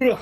Ugh.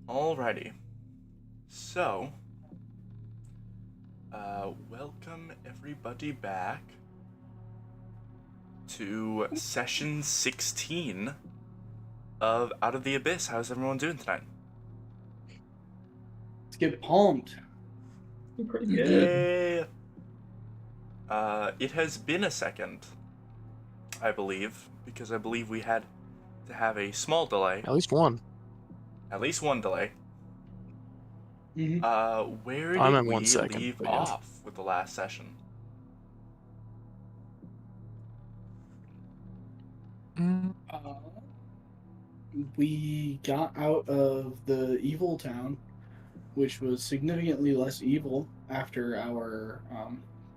Alrighty. So, welcome everybody back to session 16 of Out of the Abyss. How's everyone doing tonight? Let's get pumped. Pretty good. Yay! It has been a second, I believe, because I believe we had to have a small delay. At least one. At least one delay. Mhm. Where I'm did at we 1 second, leave but yeah. off with the last session? Uh, we got out of the evil town, which was significantly less evil after our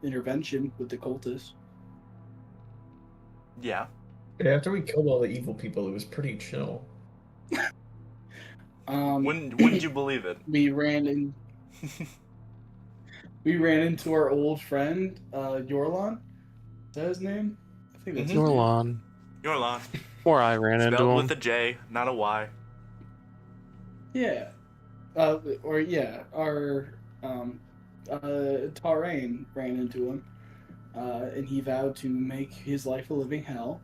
intervention with the cultists. Yeah. Yeah, after we killed all the evil people, it was pretty chill. Wouldn't you believe it? we ran into our old friend Yorlan, that his name? I think that's Mhm. his name. Norlon. Yorlon. Or I ran into Spelled him. with a J, not a Y. Yeah. Our Tarain ran into him, and he vowed to make his life a living hell.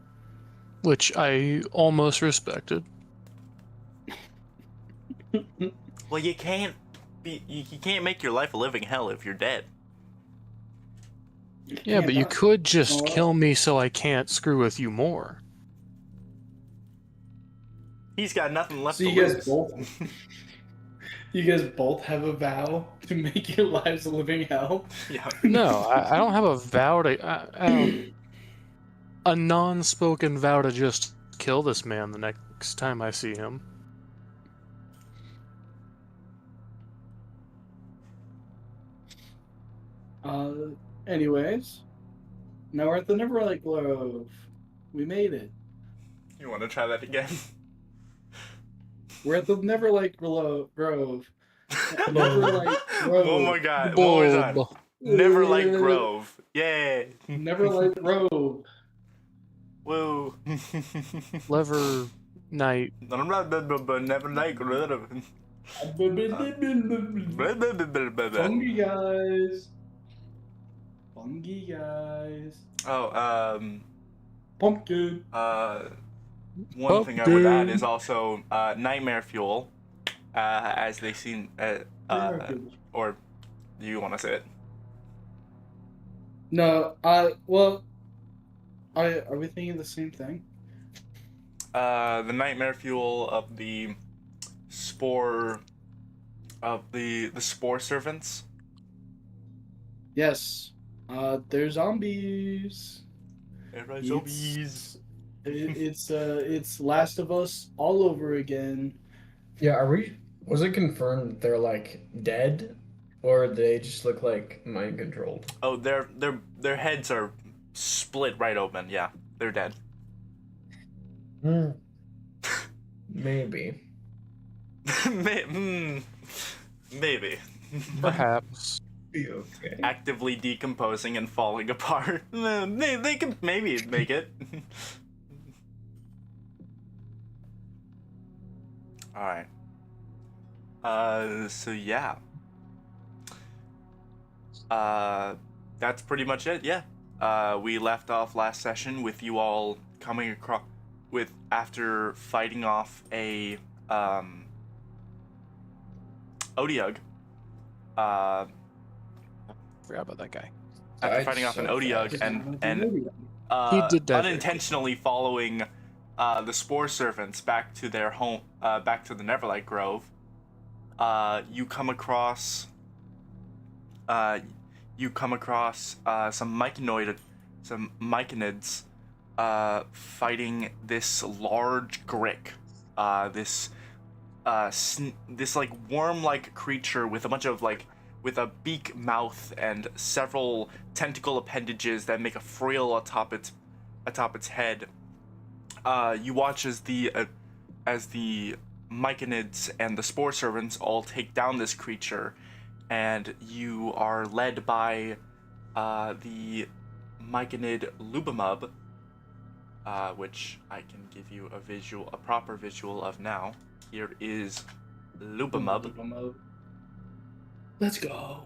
Which I almost respected. Well, you can't make your life a living hell if you're dead. Yeah, but you not- could just Oh. kill me so I can't screw with you more. He's got nothing left So to you guys lose. both, you guys both have a vow to make your lives a living hell. Yeah. No, I don't have a vow to. I don't. A non-spoken vow to just kill this man the next time I see him. Anyways, now we're at the Neverlight Grove. We made it. You want to try that again? We're at the Neverlight Grove. Neverlight Grove. One more guy. One more time. Bulb. Neverlight Grove. Yay. Neverlight Grove. Woo. Lever Knight. Neverlight Grove. Fungi guys. Fungi guys. Oh, Pumpkin. one thing I would add is also nightmare fuel, as they seem, or do you want to say it? No, well, are we thinking the same thing? The nightmare fuel of the spore, the spore servants. Yes. They're zombies. Everybody zombies. It's Last of Us all over again. Yeah, was it confirmed that they're like dead? Or they just look like mind controlled? Oh, their heads are split right open. Yeah, they're dead. Maybe. Maybe. Perhaps. Be okay. Actively decomposing and falling apart. They can maybe make it. Alright. So yeah. That's pretty much it, yeah. We left off last session with you all coming across after fighting off a Odiug. Forgot about that guy. After Died fighting off an so Odiug fast. and He did die very unintentionally following the Spore Servants back to their home, back to the Neverlight Grove. You come across some myconids fighting this large grick, this like worm-like creature with a bunch of with a beak mouth and several tentacle appendages that make a frill atop its head. You watch as the myconids and the spore servants all take down this creature, and you are led by the myconid Lubamub, which I can give you a proper visual of now. Here is Lubamub. Let's go.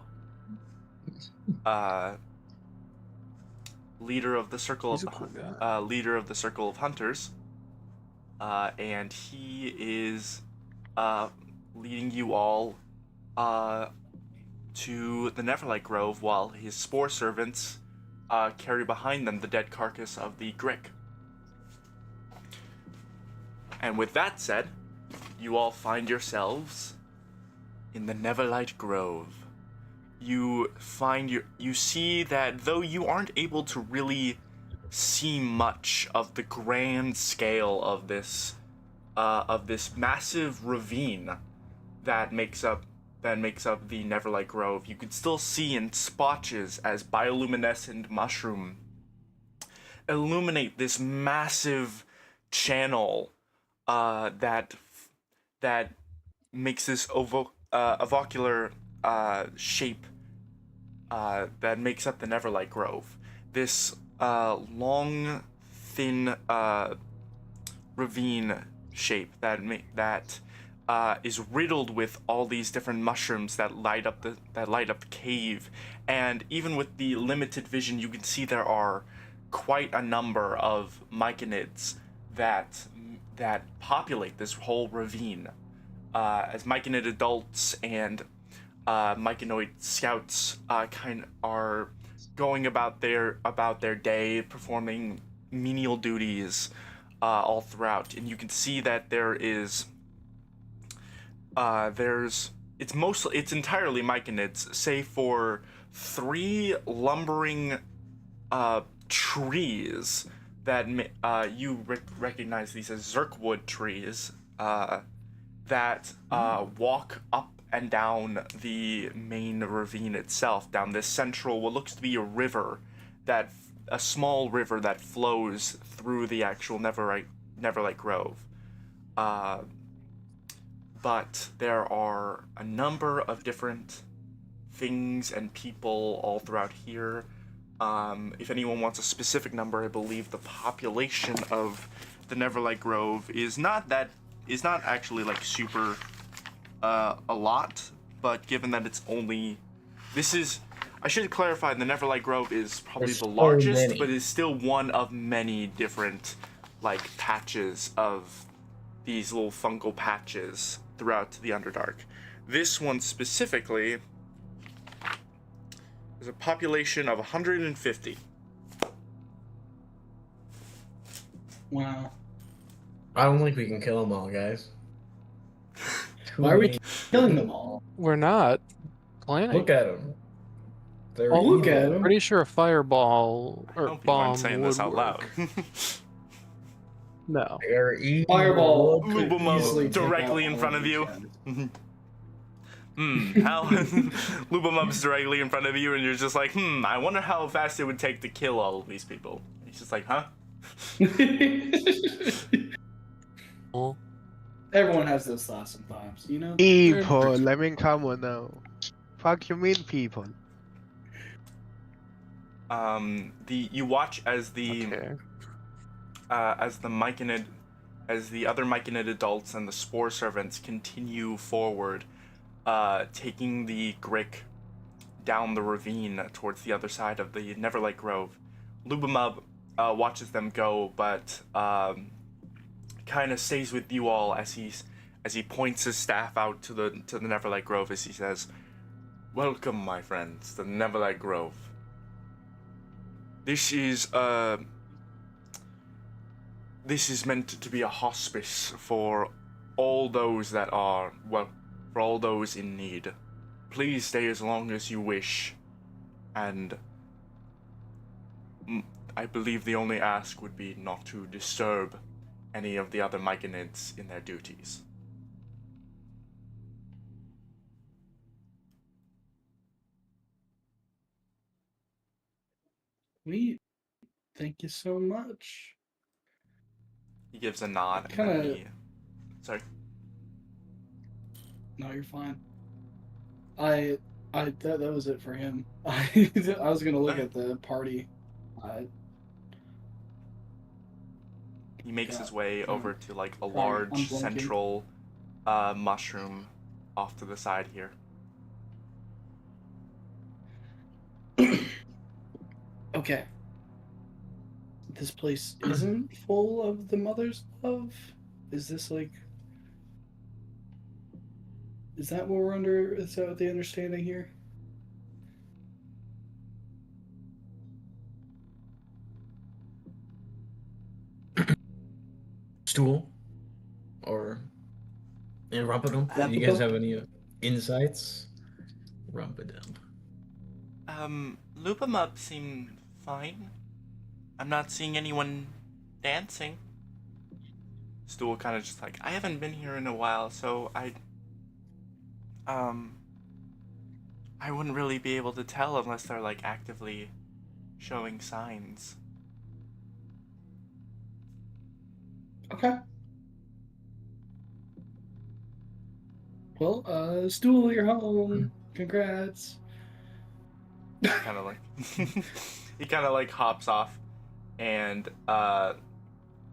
Leader of the circle He's a cool guy. leader of the circle of hunters, and he is leading you all to the Neverlight Grove, while his spore servants carry behind them the dead carcass of the Grick. And with that said, you all find yourselves in the Neverlight Grove. You see that though you aren't able to really see much of the grand scale of this massive ravine that makes up the Neverlight Grove, you could still see in spotches as bioluminescent mushroom illuminate this massive channel that makes this avuncular shape that makes up the Neverlight Grove. This long, thin ravine shape that is riddled with all these different mushrooms that light up the cave. And even with the limited vision, you can see there are quite a number of myconids that populate this whole ravine. As myconid adults and myconoid scouts are going about their day, performing menial duties all throughout, and you can see that it's entirely myconids, save for 3 lumbering trees that you recognize these as zirkwood trees that walk up and down the main ravine itself, down this central, what looks to be a small river that flows through the actual Neverlight Grove. But there are a number of different things and people all throughout here. If anyone wants a specific number, I believe the population of the Neverlight Grove is not actually like super a lot, but given that it's only, I should clarify, the Neverlight Grove is probably There's the so largest, many. but is still one of many different like patches of these little fungal patches throughout the Underdark. This one specifically is a population of 150. Wow. I don't think we can kill them all, guys. Why are we killing them all? We're not planning. Look at them. They're Oh, look at evil. 'em. Pretty sure a fireball I or hope you aren't bomb saying would this out loud. work. No. They're evil. Fireball could Lubomub easily take directly out in all front of these you. guys. How Lubomub's directly in front of you, and you're just like, I wonder how fast it would take to kill all of these people. He's just like, huh? Oh, Everyone has those thoughts sometimes, you know? People, I mean, come on now. Fuck you mean people? You watch as the okay. as the other myconid adults and the spore servants continue forward, taking the Grick down the ravine towards the other side of the Neverlight Grove. Lubomub watches them go, but kind of stays with you all as he points his staff out to the Neverlight Grove as he says, "Welcome, my friends, to the Neverlight Grove. This is meant to be a hospice for all those for all those in need. Please stay as long as you wish, and I believe the only ask would be not to disturb any of the other myconids in their duties." Thank you so much. He gives a nod and Kinda- then sorry. No, you're fine. That was it for him. I was gonna look at the party. He makes his way over to like a I'm large blanking. central mushroom off to the side here. Okay. This place isn't full of the mother's love? Is this like... Is that what we're under? Is that what the understanding here? Stool? Or in Rumpadump? Do you guys have any insights? Rumpadump. Lubomub seemed fine. I'm not seeing anyone dancing. Stool kind of just like, I haven't been here in a while, so I wouldn't really be able to tell unless they're like actively showing signs. Okay. Well, Stool, you're home. Congrats. Kind of like he kind of like hops off and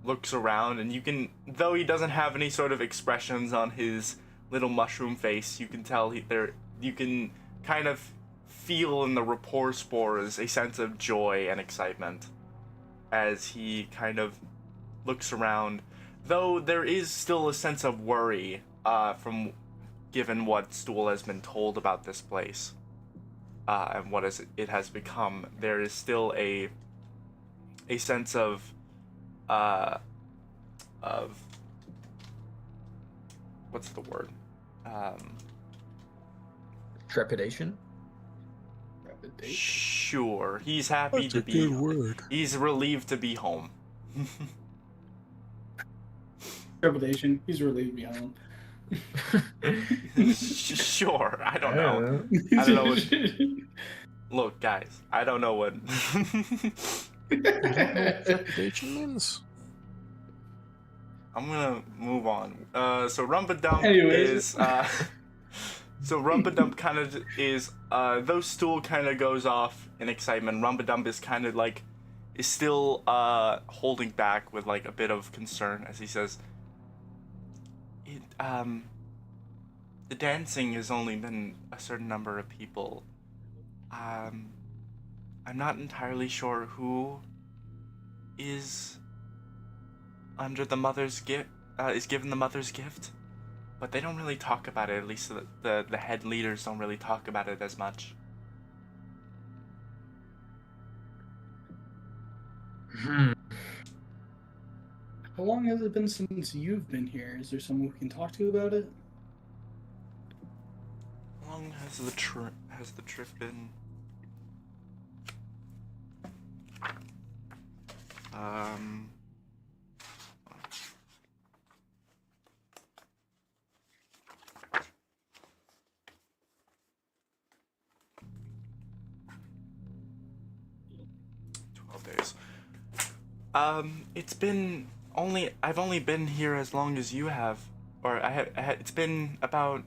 looks around, and you can, though he doesn't have any sort of expressions on his little mushroom face, you can tell you can kind of feel in the rapport spores a sense of joy and excitement as he kind of looks around, though there is still a sense of worry from given what Stool has been told about this place and what it has become. There is still a sense of what's the word? Trepidation? Sure. He's happy That's to a be. good word. He's relieved to be home. Trepidation. He's relieved me home. Sure. I don't know. I don't know what. Look, guys. I don't know what. You don't know what trepidation means? I'm gonna move on. So Rumpadump Anyways. is. So Rumpadump kind of is. Though Stool kind of goes off in excitement, Rumpadump is kind of like, is still holding back with like a bit of concern as he says, the dancing has only been a certain number of people. I'm not entirely sure who is under the mother's gift, is given the mother's gift, but they don't really talk about it. At least the head leaders don't really talk about it as much. How long has it been since you've been here? Is there someone we can talk to about it? How long has the trip been? Um. 12 days. It's been I've only been here as long as you have, or it's been about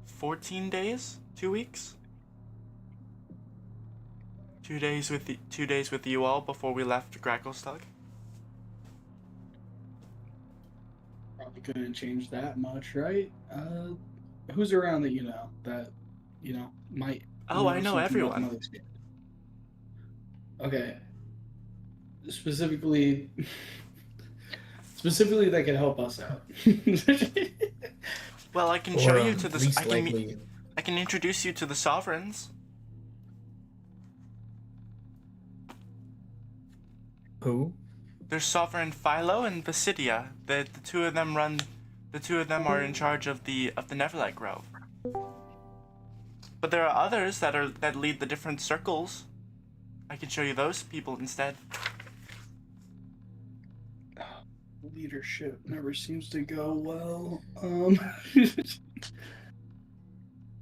14 days, 2 weeks. 2 days with you all before we left Gracklestug. Probably couldn't change that much, right? Who's around that might? Oh, I know something about everyone. Mother's Gift? Okay. Specifically, that can help us out. Well, I can show you to the. Least likely. I can introduce you to the sovereigns. Who? There's Sovereign Philo and Basidia. The two of them are in charge of the Neverlight Grove. But there are others that lead the different circles. I can show you those people instead. Leadership never seems to go well.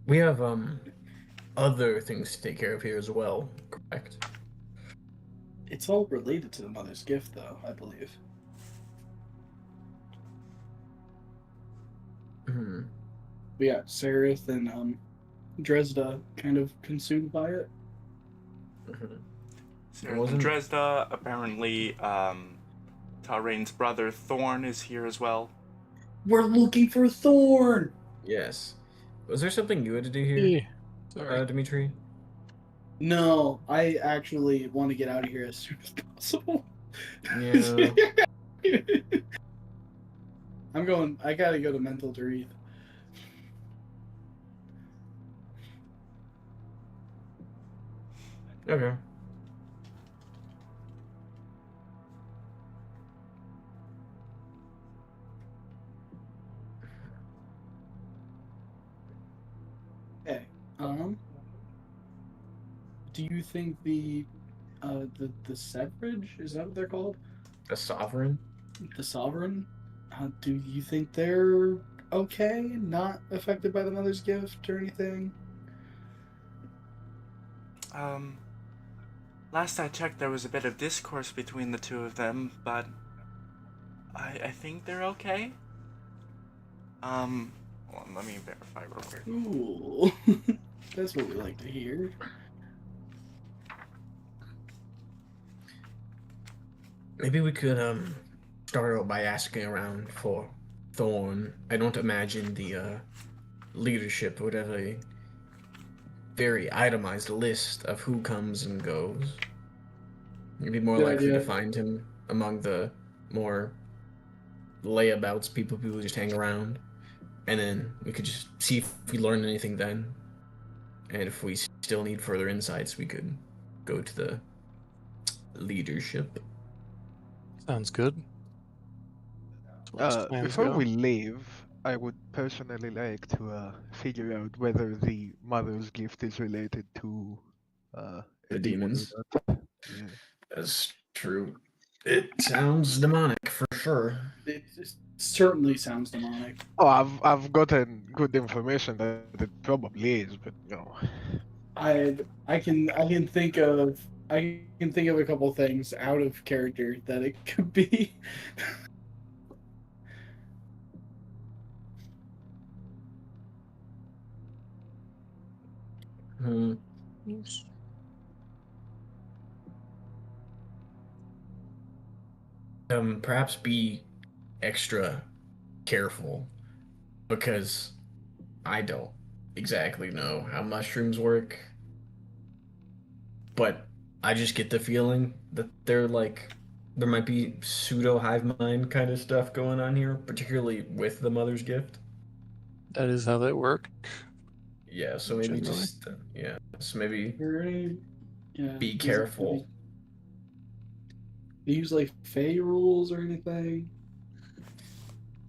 We have other things to take care of here as well, correct? It's all related to the Mother's Gift, though, I believe. Hmm. We got Sereth and Dresda kind of consumed by it. Sarah and Dresda, apparently, Tarain's brother Thorn is here as well. We're looking for Thorn! Yes. Was there something you had to do here, Yeah. Sorry. Dimitri? No, I actually want to get out of here as soon as possible. Yeah. I gotta go to Mental Dream. Okay. Okay. Do you think the Severage, is that what they're called? A sovereign? The Sovereign? Do you think they're okay? Not affected by the Mother's Gift or anything? Last I checked, there was a bit of discourse between the two of them, but I think they're okay. Hold on, let me verify real quick. Cool. That's what we like to hear. Maybe we could start out by asking around for Thorn. I don't imagine the leadership would have a very itemized list of who comes and goes. You'd be more Good likely to idea. find him among the more layabouts, people who just hang around. And then we could just see if we learn anything then. And if we still need further insights, we could go to the leadership. Sounds good. As far as plans Before go. we leave, I would personally like to figure out whether the mother's gift is related to a The demon demons. or not. Yeah. That's true. It sounds demonic for sure. It certainly sounds demonic. Oh, I've gotten good information that it probably is, but I can think of a couple things out of character that it could be. Hmm. Perhaps be extra careful because I don't exactly know how mushrooms work, but I just get the feeling that they're like there might be pseudo hive mind kind of stuff going on here, particularly with the mother's gift. That is how they work. Yeah, so maybe Generally. just yeah, so maybe Right? Yeah. be Is it, careful. they use like Fey rules or anything?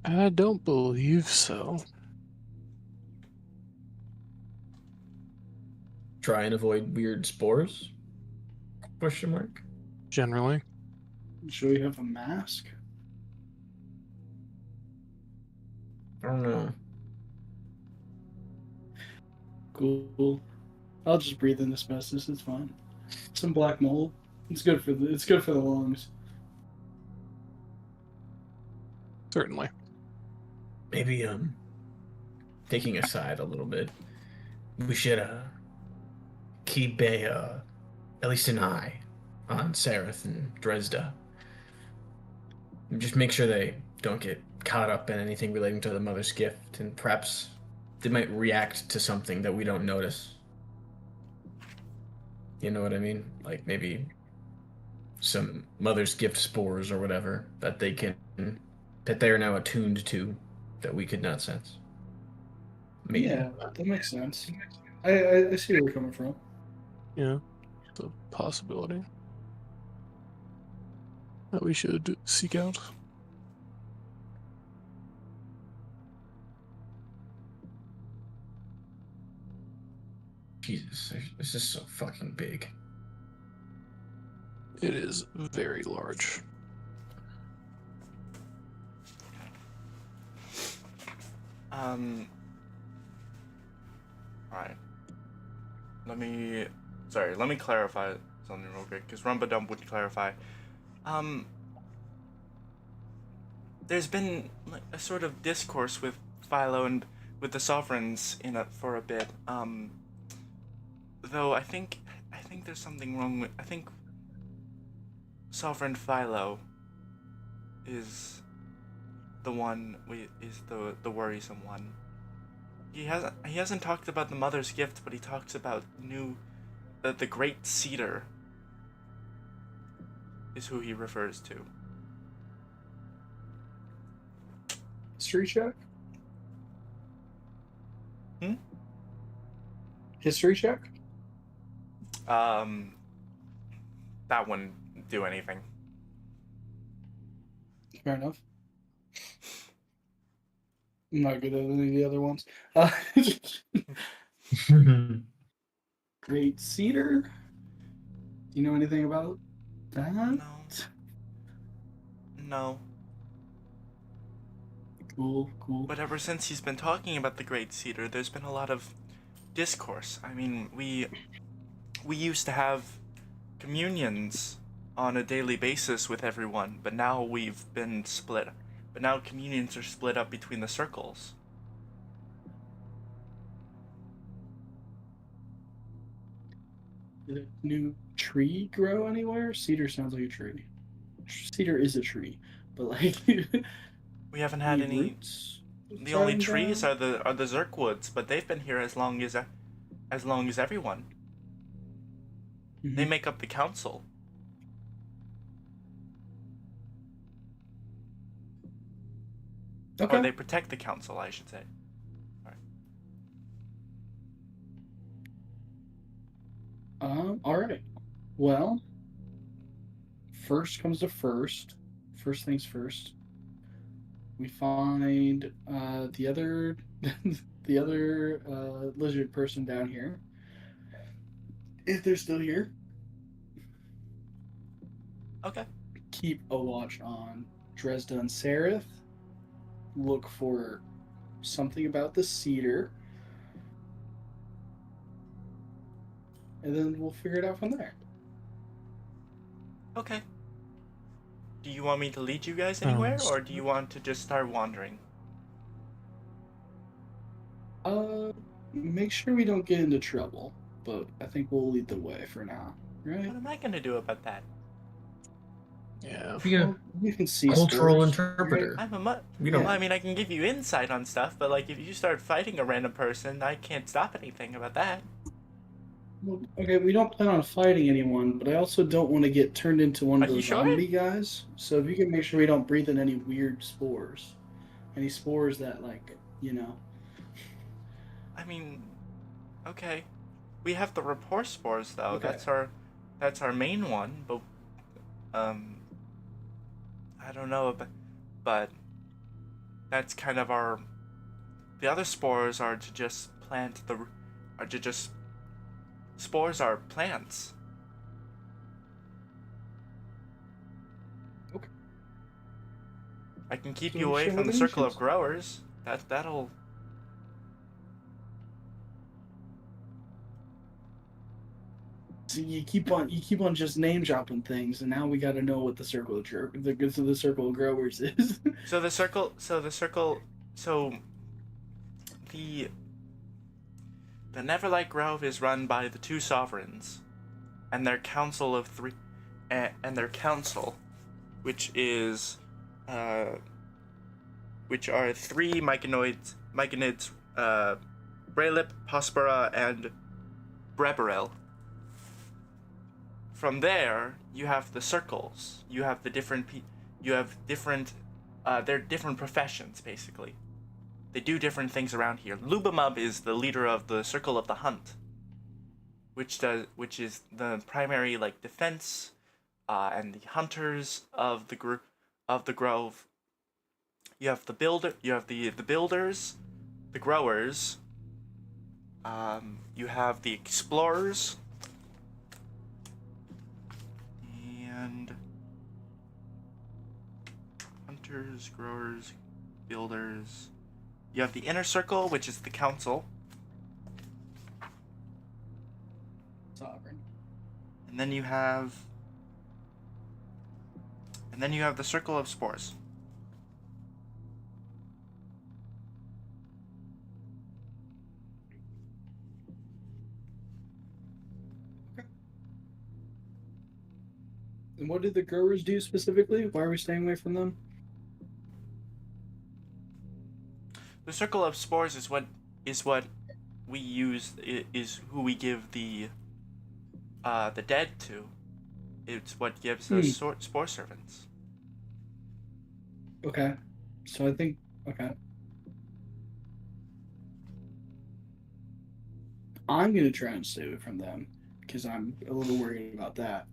I don't believe so. Try and avoid weird spores? Question mark. Generally. Should we have a mask? I don't know. Cool. I'll just breathe in asbestos. It's fine. Some black mold. It's good for the lungs. Certainly. Maybe taking aside a little bit, we should keep a at least an eye on Sereth and Dresda. Just make sure they don't get caught up in anything relating to the mother's gift, and perhaps they might react to something that we don't notice. You know what I mean? Like maybe some mother's gift spores or whatever that they are now attuned to that we could not sense. Maybe. Yeah, that makes sense. I see where you're coming from. Yeah. It's a possibility that we should seek out. Jesus, this is so fucking big. It is very large. Alright. Let me clarify something real quick, because Rumbadump would clarify. There's been like a sort of discourse with Philo and with the sovereigns in it for a bit. Though I think there's something wrong with. I think Sovereign Philo is the one is the worrisome one. He hasn't talked about the mother's gift, but he talks about the great cedar is who he refers to. History check? Hmm? History check? That wouldn't do anything. Fair enough. I'm not good at any of the other ones. Great Cedar? Do you know anything about that? No. Cool. But ever since he's been talking about the Great Cedar, there's been a lot of discourse. I mean, we used to have communions on a daily basis with everyone, but now we've been split. But now communions are split up between the circles. Did a new tree grow anywhere? Cedar sounds like a tree. cedar is a tree, but like We haven't had the any. roots. The only starting trees down. are the Zerkwoods, but they've been here as long as everyone. They Mhm. make up the council, or Okay. they protect the council, I should say. All right. Well, first comes to first. First things first. We find the other the other lizard person down here. If they're still here, Okay. keep a watch on Dresda and Sereth. Look for something about the cedar, and then we'll figure it out from there. Okay. Do you want me to lead you guys anywhere, Sounds or do you want to just start wandering? Make sure we don't get into trouble, but I think we'll lead the way for now, right? What am I gonna do about that? yeah. Be a Well, you can see cultural spores, interpreter. I'm a mut. We Well, don't. I mean, I can give you insight on stuff, but like, if you start fighting a random person, I can't stop anything about that. Well, okay, we don't plan on fighting anyone, but I also don't want to get turned into one of Are you those sure? zombie guys. So if you can make sure we don't breathe in any weird spores, any spores that like I mean, okay. We have the rapport spores though. Okay. That's our main one, but um, I don't know, but that's kind of our. The other spores are to just spores are plants. Okay. I can keep So you we away should from the have circle of issues? growers. That'll. So you keep on just name dropping things, and now we got to know what the circle of the circle of growers is. So the circle. So the the Neverlight Grove is run by the two sovereigns, and their council of three, and their council, which is, which are three Myconids, Braylip, Prospera, and Breberel. From there, you have the circles. You have the different you have different, they're different professions basically. They do different things around here. Lubamub is the leader of the Circle of the Hunt, which is the primary like defense, and the hunters of the grove. You have the builders, the growers. You have the explorers, and hunters, growers, builders. You have the inner circle, which is the council, Sovereign. and then you have the circle of spores. And what did the growers do specifically? Why are we staying away from them? The circle of spores is what we use, is who we give the dead to. It's what gives us spore servants. Okay. So I think okay. I'm gonna try and stay away from them because I'm a little worried about that.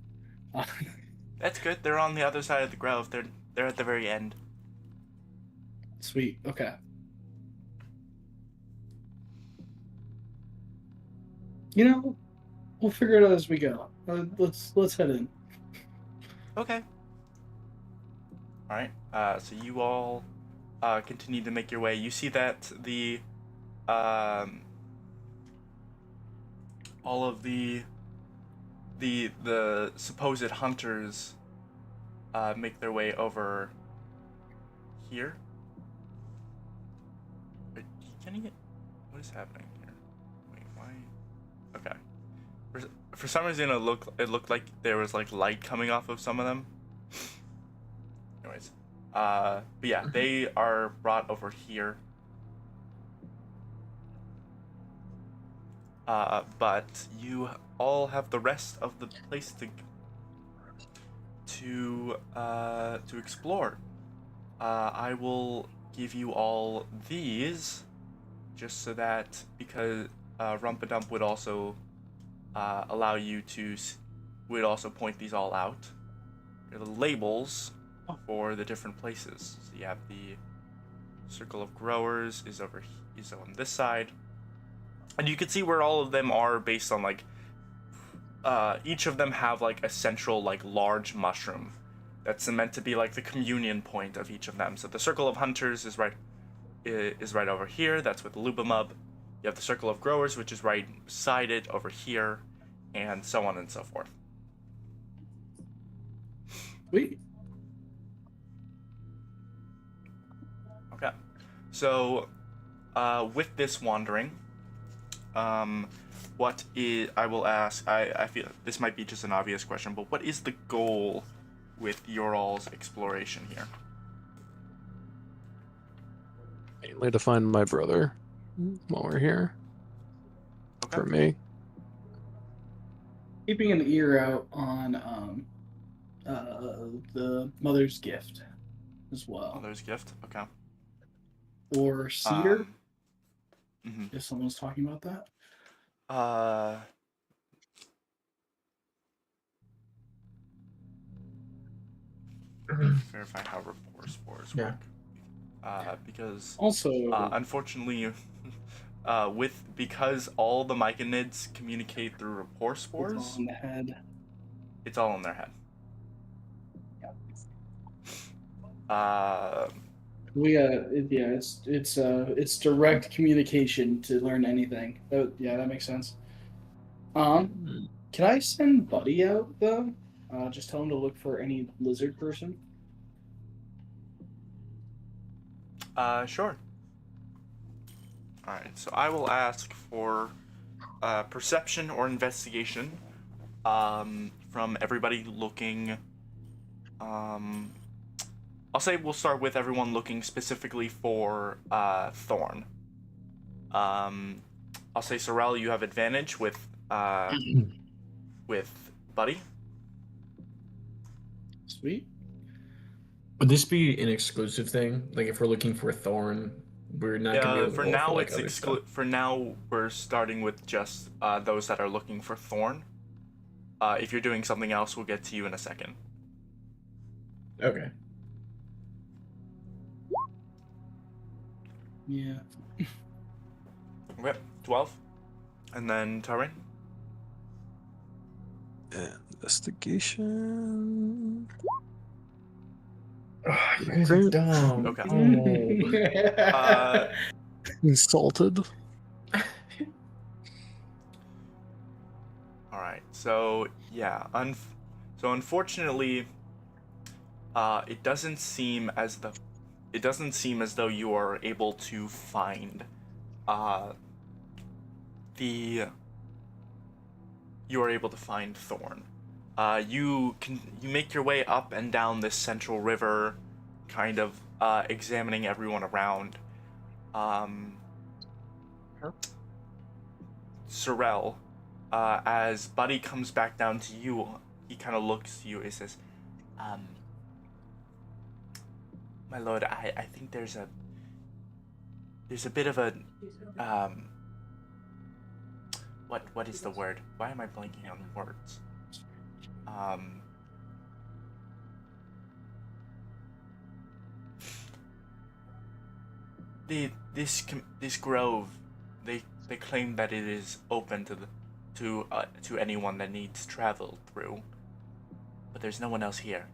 That's good. They're on the other side of the grove. They're at the very end. Sweet. Okay. We'll figure it out as we go. Let's head in. Okay. All right. So you all continue to make your way. You see that the all of the supposed hunters make their way over here. Can you get what is happening here? Wait, why? Okay. For some reason it looked like there was like light coming off of some of them. Anyways, but yeah, they are brought over here. But you all have the rest of the place to explore. I will give you all these, just so that because Rumpadump would also allow you to would also point these all out. They're the labels for the different places. So you have the Circle of Growers is on this side. And you can see where all of them are based on like each of them have like a central like large mushroom that's meant to be like the communion point of each of them. So the Circle of Hunters is right over here. That's with Lubamub. You have the Circle of Growers, which is right beside it over here, and so on and so forth. Sweet. Okay. So with this wandering, what is, I will ask, I feel this might be just an obvious question, but what is the goal with your all's exploration here? Mainly to find my brother while we're here. Okay. For me. Keeping an ear out on the Mother's Gift as well. Mother's Gift, okay. Or Cedar, Mhm. if someone's talking about that. Verify how rapport spores Yeah. work. Because Also, unfortunately, because all the myconids communicate through rapport it's spores, on the head. it's all in their head. It's direct communication to learn anything. That makes sense. Can I send Buddy out though? Just tell him to look for any lizard person. Sure. Alright, so I will ask for perception or investigation from everybody looking. I'll say we'll start with everyone looking specifically for Thorn. I'll say Sorrel, you have advantage with Buddy. Sweet. Would this be an exclusive thing? Like if we're looking for Thorn, we're not gonna be able to For roll now, for, like, it's other stuff? For now, we're starting with just those that are looking for Thorn. If you're doing something else, we'll get to you in a second. Okay. Yeah. Okay, 12. And then Tarin? Investigation. Oh, you guys are dumb. Okay. Oh. Insulted. Alright, so yeah, so unfortunately, it doesn't seem as though you are able to find Thorn. You make your way up and down this central river, kind of examining everyone around. Sorrel, as Buddy comes back down to you, he kind of looks to you and says, my lord, I think there's a bit of a, what is the word? Why am I blanking on words? This grove, they claim that it is open to anyone that needs travel through, but there's no one else here.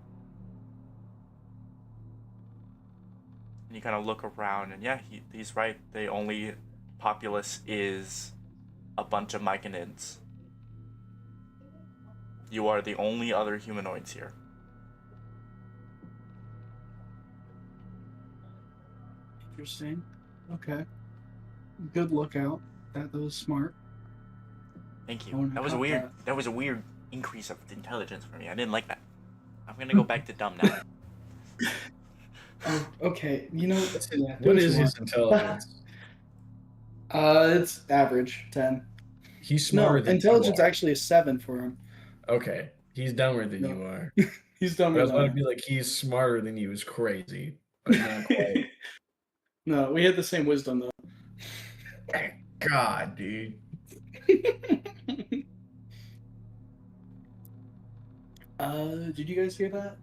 And you kind of look around, and yeah, he's right. The only populace is a bunch of myconids. You are the only other humanoids here. Interesting. Okay. Good lookout. That was smart. Thank I you. wouldn't That was have a weird. caught That was a weird increase of intelligence for me. I didn't like that. I'm gonna go back to dumb now. Oh, okay. You know, What's his, yeah, do what what you is his want. intelligence? It's average 10. He's smarter No, than you intelligence are. actually is 7 for him. Okay, he's dumber than No, you are. he's But I dumber was than about I to be like, he's smarter than you is crazy, but not quite. am. No, we had the same wisdom though. God, dude. Did you guys hear that?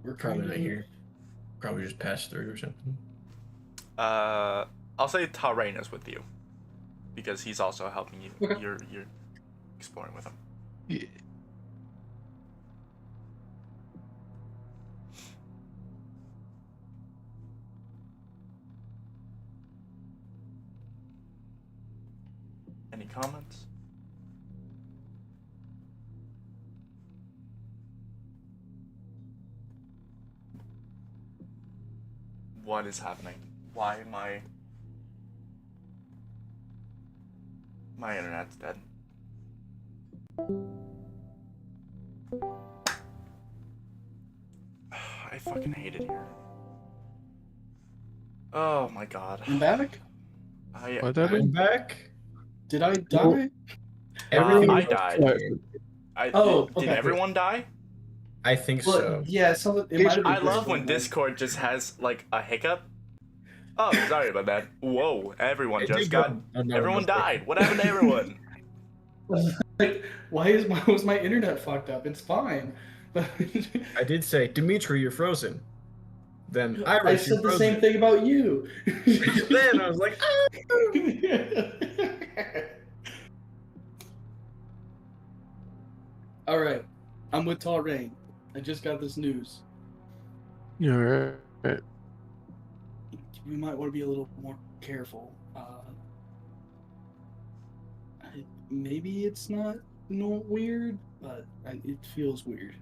We're Probably kind not of. here. Probably just passed through or something. I'll say Tarain is with you because he's also helping you. Okay. You're exploring with him. Yeah. Any comments? What is happening? Why am my internet's dead? I fucking hate it here. Oh my god. I'm back? What happened? I'm back. Did I die? Everything I is died. Right. Oh, Did okay. everyone die? I think Well, so. yeah, it might have been I love Discord when then. Discord just has like a hiccup. Oh, sorry about that. Whoa, everyone It just did got. go another Everyone mistake. died. What happened to everyone? Like, was my internet fucked up? It's fine. I did say, Dimitri, you're frozen. Then I Iris, you're said the frozen. same thing about you. Then I was like, All right, I'm with Tall Rain. I just got this news. You're right. We might want to be a little more careful. Maybe it's not weird, but it feels weird.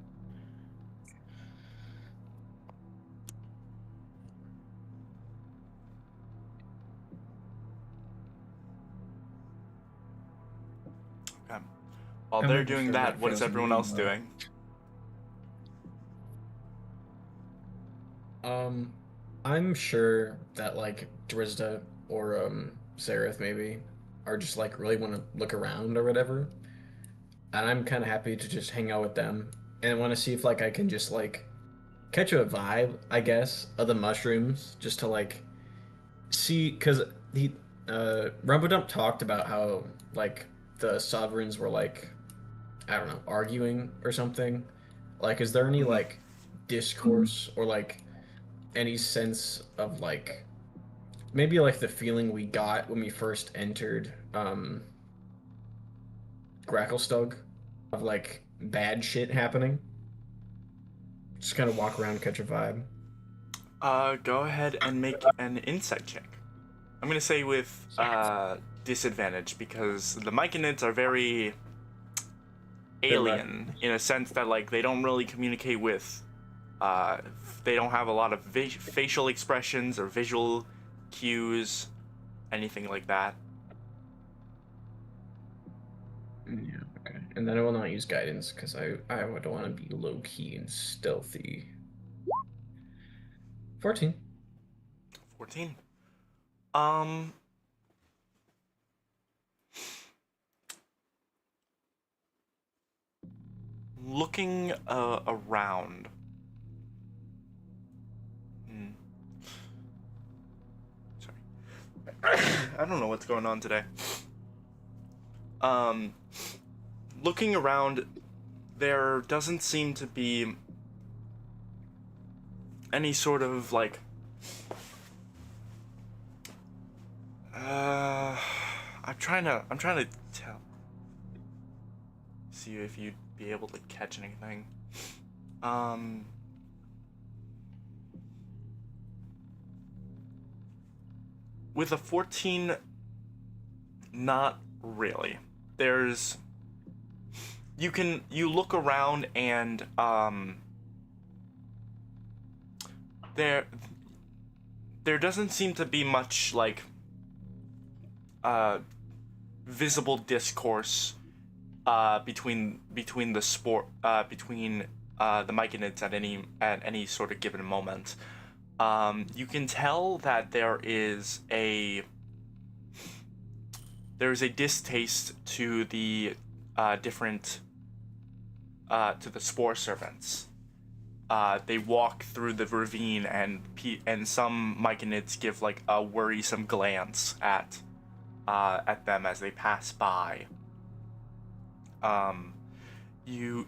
Okay. While I'm they're not doing sure that, that what is feels everyone weird, else though. doing? I'm sure that like Drizda or Seraph maybe are just like really want to look around or whatever. And I'm kind of happy to just hang out with them and want to see if like I can just like catch a vibe, I guess, of the mushrooms just to like see because he Rumbledump talked about how like the sovereigns were like I don't know arguing or something. Like, is there any Mhm. like discourse or like any sense of like maybe like the feeling we got when we first entered Gracklestug of like bad shit happening? Just kind of walk around, catch a vibe. Go ahead and make an insight check. I'm gonna say with disadvantage because the Myconids are very alien in a sense that like they don't really communicate with. They don't have a lot of facial expressions or visual cues, anything like that. Yeah, okay. And then I will not use guidance because I would want to be low key and stealthy. 14. 14. Um. Looking around. Sorry. I don't know what's going on today. Looking around, there doesn't seem to be any sort of like I'm trying to tell see if you'd be able to catch anything. With a 14, not really. There's you look around and there doesn't seem to be much like visible discourse between the sport between the myconids at any sort of given moment. You can tell that there's a distaste to the different to the spore servants. They walk through the ravine, and some myconids give like a worrisome glance at them as they pass by. You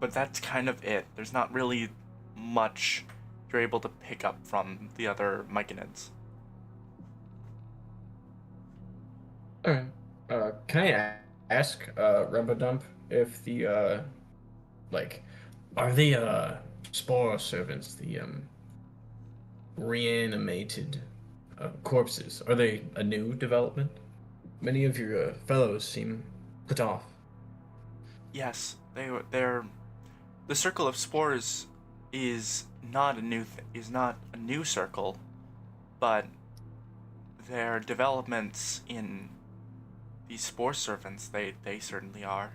but that's kind of it. There's not really much you're able to pick up from the other myconids. Alright. Can I ask, Rubadump, if the, like, are the, spore servants, the, reanimated, corpses, are they a new development? Many of your, fellows seem put off. Yes, they're the circle of spores is not a new circle, but their developments in these spore servants, they certainly are.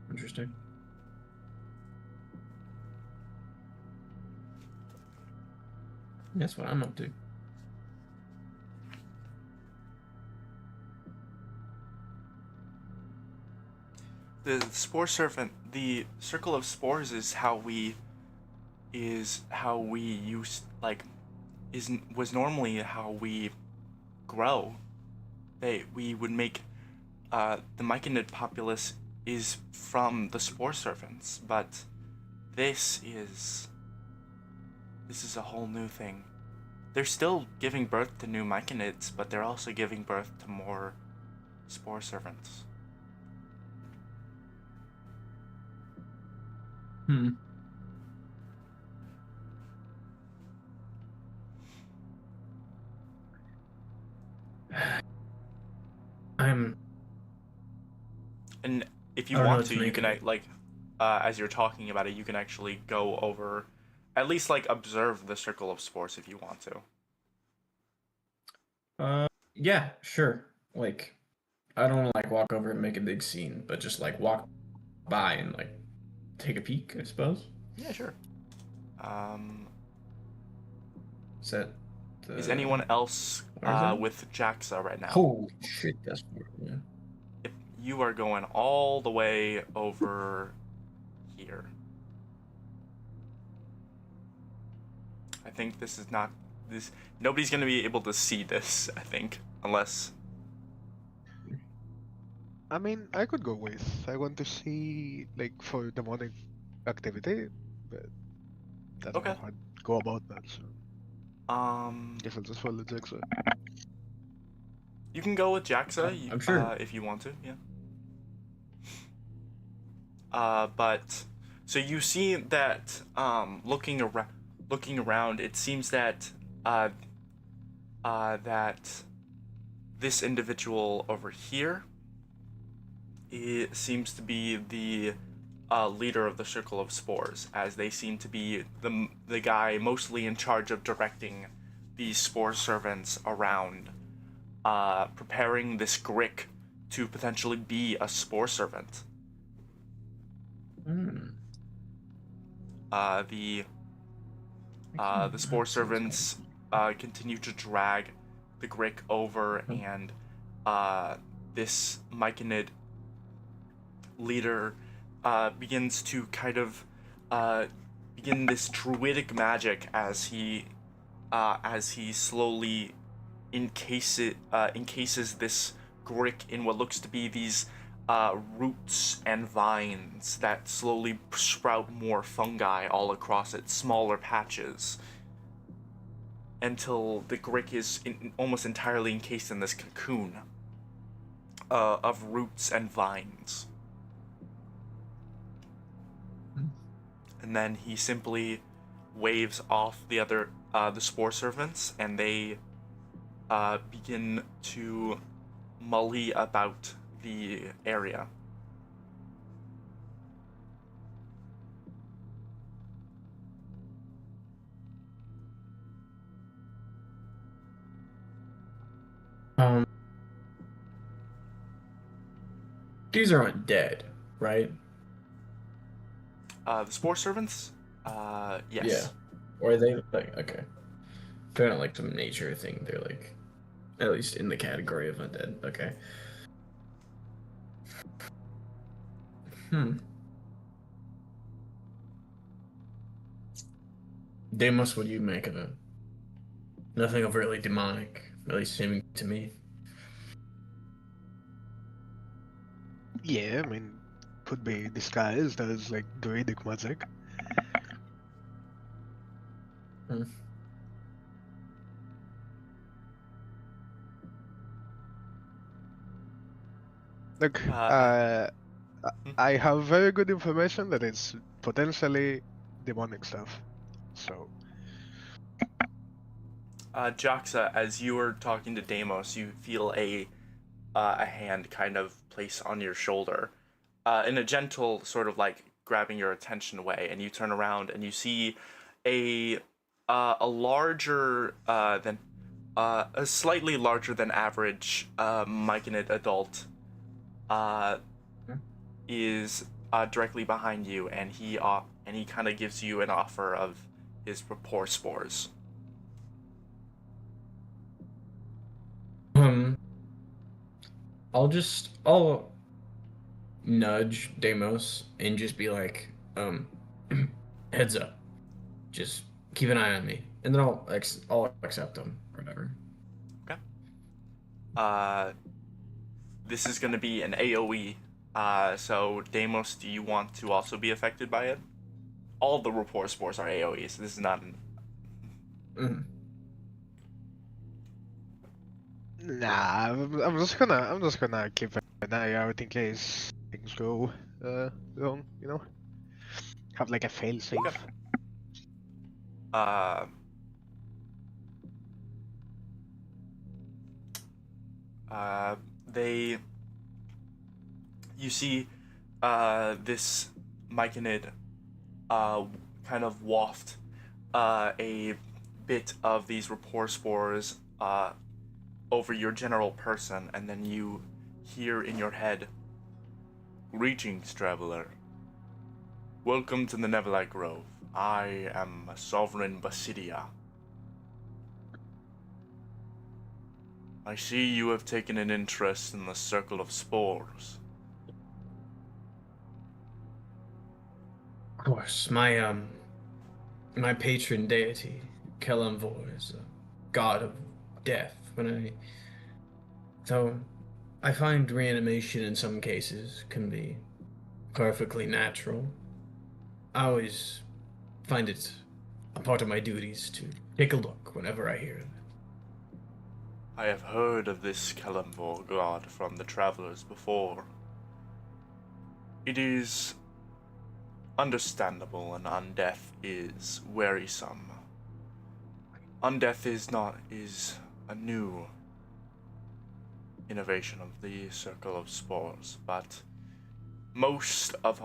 Interesting. That's what I'm up to. The circle of spores is how we used like was normally how we grow. We would make the myconid populace is from the spore servants, but this is a whole new thing. They're still giving birth to new myconids, but they're also giving birth to more spore servants. And if you I don't know want what to, to you make can of it. like, as you're talking about it, you can actually go over, at least like observe the circle of spores if you want to. Yeah, sure. Like, I don't want to like walk over and make a big scene, but just like walk by and like take a peek, I suppose. Yeah, sure. Is that Is the anyone else where is it? with Jaxa right now? Holy shit, that's yeah. If you are going all the way over here. I think this is not this. Nobody's gonna be able to see this. I think unless. I mean, I could go with. I want to see, like, for the morning activity, but I don't Okay. know how to go about that, so guess I'll just follow Jaxa. You can go with Jaxa. I'm sure. If you want to. Yeah. But so you see that looking around, it seems that that this individual over here, it seems to be the leader of the circle of spores, as they seem to be the guy mostly in charge of directing these spore servants around, preparing this Grick to potentially be a spore servant. The spore servants continue to drag the Grick over, and this myconid leader begins to kind of begin this druidic magic as he slowly encases this Grick in what looks to be these roots and vines that slowly sprout more fungi all across it, smaller patches, until the Grick is almost entirely encased in this cocoon of roots and vines. And then he simply waves off the spore servants, and they begin to mully about the area. Um, these are undead, right? The spore servants? Yeah. Yes. Or are they like okay? They're not like some nature thing. They're like at least in the category of undead. Okay. Hmm. Deimos, what do you make of it? Nothing overtly demonic, at least seeming to me. Yeah, I mean, could be disguised as like druidic magic. Hmm. Look, Uh, I have very good information that it's potentially demonic stuff. So, Jaxa, as you were talking to Deimos, you feel a hand kind of place on your shoulder, in a gentle sort of like grabbing your attention way, and you turn around and you see a a larger than a slightly larger than average myconid adult is directly behind you, and he kind of gives you an offer of his rapport spores. Um, I'll nudge Deimos and just be like, heads up, just keep an eye on me, and then I'll accept them or whatever. Okay. Uh, this is going to be an AOE. So Deimos, do you want to also be affected by it? All the rapport spores are AOEs. This is not an. Mhm. nah, I'm just gonna keep an eye out in case things go wrong. You know, have like a fail safe. Okay. Uh, uh, they. You see, this myconid, kind of waft, a bit of these rapport spores, over your general person, and then you hear in your head, "Greetings, traveler. Welcome to the Neverlight Grove. I am Sovereign Basidia. I see you have taken an interest in the Circle of Spores. Of course, my patron deity, Kelemvor, is a god of death. So I find reanimation in some cases can be perfectly natural. I always find it a part of my duties to take a look whenever I hear it. I have heard of this Kalimvor god from the travelers before. It is understandable, and undeath is wearisome. Undeath is a new innovation of the Circle of Spores, but most of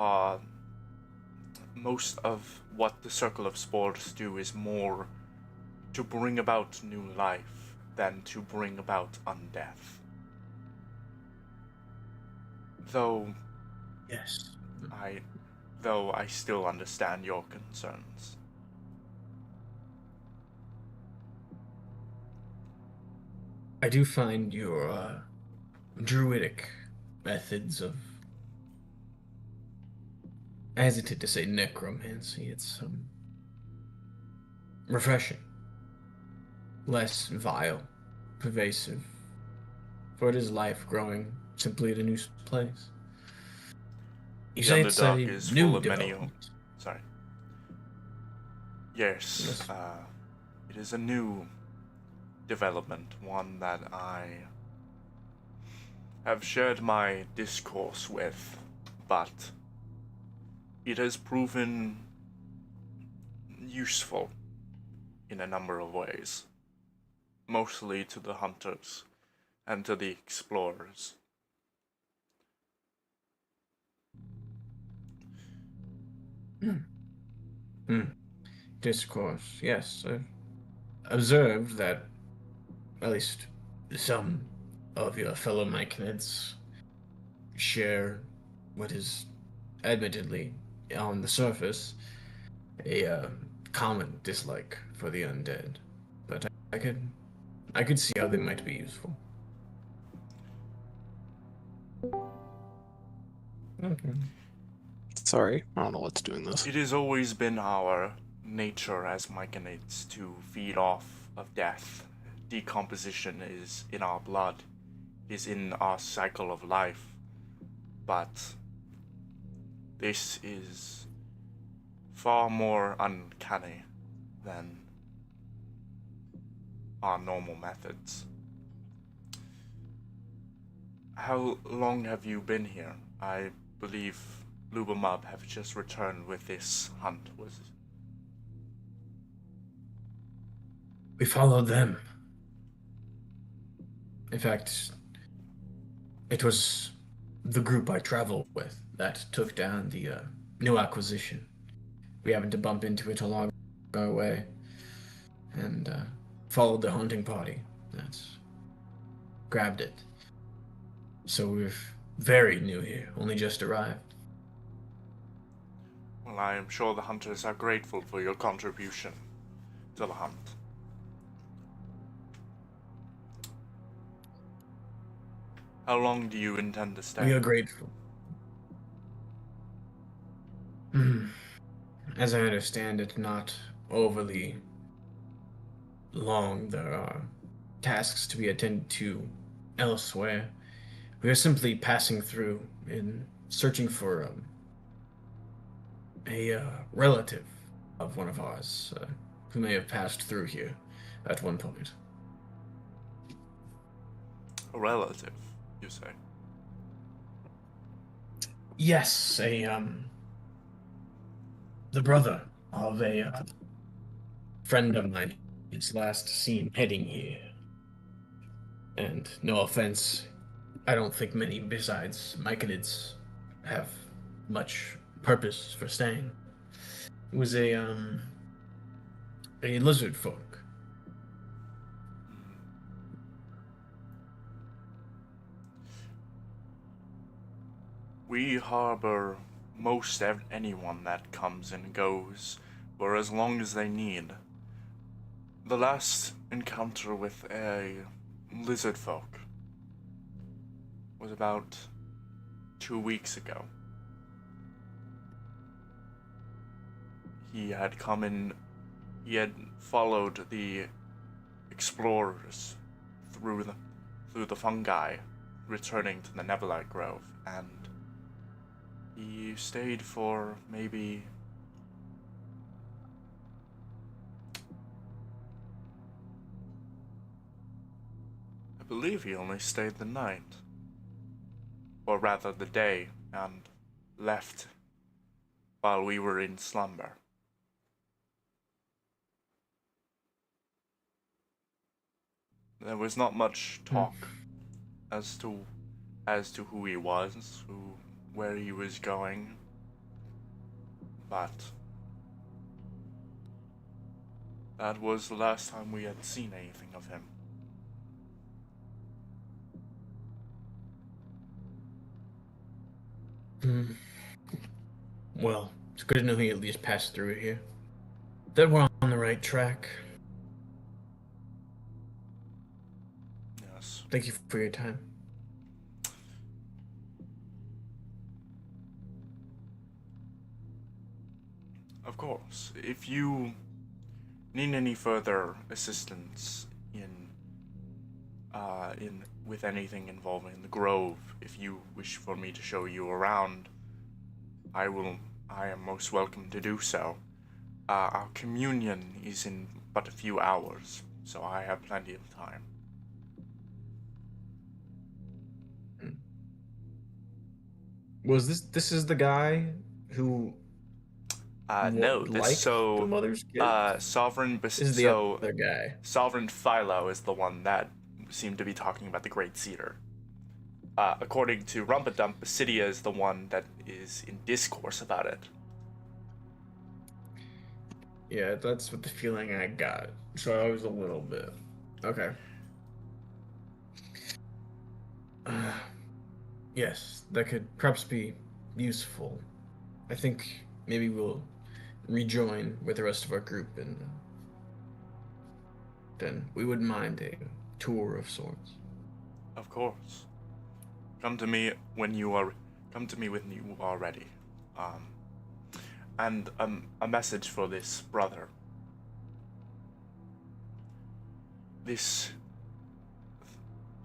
what the Circle of Spores do is more to bring about new life than to bring about undeath. Though Yes. I though I still understand your concerns. I do find your druidic methods of, I hesitate to say necromancy, it's refreshing, less vile, pervasive, for it is life growing simply at a new place. You The say it's a Underdark is full new of many. development. Sorry. Yes, Yes. it is a new development, one that I have shared my discourse with, but it has proven useful in a number of ways, mostly to the hunters and to the explorers. Discourse, yes. I've observed that at least some of your fellow Myconids share what is admittedly, on the surface, a common dislike for the undead. But I could see how they might be useful. Okay. Sorry, I don't know what's doing this. It has always been our nature as Myconids to feed off of death. Decomposition is in our blood, is in our cycle of life. But this is far more uncanny than our normal methods. How long have you been here? I believe Lubamub have just returned with this hunt. We followed them. In fact, it was the group I traveled with that took down the new acquisition. We happened to bump into it along our way and followed the hunting party that's grabbed it. So we're very new here, only just arrived. Well, I am sure the hunters are grateful for your contribution to the hunt. How long do you intend to stay? We are grateful. As I understand it, not overly long. There are tasks to be attended to elsewhere. We are simply passing through and searching for a relative of one of ours who may have passed through here at one point. A relative, you say? Yes, the brother of a friend of mine is last seen heading here. And no offense, I don't think many besides Myconids have much purpose for staying. It was a lizard folk. We harbor most anyone that comes and goes for as long as they need. The last encounter with a lizard folk was about 2 weeks ago. He had come in, he had followed the explorers through the fungi, returning to the Neverlight Grove, and he stayed for maybe I believe he only stayed the night. Or rather the day, and left while we were in slumber. There was not much talk as to who he was, where he was going, but that was the last time we had seen anything of him. Well, it's good to know he at least passed through here. That we're on the right track. Yes. Thank you for your time. Of course. If you need any further assistance with anything involving the Grove, if you wish for me to show you around, I am most welcome to do so. Our communion is in but a few hours, so I have plenty of time. Was this is the guy who No, this liked the mother's gift? Sovereign Is the other guy? Sovereign Philo is the one that seemed to be talking about the Great Cedar. According to Rumpadump, Basidia is the one that is in discourse about it. Yeah, that's what the feeling I got. So I was a little bit okay. Yes, that could perhaps be useful. I think maybe we'll rejoin with the rest of our group, and then we wouldn't mind a tour of sorts. Of course. Come to me when you are. Come to me when you are ready. Um, and a message for this brother. This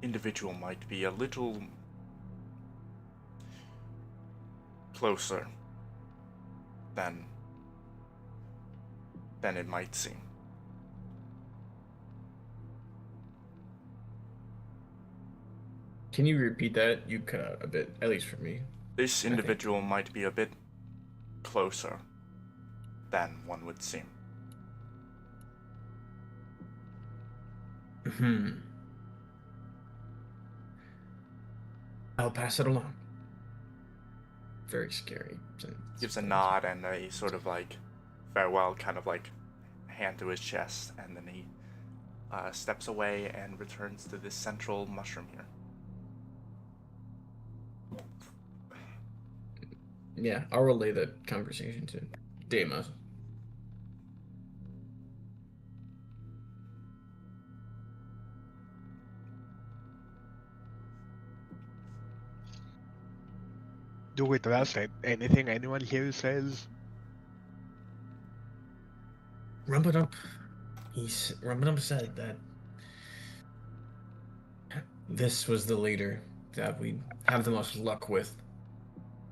individual might be a little closer than it might seem. Can you repeat that? You cut out a bit, at least for me. This individual might be a bit closer than one would seem. I'll pass it along. Very scary. Gives a nod and a sort of like farewell kind of like hand to his chest, and then he steps away and returns to this central mushroom here. Yeah, I'll relay that conversation to Deimos. Do we trust anything anyone here says? Rumpadump said that this was the leader that we have the most luck with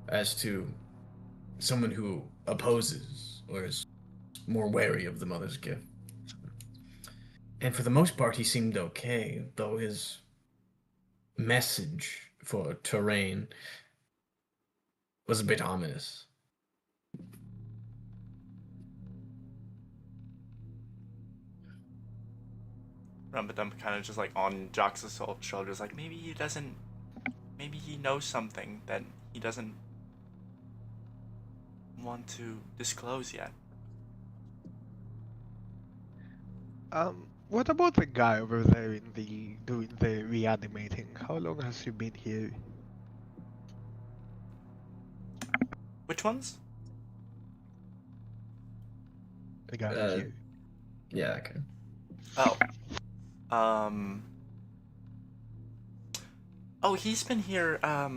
as to someone who opposes or is more wary of the mother's gift. And for the most part, he seemed okay, though his message for Terrain was a bit ominous. Rumbadump kind of just like on Jox's shoulders, like maybe he knows something that he doesn't want to disclose yet. What about the guy over there doing the reanimating? How long has he been here? Which ones? The guy here. Yeah, okay. Oh. Oh, he's been here, let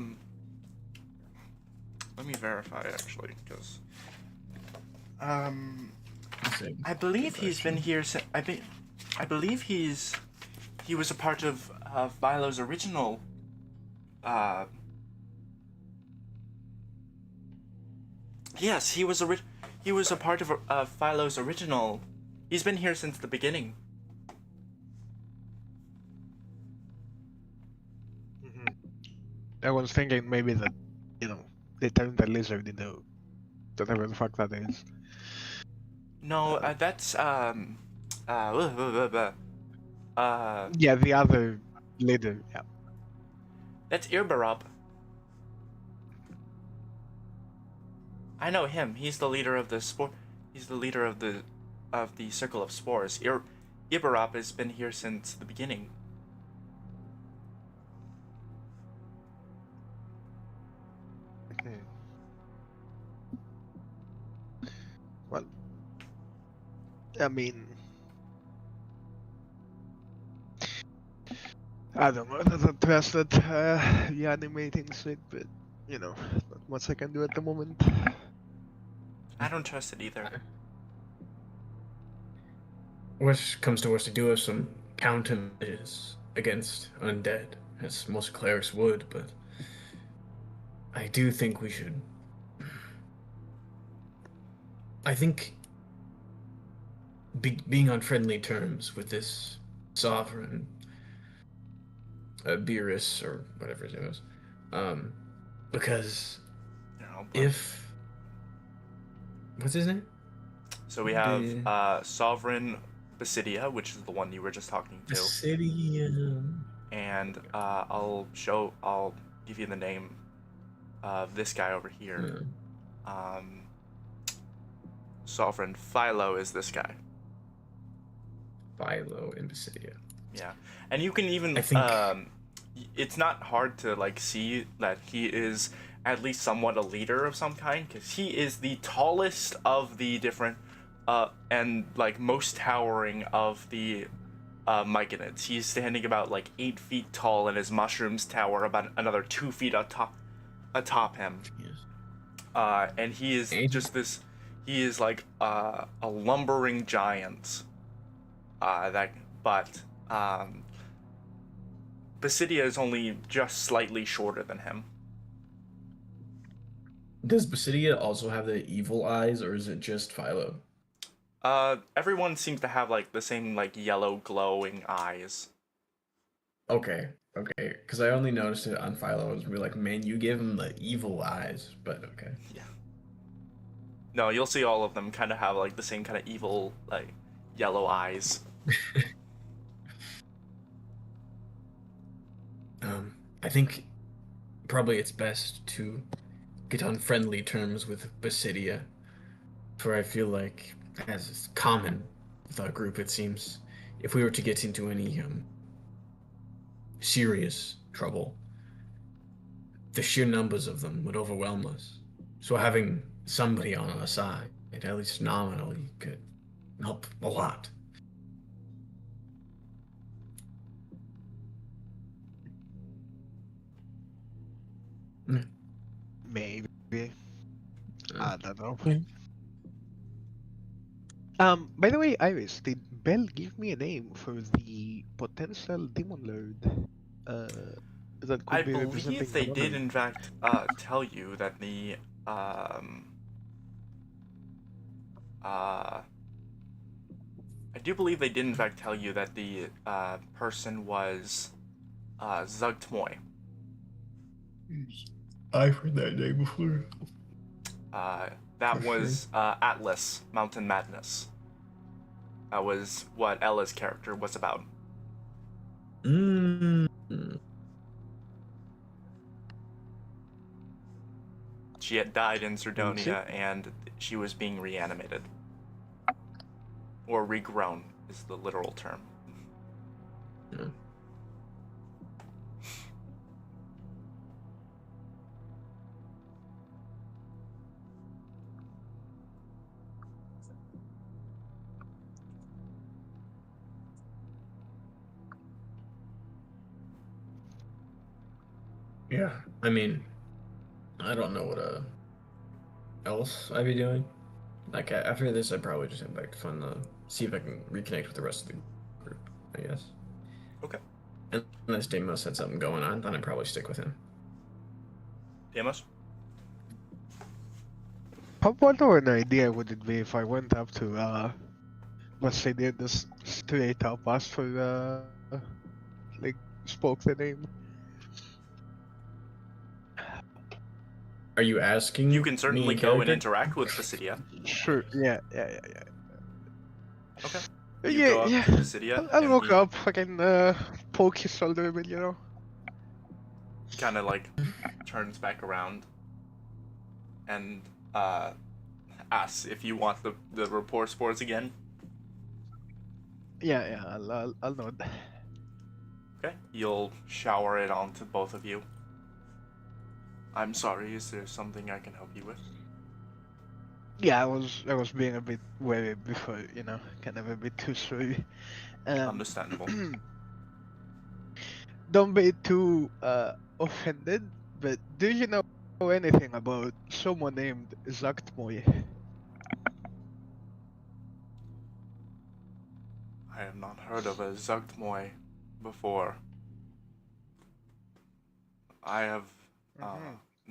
me verify actually, because, I believe he's been here since, I believe he was a part of, Philo's original, yes, he was a part of, Philo's original, he's been here since the beginning. I was thinking maybe that, they turned the lizard into whatever the fuck that is. No, that's, Yeah, the other leader, yeah. that's Irbarab. I know him. He's the leader of the He's the leader of the Circle of Spores. Irbarab has been here since the beginning. Well, I mean, I don't know. I don't trust that reanimating shit, but not much I can do at the moment. I don't trust it either. Worst comes to worst, to do have some countermeasures against undead, as most clerics would, but I do think we should. I think being on friendly terms with this sovereign, Beerus or whatever his name is, because if what's his name? So we have Sovereign Basidia, which is the one you were just talking to. Basidia. And I'll give you the name of this guy over here. Sovereign Philo is this guy. Philo and Basidia. Yeah, and you can even it's not hard to like see that he is at least somewhat a leader of some kind, because he is the tallest of the different and like most towering of the myconids. He's standing about like 8 feet tall, and his mushrooms tower about another 2 feet atop him. Yes. And he is And- just this. He is like a lumbering giant. But Basidia is only just slightly shorter than him. Does Basidia also have the evil eyes, or is it just Philo? Everyone seems to have like the same like yellow glowing eyes. Okay, okay, because I only noticed it on Philo. I was like, man, you give him the evil eyes, but okay. Yeah. No, you'll see all of them kind of have like the same kind of evil like yellow eyes. I think probably it's best to get on friendly terms with Basidia, for I feel like, as is common with our group, it seems, if we were to get into any serious trouble, the sheer numbers of them would overwhelm us. So having somebody on our side, at least nominally, could help a lot. Maybe. I don't know. Yeah. By the way, Iris, did Bell give me a name for the potential demon lord? That could I be representing believe the they did monolith? in fact tell you that the I do believe they did in fact tell you that the person was Zugtmoy. I've heard that name before. That For was Atlas, Mountain Madness. That was what Ella's character was about. Mm. She had died in We'll see. Sardonia, and she was being reanimated. Or regrown is the literal term. Yeah. Yeah, I mean, I don't know what else I'd be doing. Like after this, I'd probably just head back to fun see if I can reconnect with the rest of the group. I guess. Okay. And unless Deimos had something going on, then I'd probably stick with him. Damos? What an idea would it be if I went up to Basidia, just straight up asked for like spoke the name? Are you asking? You can me certainly in go and character? interact with Basidia. Sure. Yeah. Okay. Yeah. You go up Yeah. to Basidia, I'll and look he up. I can poke his shoulder a bit, you know. kind of like turns back around and asks if you want the rapport sports again. Yeah. I'll nod. Okay. You'll shower it onto both of you. I'm sorry, is there something I can help you with? Yeah, I was being a bit wary before, you know, kind of a bit too sorry. Understandable. Don't be too offended, but do you know anything about someone named Zaktmoy? I have not heard of a Zugtmoy before. I have.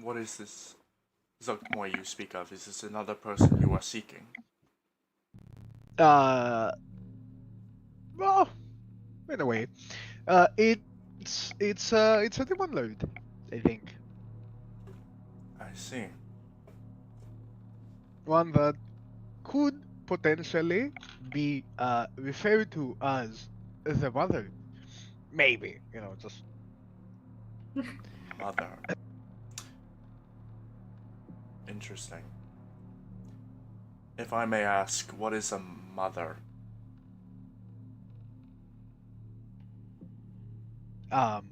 What is this Zugtmoy you speak of? Is this another person you are seeking? Well, in a way, it's a demon lord, I think. I see. One that could potentially be referred to as the mother. Maybe, you know, just Mother. Interesting. If I may ask, what is a mother? um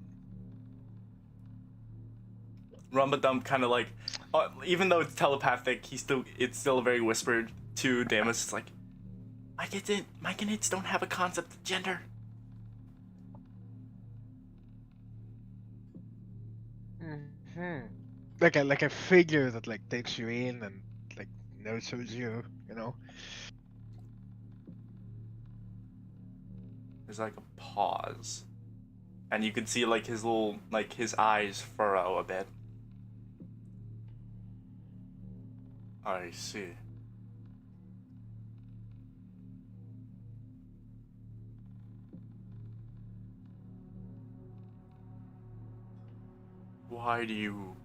Rumbadump kind of like, even though it's telepathic, it's still very whispered to Damus. It's like, Myconids don't have a concept of gender. Hmm. Like a figure that like takes you in and like nurtures you, you know. There's like a pause, and you can see like his eyes furrow a bit. I see. Why do you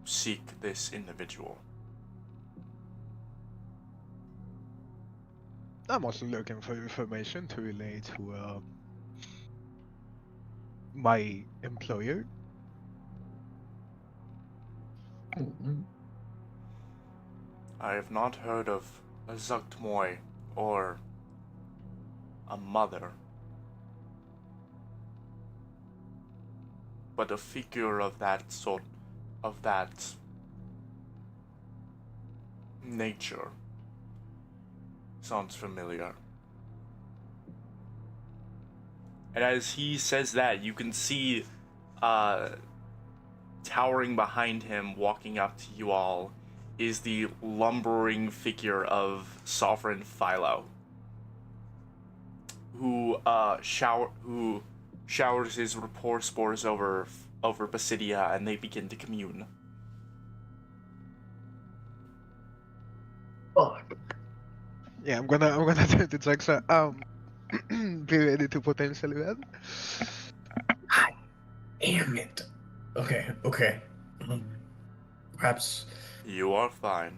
seek this individual? I'm also looking for information to relate to my employer. Mhm. I have not heard of a Zuktmoy or a mother, but a figure of that nature sounds familiar. And as he says that, you can see towering behind him, walking up to you all, is the lumbering figure of Sovereign Philo, who showers his rapport spores over Basidia, and they begin to commune. Fuck. Yeah, I'm gonna turn to Jaxa. Be ready to potentially win. God damn it. Okay. Um, Perhaps You are fine.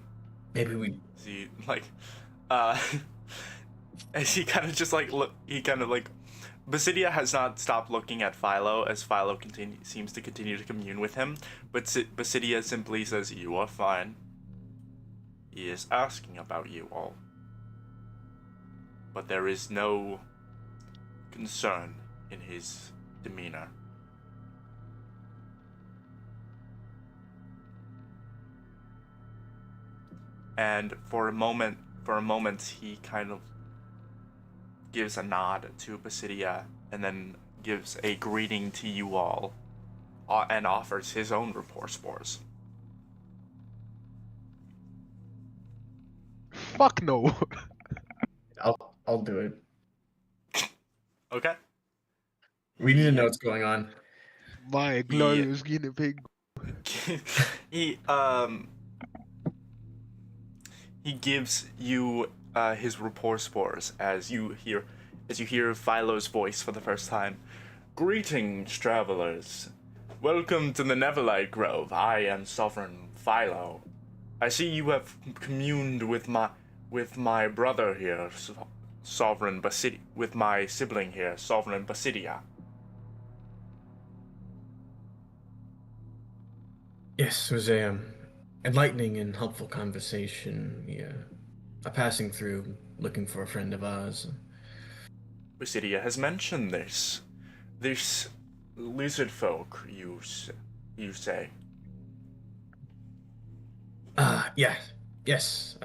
maybe we. See, like, uh, as he kind of just like look, he kind of like, Basidia has not stopped looking at Philo as Philo seems to continue to commune with him, but Basidia simply says, "You are fine." He is asking about you all, but there is no concern in his demeanor. And for a moment, he kind of gives a nod to Basidia and then gives a greeting to you all, and offers his own rapport spores. Fuck no. I'll do it. Okay. We need to know what's going on. My glorious guinea pig. he he gives you his rapport spores as you hear Philo's voice for the first time. Greetings, travelers. Welcome to the Neverlight Grove. I am Sovereign Philo. I see you have communed with my brother here, Sovereign Basidia, with my sibling here, Sovereign Basidia. Yes, it was a enlightening and helpful conversation. Yeah, a passing through, looking for a friend of ours. Basidia has mentioned this lizard folk. You say. Yes.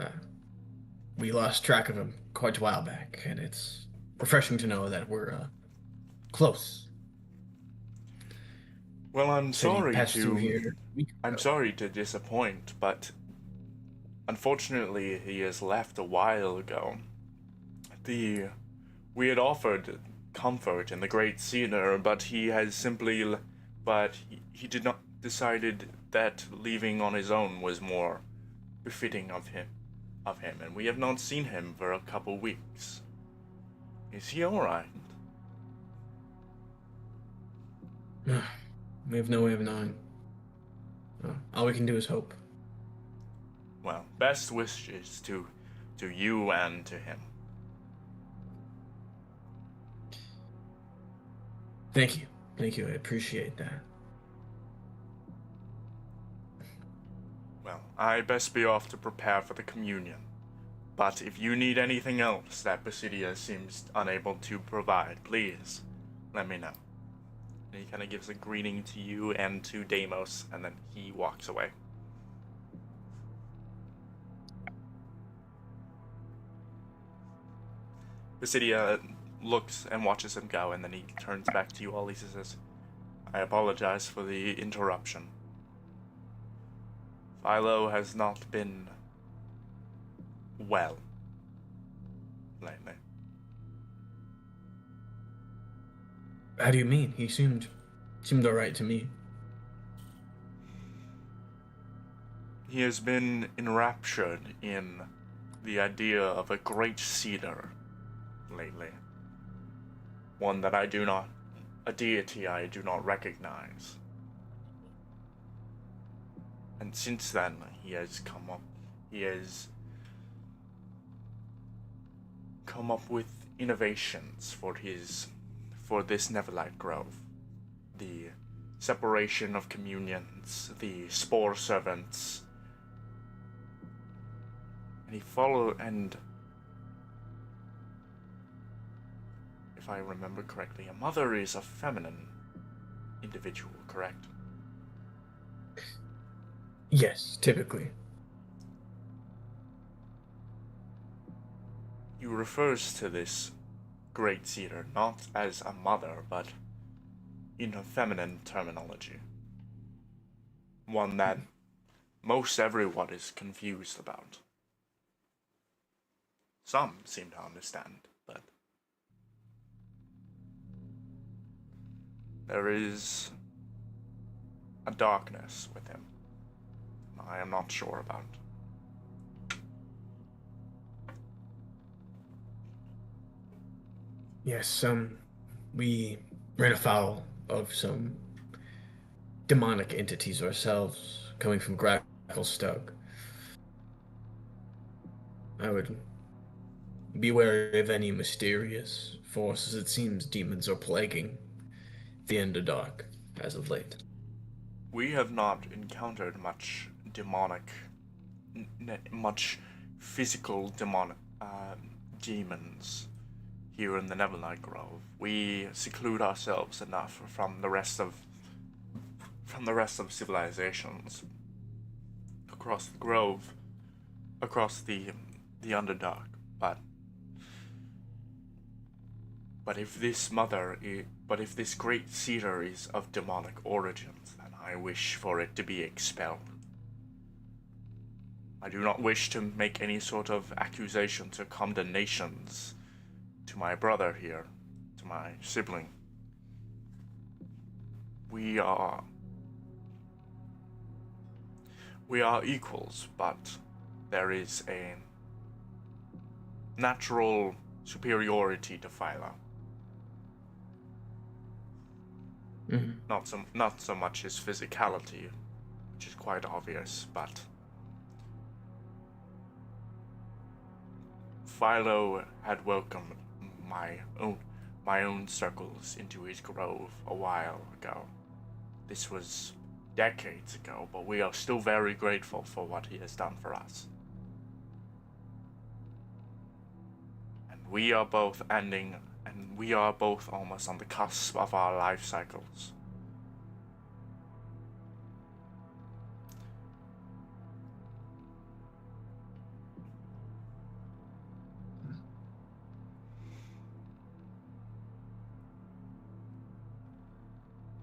We lost track of him quite a while back, and it's refreshing to know that we're close. Well, I'm Said he sorry passed through to here. I'm sorry to disappoint, but unfortunately he has left a while ago. We had offered comfort in the Great Cedar, but he did not decided that leaving on his own was more befitting of him, and we have not seen him for a couple weeks. Is he all right? We have no way of knowing. All we can do is hope. Well, best wishes to you and to him. Thank you. I appreciate that. Well, I best be off to prepare for the communion. But if you need anything else that Basidia seems unable to provide, please let me know. And he kind of gives a greeting to you and to Deimos, and then he walks away. Basidia looks and watches him go, and then he turns back to you all. He says, I apologize for the interruption. Philo has not been well lately. How do you mean? He seemed alright to me. He has been enraptured in the idea of a great cedar lately. One that a deity I do not recognize. And since then, he has come up with innovations for this Neverlight Grove. The separation of communions, the spore servants. And if I remember correctly, a mother is a feminine individual, correct? Yes, typically. He refers to this great cedar not as a mother, but in a feminine terminology. One that most everyone is confused about. Some seem to understand, but there is a darkness with him I am not sure about. Yes, we ran afoul of some demonic entities ourselves, coming from Gracklestug. I would beware of any mysterious forces. It seems demons are plaguing the Underdark as of late. We have not encountered much demonic, much physical demons here in the Neverlight Grove. We seclude ourselves enough from the rest of civilizations across the grove, across the Underdark. But if this great cedar is of demonic origins, then I wish for it to be expelled. I do not wish to make any sort of accusations or condemnations to my brother here, to my sibling. We are equals, but there is a natural superiority to Philo. Mm-hmm. Not so much his physicality, which is quite obvious, but Philo had welcomed my own circles into his grove a while ago. This was decades ago, but we are still very grateful for what he has done for us. And we are both almost on the cusp of our life cycles.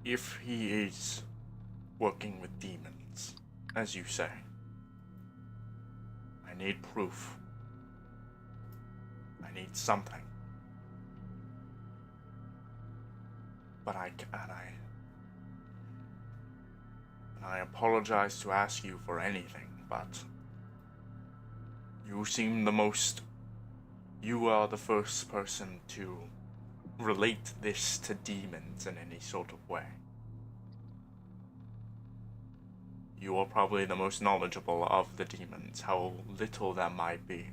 If he is working with demons, as you say, I need proof. I need something. But I apologize to ask you for anything, but you are the first person to relate this to demons in any sort of way. You are probably the most knowledgeable of the demons, how little there might be.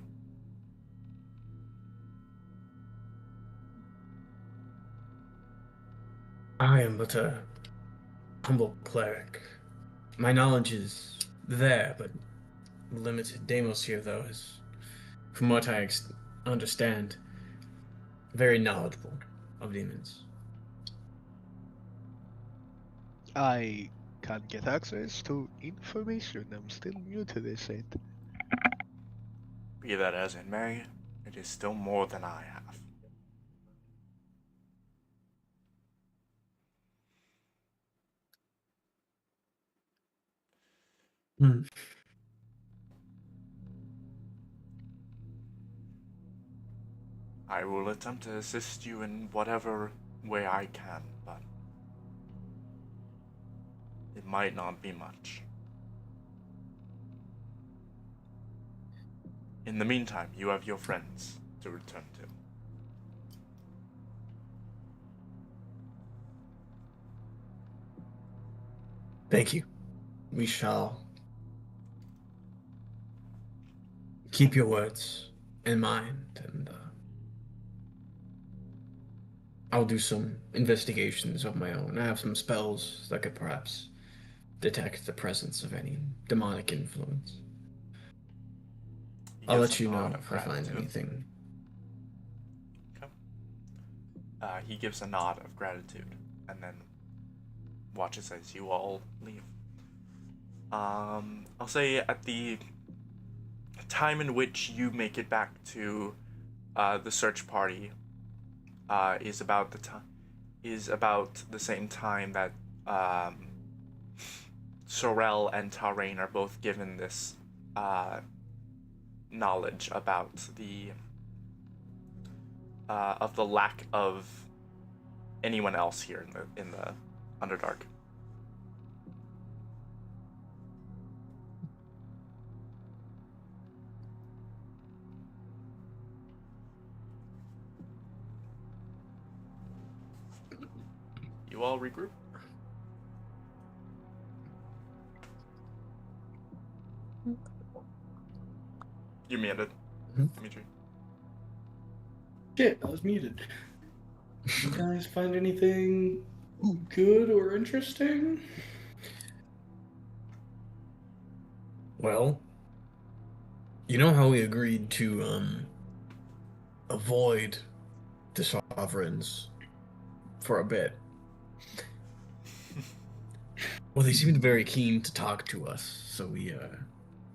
I am but a humble cleric. My knowledge is there, but limited. Deimos here, though, is, from what I understand, very knowledgeable of demons. I can't get access to information. I'm still new to this set. Be that as it may, it is still more than I have. Hmm. I will attempt to assist you in whatever way I can, but it might not be much. In the meantime, you have your friends to return to. Thank you. We shall keep your words in mind, and I'll do some investigations of my own. I have some spells that could perhaps detect the presence of any demonic influence. He I'll gives let a you know nod of if I find gratitude. anything. Okay. He gives a nod of gratitude and then watches as you all leave. I'll say at the time in which you make it back to the search party is about the same time that Sorel and Tarain are both given this knowledge about the of the lack of anyone else here in the Underdark. You all regroup. You're muted, Dimitri. Shit, I was muted. You guys find anything good or interesting? Well, you know how we agreed to avoid the sovereigns for a bit? Well, they seemed very keen to talk to us, so we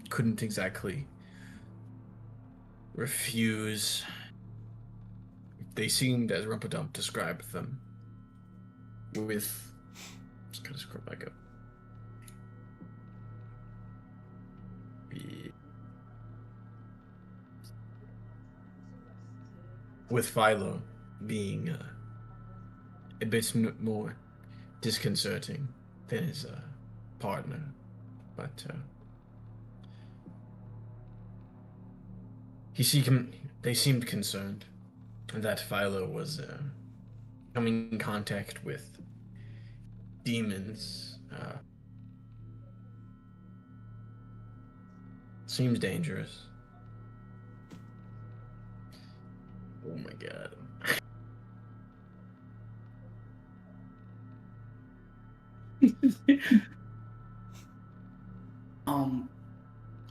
couldn't exactly refuse. They seemed, as Rumpadump described them, with... Just gonna scroll back up. With Philo being a bit more disconcerting than his partner, but they seemed concerned that Philo was coming in contact with demons. Seems dangerous. Oh my god.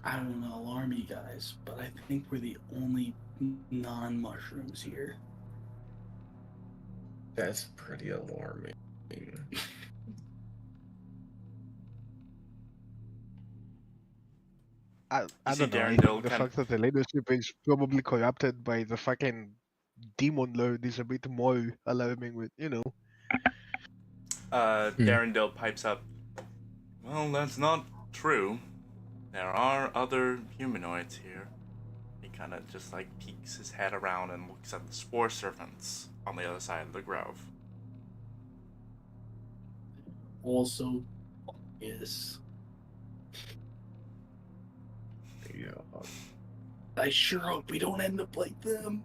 I don't want to alarm you guys, but I think we're the only non-mushrooms here. That's pretty alarming. I see don't know. I Darendil think the kind of fact that the leadership is probably corrupted by the fucking demon lord is a bit more alarming. With Darendil pipes up. Well, that's not true. There are other humanoids here. He kind of just like peeks his head around and looks at the spore servants on the other side of the grove. Also, yes. Yeah. I sure hope we don't end up like them.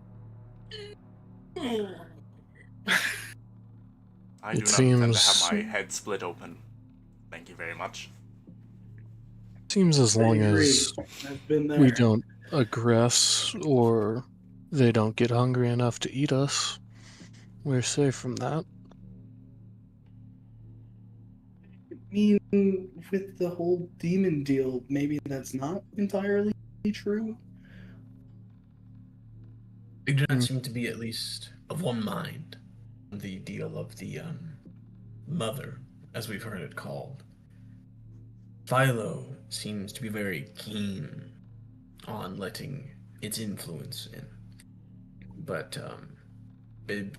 I It do not intend to have seems- my head split open. Thank you very much. Seems as I long agree. as I've been there. we don't aggress or they don't get hungry enough to eat us, we're safe from that. I mean, with the whole demon deal, maybe that's not entirely true. We do not Hmm. seem to be at least of one mind on the deal of the mother as we've heard it called. Philo seems to be very keen on letting its influence in. But, Bibos,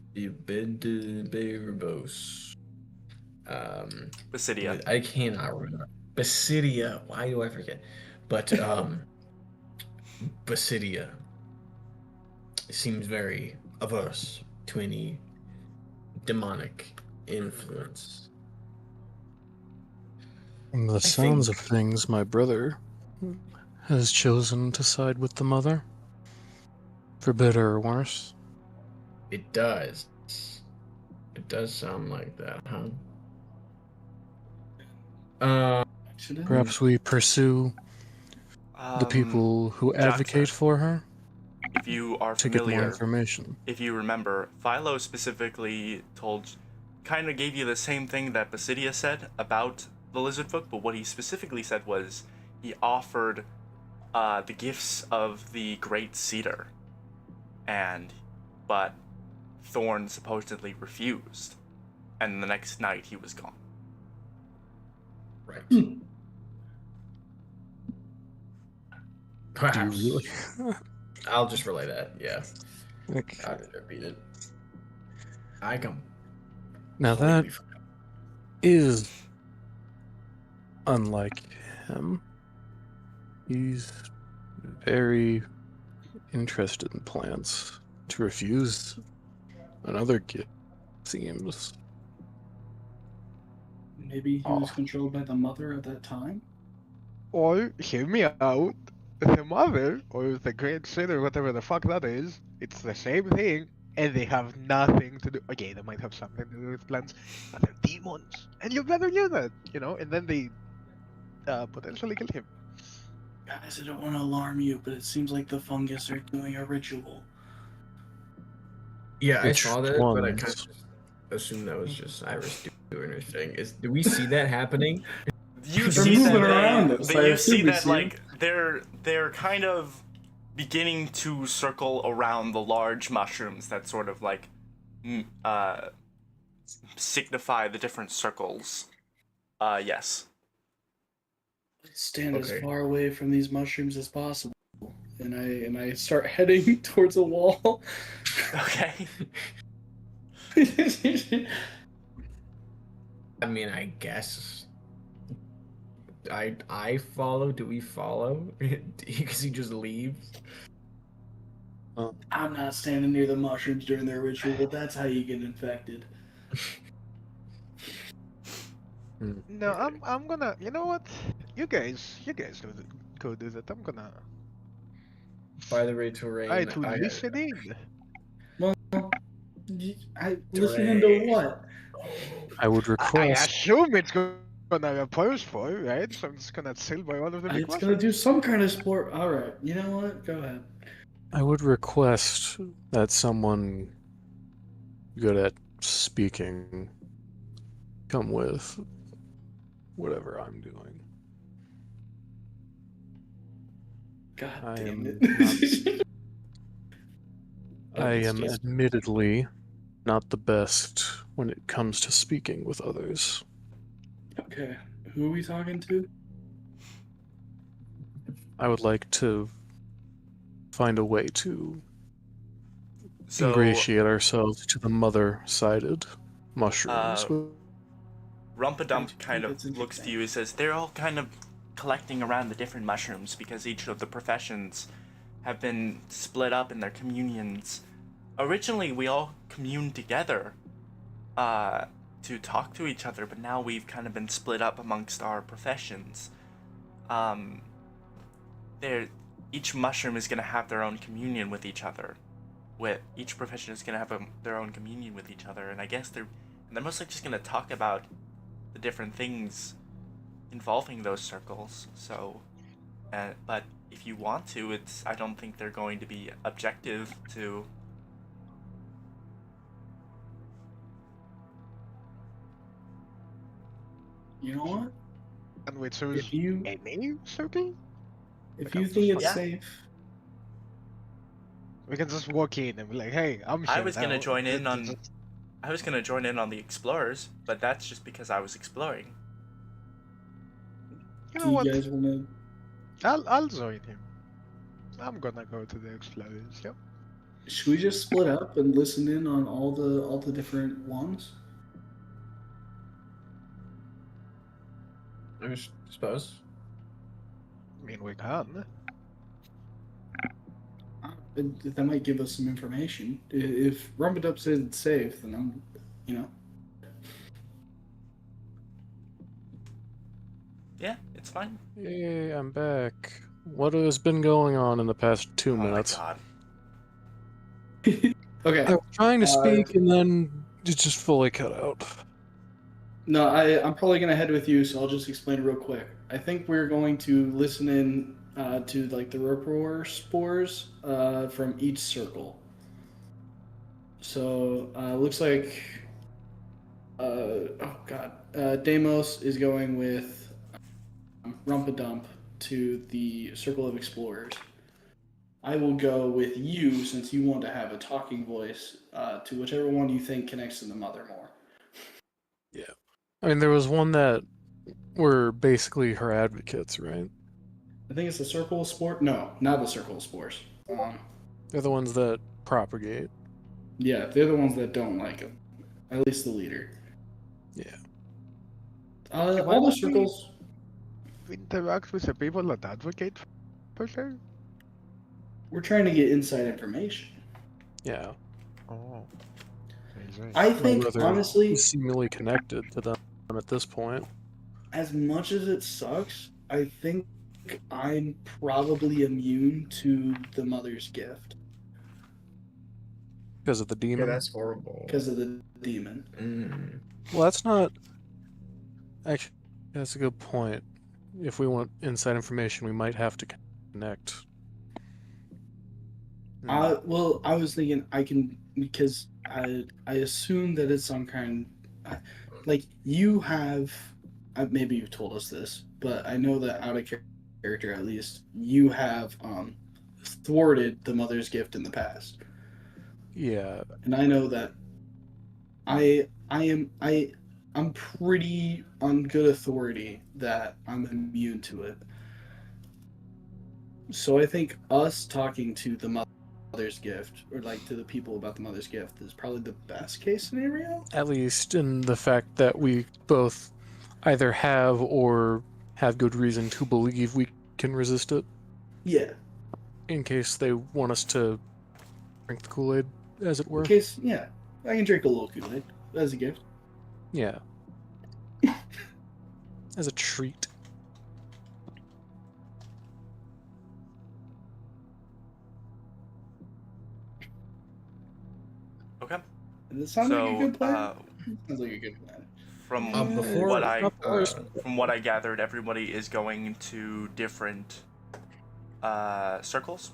Basidia. I cannot remember. Basidia, why do I forget? But, Basidia seems very averse to any demonic influence. From the sounds of things, my brother has chosen to side with the mother. For better or worse. It does. It does sound like that, huh? Accident? Perhaps we pursue the people who advocate Jackson, for her if you are to get more familiar, information. if you remember, Philo specifically kind of gave you the same thing that Basidia said about the lizard folk, but what he specifically said was he offered the gifts of the Great Cedar, but Thorn supposedly refused, and the next night he was gone. Right. Do Perhaps. you really? I'll just relay that, yeah. Okay. I didn't repeat it. I come. Now that is unlike him. He's very interested in plants. To refuse another gift seems. Maybe he was controlled by the mother at that time? Or, hear me out, the mother, or the great sinner, whatever the fuck that is, it's the same thing, and they have nothing to do. Okay, they might have something to do with plants, but they're demons, and your brother knew that, and then they potentially killed him. Guys, I don't want to alarm you, but it seems like the fungus are doing a ritual. Yeah, Which I saw that, but I ones? kind of assumed that was just Iris doing her thing. Do we see that happening? You They're see moving that around us, I you assume see we that see like they're kind of beginning to circle around the large mushrooms that sort of like signify the different circles. Yes. Let's stand as Okay. far away from these mushrooms as possible. And I start heading towards a wall. Okay. I mean, I guess. I follow. Do we follow? Because he just leaves. I'm not standing near the mushrooms during their ritual. That's how you get infected. No, I'm gonna. You know what? You guys go do that. I'm gonna By the way, Terrain. try to listen in. Listening to what? I would I request. assume it's gonna pose for, right? So I'm just gonna chill by one of the big It's gonna do some kind of sport. All right, you know what? Go ahead. I would request that someone good at speaking come with whatever I'm doing. God I damn am it. I am admittedly not the best when it comes to speaking with others. Okay, who are we talking to? I would like to find a way to So ingratiate ourselves to the mother-sided mushrooms. Rumpadump kind That's of looks to interesting. you and says they're all kind of collecting around the different mushrooms because each of the professions have been split up in their communions. Originally, we all communed together to talk to each other, but now we've kind of been split up amongst our professions. Each mushroom is going to have their own communion with each other. Each profession is going to have their own communion with each other, and I guess they're mostly just going to talk about the different things involving those circles. So, but if you want to, I don't think they're going to be objective to. You know what? And we choose If you any circle, if you think it's Yeah. safe, we can just walk in and be like, "Hey, I'm here." I was gonna now." join in on I was gonna join in on the explorers, but that's just because I was exploring. You Do know you what? guys want to? I'll join him. I'm gonna go to the explorers. Yep. Should we just split up and listen in on all the different ones? I suppose. I mean, we can. That might give us some information. If Rumbadup says it's safe, then I'm, you know. Yeah, it's fine. Hey, I'm back. What has been going on in the past 2 Oh my minutes? god. Okay. I was trying to Uh, speak and then it just fully cut out. No, I'm probably gonna head with you, so I'll just explain real quick. I think we're going to listen in to like the roar spores from each circle. So looks like oh god, Deimos is going with Rumpadump to the circle of explorers. I will go with you since you want to have a talking voice to whichever one you think connects to the mother more. Yeah. I mean, there was one that were basically her advocates, right? I think it's the circle of sport. No, not the circle of spores. They're the ones that propagate. Yeah, they're the ones that don't like him. At least the leader. Yeah. Why All the don't we circles. interact with the people that advocate for her? We're trying to get inside information. Yeah. Oh. I think Whether honestly, seemingly connected to them at this point. as much as it sucks, I think I'm probably immune to the mother's gift Because of the Yeah, demon. that's horrible. because of the demon. Well, that's not. Actually, that's a good point. If we want inside information, we might have to connect. Well, I was thinking I can because I assume that it's some kind, like you have, maybe you've told us this, but I know that out of character at least you have thwarted the mother's gift in the past, Yeah. and I know that I'm pretty on good authority that I'm immune to it. So I think us talking to the mother's gift or like to the people about the mother's gift is probably the best case scenario. At least in the fact that we both either have or have good reason to believe we can resist it. Yeah. In case they want us to drink the Kool-Aid, as it were. In case, yeah, I can drink a little Kool-Aid as a gift. Yeah. As a treat. Okay. Does it sound like a good plan? So, Sounds like a good plan. from Before what I gathered, everybody is going to different circles.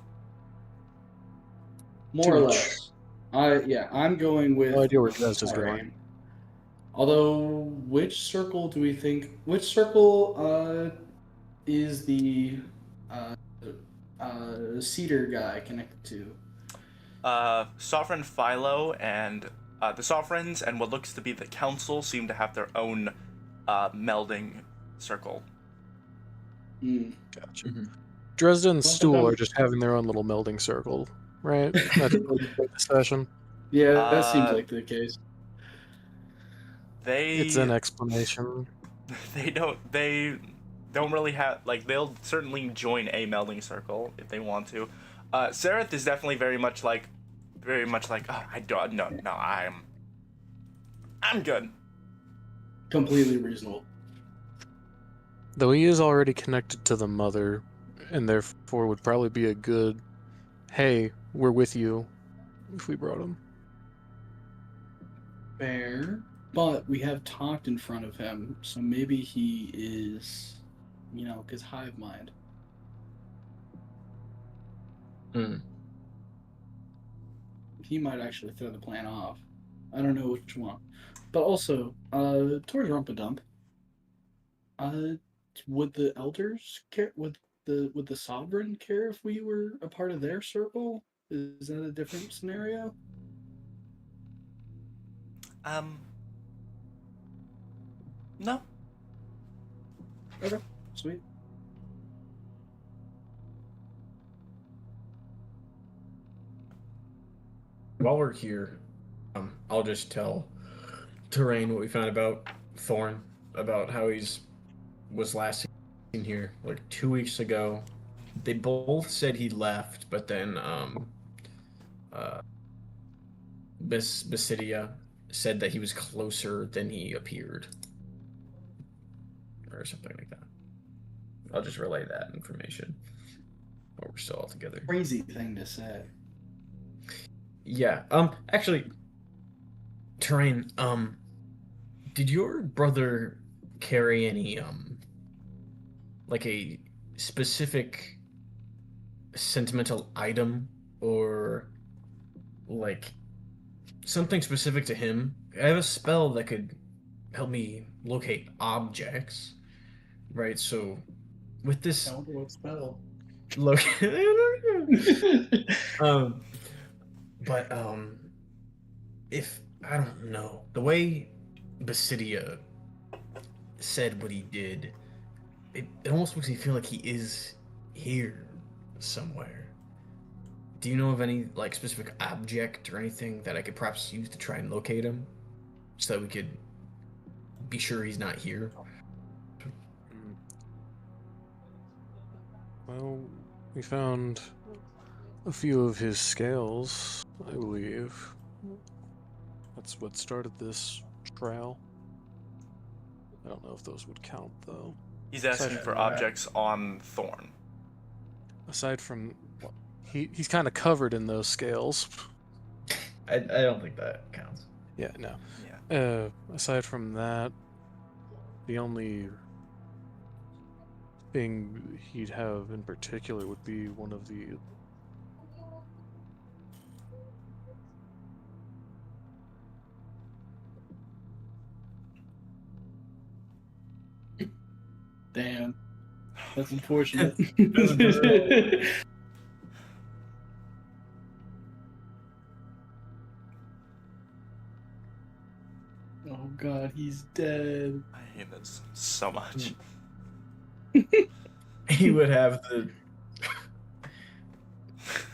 More or Too less. I'm going with No idea where Dresd is going. Irene. Although, which circle do we think? Which circle is the cedar guy connected to? Sovereign Philo and the Sovereigns and what looks to be the Council seem to have their own melding circle. Gotcha. Mhm. Dresden and Well, Stool then- are just having their own little melding circle, right? That's the discussion. Yeah, that seems Uh, like the case. It's an explanation. They don't really have, like, they'll certainly join a melding circle if they want to. Sereth is definitely very much like oh, I don't no I'm good. Completely reasonable. Though he is already connected to the mother, and therefore would probably be a good, hey, we're with you, if we brought him. Fair. But we have talked in front of him, so maybe he is, because hive mind. He might actually throw the plan off. I don't know which one. But also, towards Rumpadump, would the elders care? Would the sovereign care if we were a part of their circle? Is that a different scenario? No. Okay, sweet. While we're here, I'll just tell Terrain what we found about Thorn, about how was last seen here like 2 weeks ago. They both said he left, but then uh, Basidia said that he was closer than he appeared, or something like that. I'll just relay that information while we're still all together. Crazy thing to say. Yeah. Actually, Terrain. Did your brother carry any like a specific sentimental item or like something specific to him? I have a spell that could help me locate objects, right? So with this Count what spell? um but if I don't know the way Basidia said what he did, it almost makes me feel like he is here somewhere. Do you know of any like specific object or anything that I could perhaps use to try and locate him, so that we could be sure he's not here? Well, we found a few of his scales, I believe. That's what started this trial. I don't know if those would count, though. He's asking for objects on Thorn. Aside from, he's kind of covered in those scales. I don't think that counts. Yeah, no. Yeah. Aside from that, the only thing he'd have in particular would be one of the Damn. That's unfortunate. Oh god, he's dead. I hate this so much. He would have the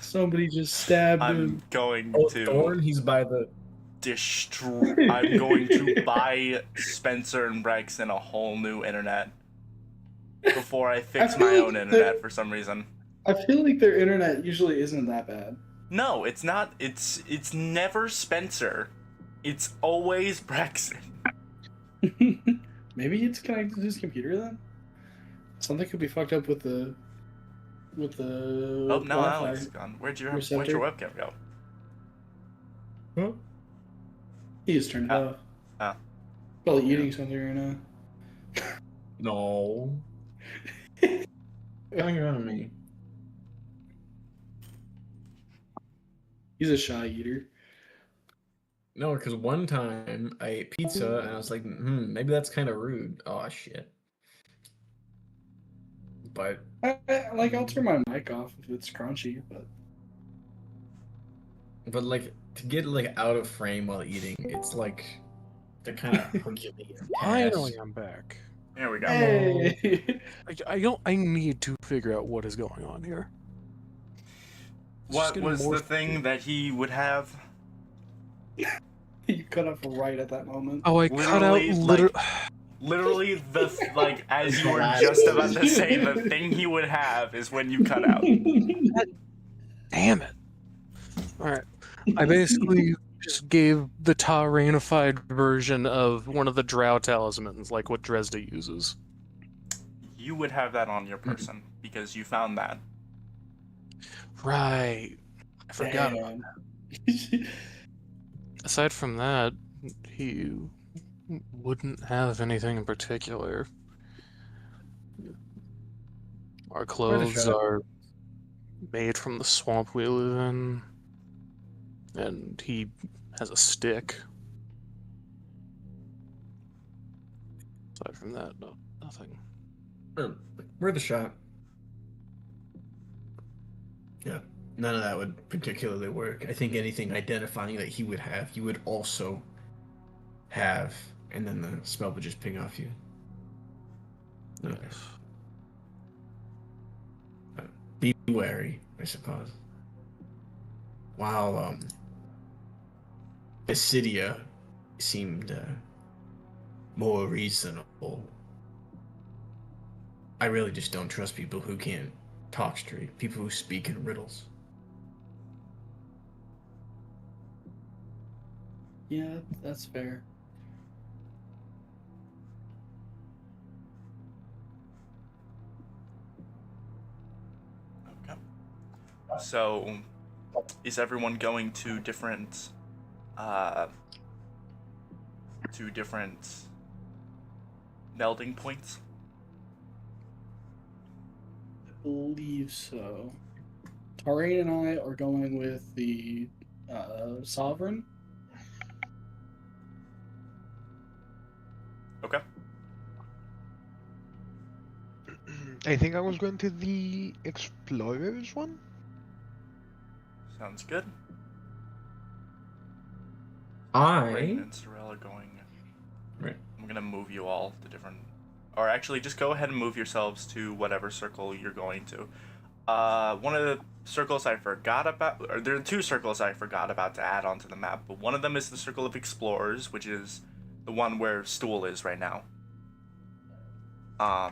Somebody just stabbed I'm him. going to Thorn. He's by the. destroy. I'm going to buy Spencer and Braxton a whole new internet before I fix I my feel own like internet for some reason. I feel like their internet usually isn't that bad. No, it's not. It's never Spencer. It's always Braxton. Maybe it's connected to his computer then? Something could be fucked up with the Oh no, Wi-Fi. Alex is gone. Where'd your receptor. webcam go? Huh? He just turned it off. Oh. Probably eating something right now. No. Coming around me. He's a shy eater. No, because one time I ate pizza and I was like, maybe that's kind of rude. Oh shit. But I'll turn my mic off if it's crunchy, but like to get like out of frame while eating, it's like the kind of Herculean task. Finally, I'm back. There we go. hey, I need to figure out what is going on here. It's just What getting was more the thing that he would have? you cut off right at that moment. Oh, I cut out Literally, literally like as you were just about to say, the thing he would have is when you cut out. Damn it. Alright. I basically just gave the Tyranified version of one of the Drow talismans, like what Dresda uses. You would have that on your person because you found that. Right. I forgot about that. Aside from that, he wouldn't have anything in particular. Our clothes are made from the swamp we live in, and he has a stick. Aside from that, no, nothing. We're the shop. Yeah, none of that would particularly work. I think anything identifying that he would have, you would also have, and then the spell would just ping off you. Okay. Yes. Be wary, I suppose. While Basidia seemed more reasonable, I really just don't trust people who can't talk straight, people who speak in riddles. Yeah, that's fair. Okay. So, is everyone going to different melding points? I believe so. Tarian and I are going with the Sovereign. Okay. I think I was going to the Explorers one. Sounds good. Rain and Sorel are going. Right. I'm gonna move you all to different. Or actually, just go ahead and move yourselves to whatever circle you're going to. One of the circles I forgot about, or there are two circles I forgot about to add onto the map, but one of them is the Circle of Explorers, which is the one where Stool is right now. I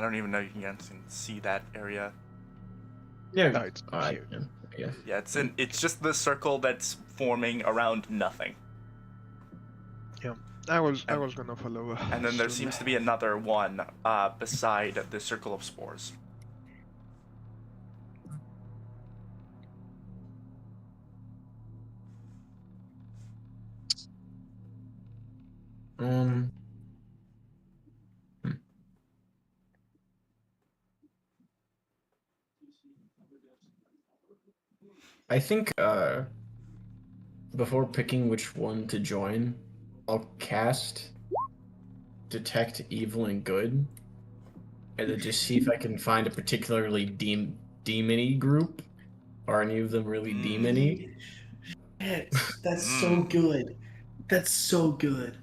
don't even know if you can see that area. Yeah, No, it's here. Yeah. Yeah, it's just the circle that's forming around nothing. Yeah, I was gonna follow. And then there Stool. seems to be another one beside the Circle of Spores. Hmm. I think before picking which one to join, I'll cast Detect Evil and Good, and then just see if I can find a particularly demony group. Are any of them really demony? Yes, that's so Mm. good. That's so good.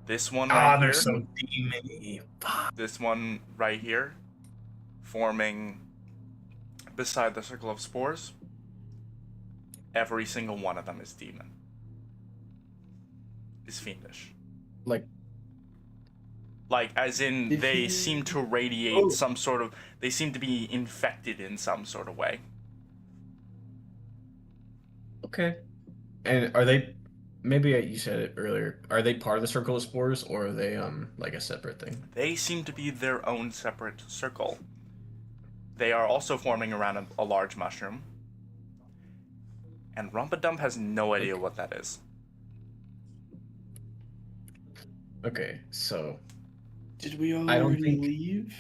This one right They're here. so demony. This one right here, forming beside the Circle of Spores. Every single one of them is demon. Is fiendish. Like, as in, Did they he- seem to radiate Oh. some sort of. They seem to be infected in some sort of way. Okay. And are they? Maybe you said it earlier. Are they part of the Circle of Spores, or are they like a separate thing? They seem to be their own separate circle. They are also forming around a large mushroom. And Rumpadump has no idea what that is. Okay, so Did we I don't already think- leave?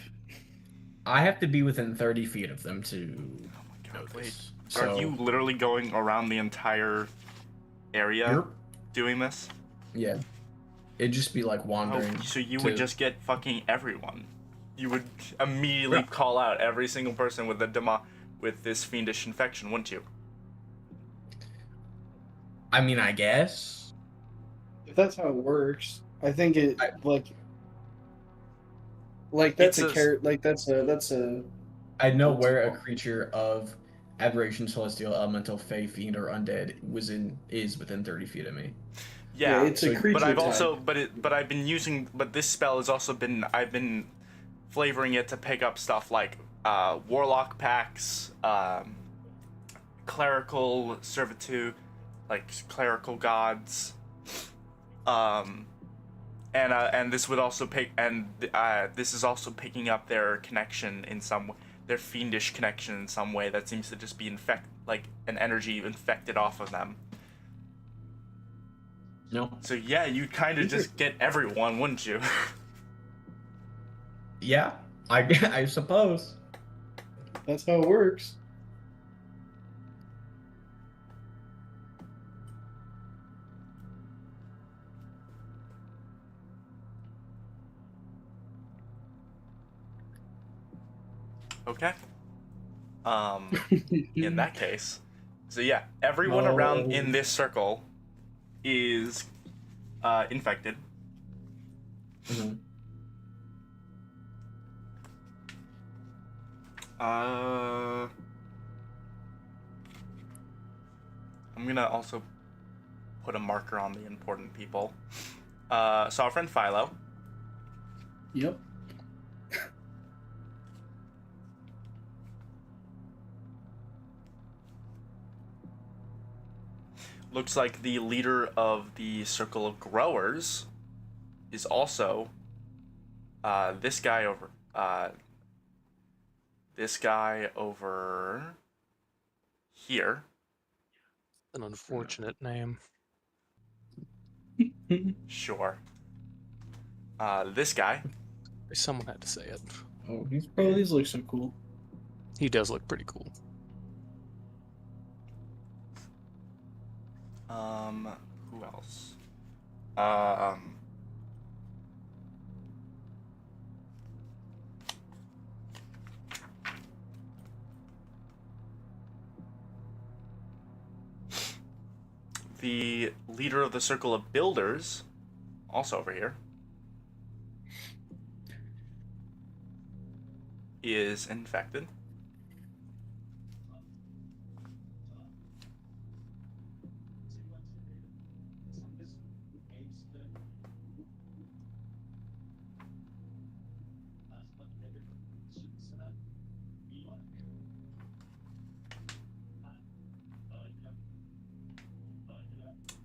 I have to be within 30 feet of them to Oh my god, know wait. this. Are So, you literally going around the entire area You're, doing this? yeah. It'd just be like Oh, wandering. so you to- would just get fucking everyone. You would immediately Yeah. call out every single person with with this fiendish infection, wouldn't you? I mean, I guess. If that's how it works, I think it I- like that's It's a a- carrot. Like that's a. I know What's where it a called? creature of aberration, celestial, elemental, fey, fiend, or undead is within 30 feet of me. Yeah, it's a so- creature but I've type. also but I've been using but this spell has also been I've been flavoring it to pick up stuff like warlock packs, clerical servitude, like clerical gods, and this would also pick and this is also picking up their connection in their fiendish connection in some way that seems to just be like an energy infected off of them. No. So yeah, you'd kind of just get everyone, wouldn't you? Yeah, I suppose. That's how it works. Okay. In that case, so yeah, everyone around in Oh. this circle is infected. Mhm. I'm gonna also put a marker on the important people. So our friend Philo. Yep. Looks like the leader of the circle of growers is also this guy over here. An unfortunate name. Sure. This guy. Someone had to say it. Oh, he's Oh, big. these look so cool. He does look pretty cool. Who else? The leader of the circle of builders, also over here, is infected.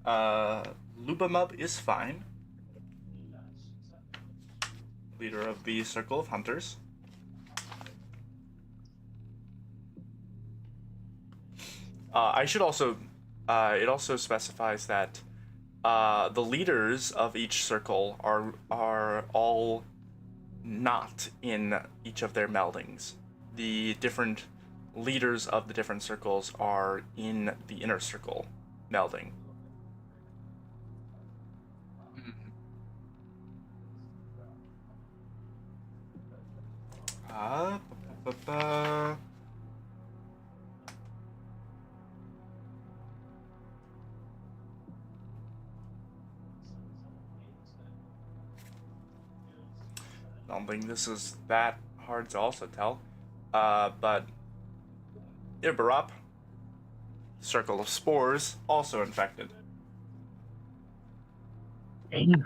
Lubamub is fine. Leader of the circle of hunters. I should also. It also specifies that the leaders of each circle are all not in each of their meldings. The different leaders of the different circles are in the inner circle melding. Uh, ba- ba- ba- I don't think this is that hard to also tell. But Ibarop, circle of spores, also infected. Damn.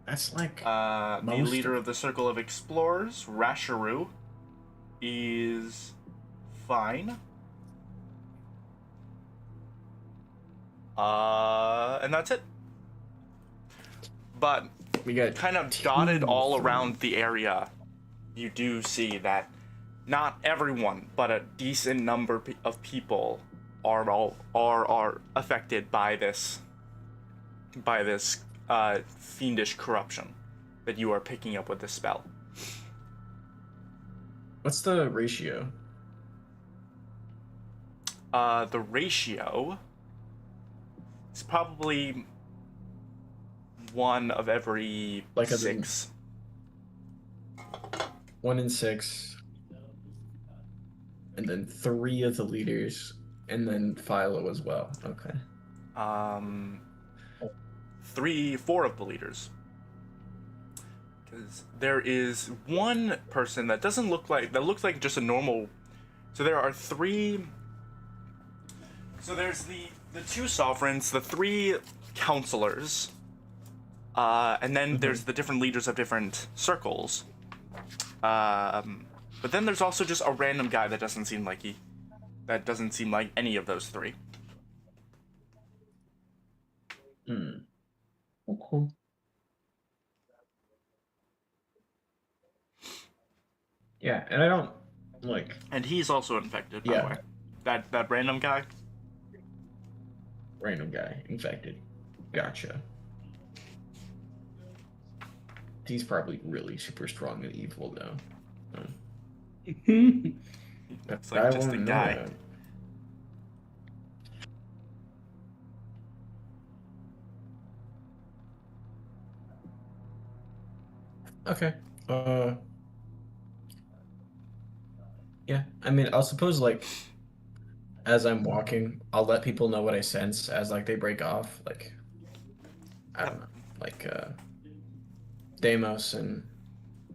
That's like The most leader of- of the circle of explorers, Rasharu, is fine. And that's it. But we got kind of two dotted all from- around the area, you do see that not everyone, but a decent number of people are affected by this fiendish corruption that you are picking up with this spell. What's the ratio? The ratio is probably one of every Like a- 6. 1 in 6, and then 3 of the leaders, and then Philo as well. Okay. 4 of the leaders. Because there is one person that looks like just a normal. So there are 3. So there's the 2 sovereigns, the 3 counselors, and then there's the different leaders of different circles. But then there's also just a random guy that doesn't seem like any of those 3. Okay. Yeah, and I don't like. And he's also infected, by Yeah. the way. That random guy. Random guy infected. Gotcha. He's probably really super strong and evil, though. It's like just a won't know guy. that. Okay. Yeah, I mean, I'll suppose like as I'm walking, I'll let people know what I sense as like they break off. Like I Yep. don't know, like Deimos and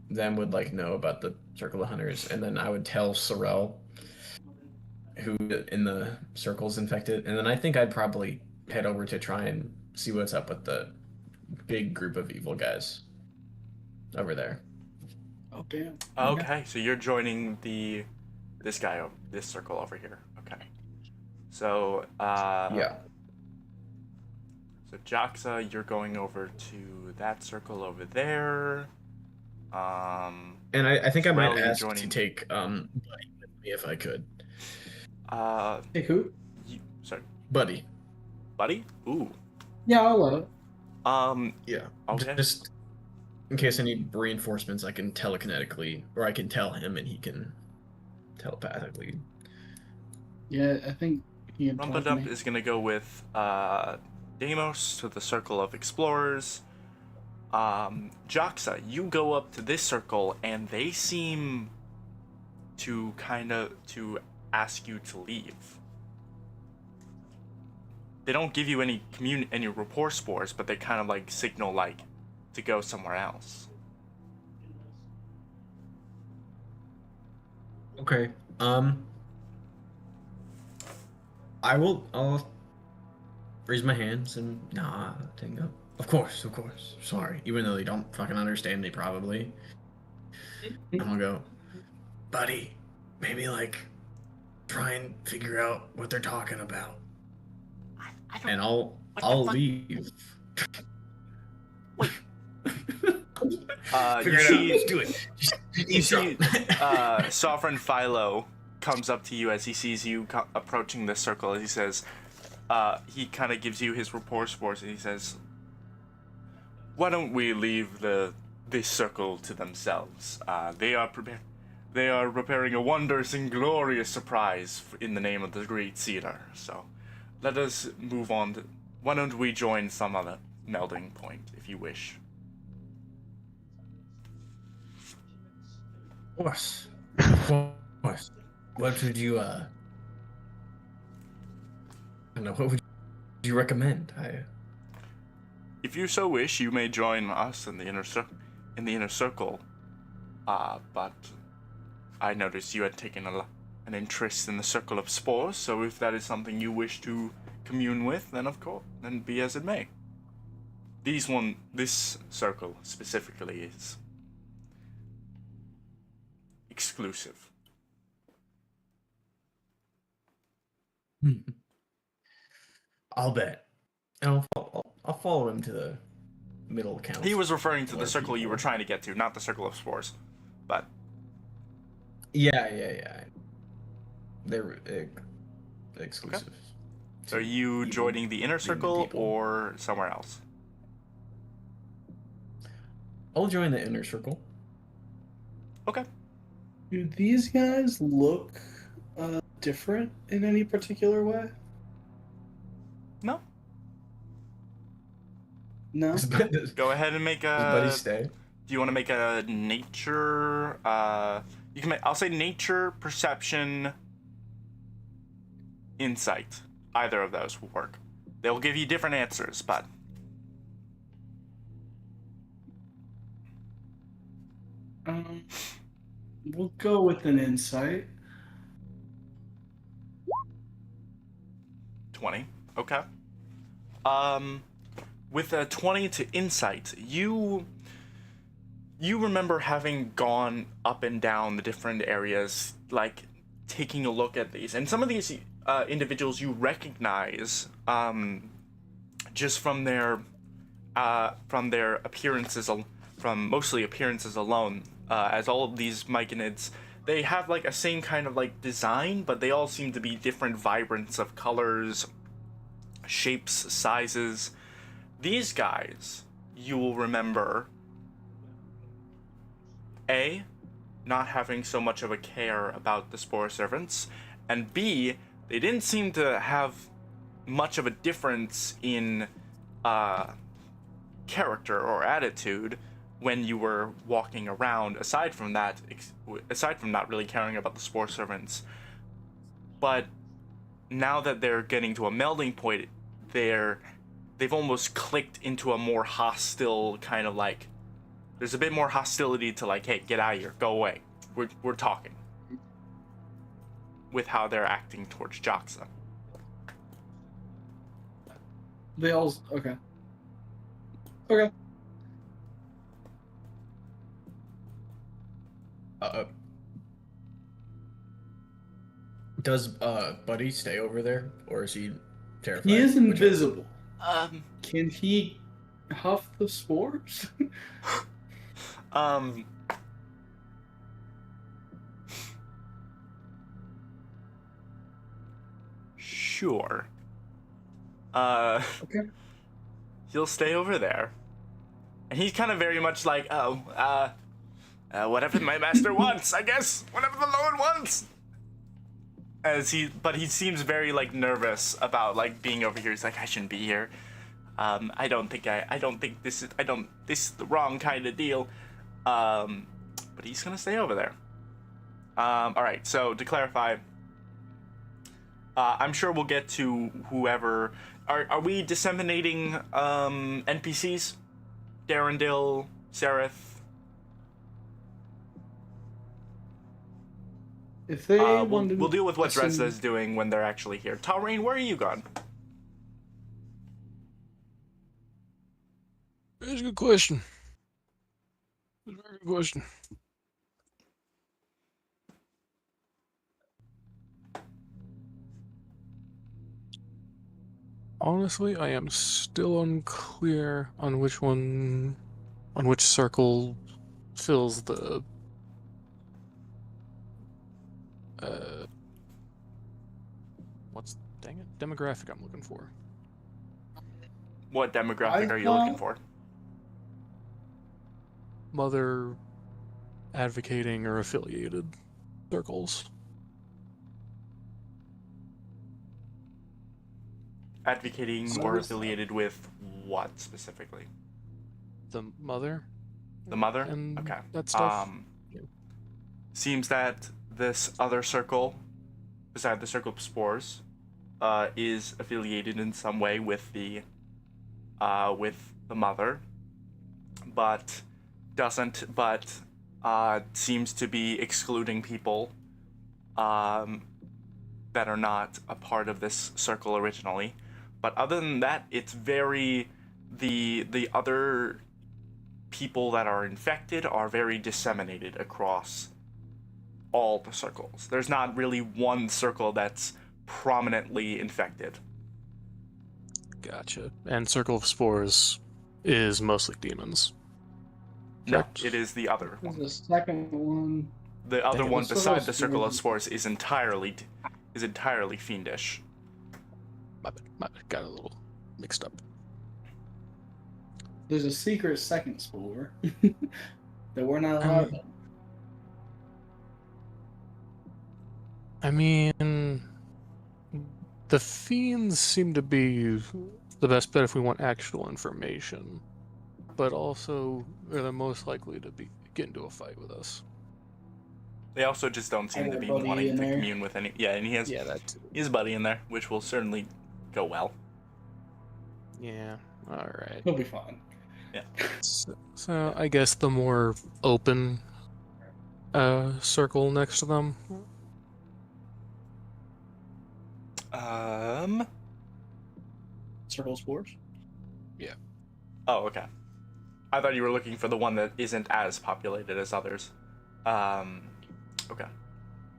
them would like know about the Circle of Hunters, and then I would tell Sorel who in the circle's infected, and then I think I'd probably head over to try and see what's up with the big group of evil guys over there. Oh damn. Okay, so you're joining this guy, this circle over here. Okay. So, Yeah. so Jaxa, you're going over to that circle over there. And I think I might Sorrel, you're ask to joining. take Buddy with me if I could. Hey, who? Sorry, Buddy. buddy. Ooh. Yeah, I'll let it. Yeah. Okay. Just in case I need reinforcements, I can telekinetically, or I can tell him and he can telepathically. Yeah, I think he can talk to Rumpadump me. is gonna go with Deimos to the circle of explorers. Jaxa, you go up to this circle, and they seem to to ask you to leave. They don't give you any rapport spores, but they kind of like signal like to go somewhere else. Okay. I'll raise my hands and nah, Tingo. Of course, of course. Sorry. Even though they don't fucking understand me probably. I'm gonna go, buddy, maybe like try and figure out what they're talking about. I don't. And What the I'll fuck? leave. Wait. Figure You it out. see, Let's do it. Just you see, eavesdrop. Sovereign Philo comes up to you as he sees you approaching this circle. As he says, he kind of gives you his rapport spores, and he says, "Why don't we leave this circle to themselves? They are preparing a wondrous and glorious surprise in the name of the Great Cedar. So, let us move on. Why don't we join some other melding point, if you wish?" Of course. Of course. What would you I don't know, what would you recommend? If you so wish, you may join us in the inner circle. But I noticed you had taken an interest in the circle of spores. So if that is something you wish to commune with, then of course, then be as it may. This circle specifically is exclusive. I'll bet. And I'll follow him to the middle council. He was referring to the Or circle you were people. trying to get to, not the circle of spores. But Yeah. They're exclusive. so are you Even- joining the inner even circle people. or somewhere else? I'll join the inner circle. Okay. Do these guys look different in any particular way? No. No. Does Go ahead and make Buddy a. stay? Do you want to make a nature? You can make. I'll say nature, perception, insight. Either of those will work. They'll give you different answers, but We'll go with an insight. 20. Okay. With a 20 to insight, you remember having gone up and down the different areas, like taking a look at these, and some of these individuals you recognize just from their appearances, from mostly appearances alone. As all of these myconids, they have like a same kind of like design, but they all seem to be different vibrance of colors, shapes, sizes. These guys, you will remember, A, not having so much of a care about the spore servants, and B, they didn't seem to have much of a difference in character or attitude when you were walking around, aside from not really caring about the spore servants. But now that they're getting to a melding point, they've almost clicked into a more hostile kind of like, there's a bit more hostility to like, hey, get out of here, go away, we're talking, with how they're acting towards Joxa. They all okay. Okay. Does Buddy stay over there, or is he terrified? He is invisible. Um, Can he huff the spores? Sure. Okay. He'll stay over there. And he's kind of very much like, whatever my master wants, I guess. Whatever the Lord wants. But he seems very like nervous about like being over here. He's like, I shouldn't be here. This is the wrong kind of deal. But he's gonna stay over there. All right. So to clarify, I'm sure we'll get to whoever. Are we disseminating NPCs? Darendil, Sereth. If they want to, We'll deal with what listen- Dresda's doing when they're actually here. Talrain, where are you gone? That's a good question. That's a very good question. Honestly, I am still unclear on which circle fills the demographic I'm looking for. What demographic I are you looking thought- for? Mother advocating or affiliated circles. Advocating So or is- affiliated with what specifically? The mother The mother? and Okay. that stuff. Yeah. Seems that this other circle, beside the circle of spores, is affiliated in some way with the mother, but seems to be excluding people that are not a part of this circle originally. But other than that, it's very the other people that are infected are very disseminated across all the circles. There's not really one circle that's prominently infected. Gotcha. And Circle of Spores is mostly demons. No, Correct. it is the other There's one. a second one. The other Dang it. one The Circle beside of the Circle of Spores- Spores is entirely fiendish. My bad. Got a little mixed up. There's a secret second spore that we're not allowed. I mean, the fiends seem to be the best bet if we want actual information, but also they're the most likely to get into a fight with us. They also just don't seem I to got be Buddy wanting in to there. commune with any. Yeah, and he has that. his buddy in there, which will certainly go well. Yeah. All right. He'll be fine. So I guess the more open circle next to them. Circle of spores. Oh, okay. I thought you were looking for the one that isn't as populated as others. Okay.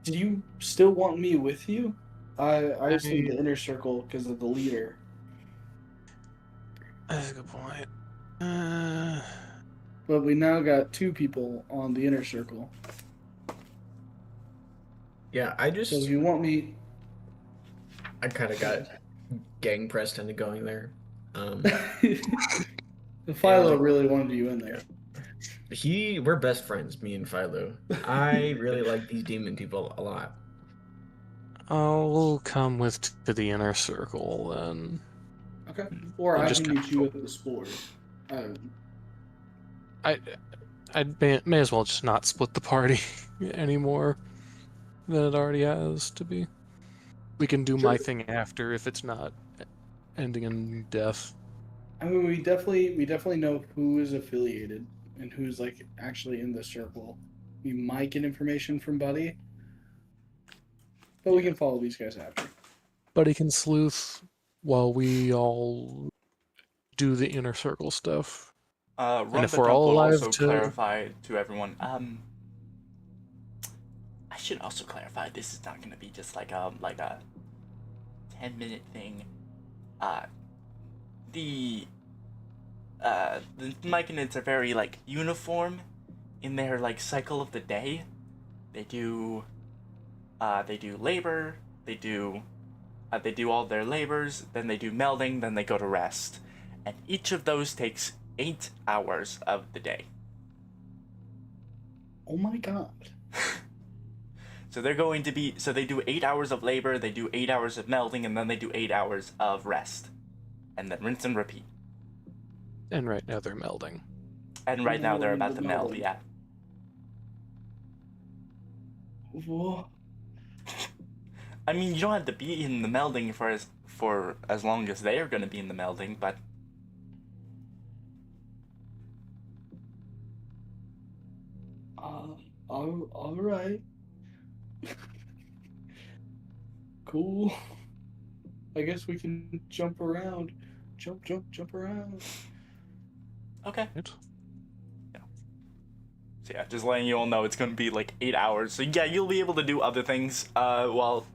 Do you still want me with you? I assume the inner circle because of the leader. That's a good point. But we now got two people on the inner circle. Yeah, I just So if you want me, I kind of got gang pressed into going there. Philo really wanted you in there. We're best friends, me and Philo. I really like these demon people a lot. I'll come to the inner circle then. Okay. Or I'm I just can meet you with the spores. may as well just not split the party anymore than it already has to be. We can do my thing after if it's not ending in death. I mean, we definitely know who is affiliated and who's like actually in the circle. We might get information from Buddy, but we can follow these guys after. Buddy can sleuth while we all do the inner circle stuff. Rum if we're all will alive also to- clarify to everyone. I should also clarify this is not gonna be just like a 10-minute thing. The Myconids are very like uniform in their like cycle of the day. They do labor. They do all their labors. Then they do melding. Then they go to rest, and each of those takes 8 hours of the day. Oh my god. So they're going to be, so they do 8 hours of labor, they do 8 hours of melding, and then they do 8 hours of rest. And then rinse and repeat. And right now they're melding. And right now they're Melding about the to meld, melding. yeah. Whoa. I mean, you don't have to be in the melding for as long as they are going to be in the melding, but All right. Cool. I guess we can jump around. Jump around. okay. Right? So yeah, just letting you all know it's going to be like 8 hours. So yeah, you'll be able to do other things while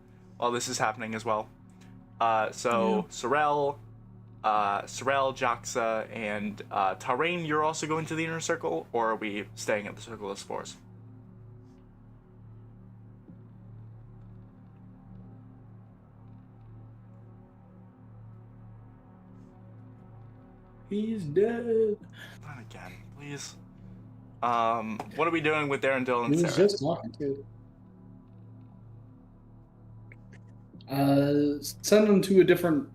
this is happening as well. Sorel, Jaxa, and Tarain, you're also going to the inner circle, or are we staying at the Circle of Spores? He's dead. Not again, please. What are we doing with Darendil and He was Sarah? just talking to. Send them to a different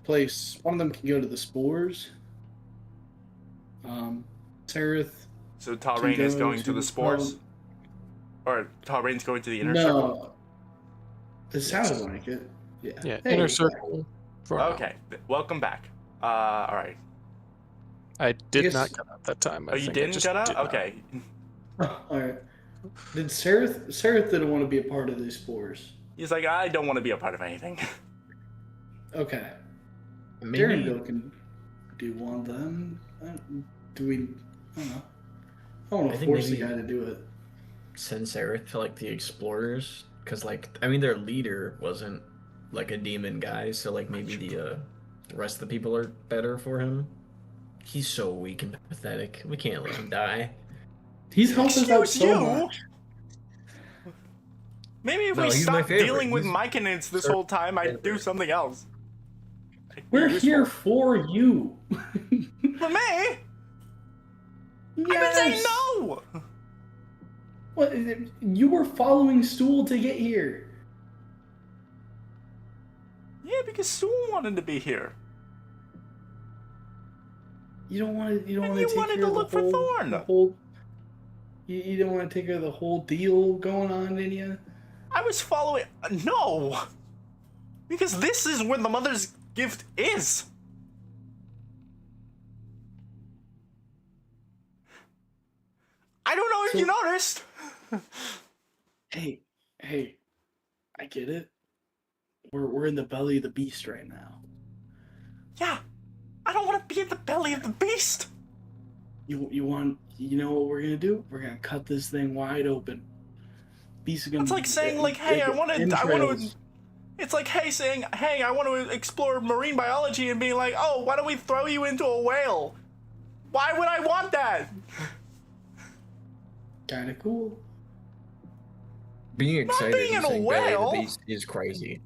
place. One of them can go to the spores. Sareth. So Tarain is going to the Spores? Or Tarain's going to the inner circle? No. It sounded like it. Yeah. Yeah, Hey, inner circle. For now. Okay, welcome back. Alright. I did Yes. not cut out that time. I Oh, you think I didn't just cut out? did not. Okay. Alright. Did Sareth didn't want to be a part of these spores. He's like, I don't want to be a part of anything. Okay. Maybe Darrenville can do one of them. Do we? I don't know. I don't want I to think force the maybe- guy to do it. send Sarah to like the explorers, because like I mean their leader wasn't like a demon guy, so like maybe the rest of the people are better for him. He's so weak and pathetic. We can't let him die. He's helped us out Excuse so you? much. Maybe if No, we he's my stopped favorite. dealing with He's Myconids this Sarah's whole time, I'd do favorite. something else. I'd be We're useful. here for you. For me? Yes. I've been saying no! What? You were following Stool to get here. Yeah, because Stool wanted to be here. You don't want to. You don't And want you to take wanted care to of look the for whole. Thorn. The whole. You don't want to take care of the whole deal going on in you. I was following. No! Because this is where the mother's gift is. I don't know if So- you noticed. Hey, I get it. We're in the belly of the beast right now. Yeah, I don't want to be in the belly of the beast. You want? You know what we're gonna do? We're gonna cut this thing wide open. Beast is gonna. It's like saying, like, hey, I want to. entrails. It's like, hey, saying, hey, I want to explore marine biology, and being like, oh, why don't we throw you into a whale? Why would I want that? Kind of cool. Being excited being and in a saying belly of whale. the beast is crazy.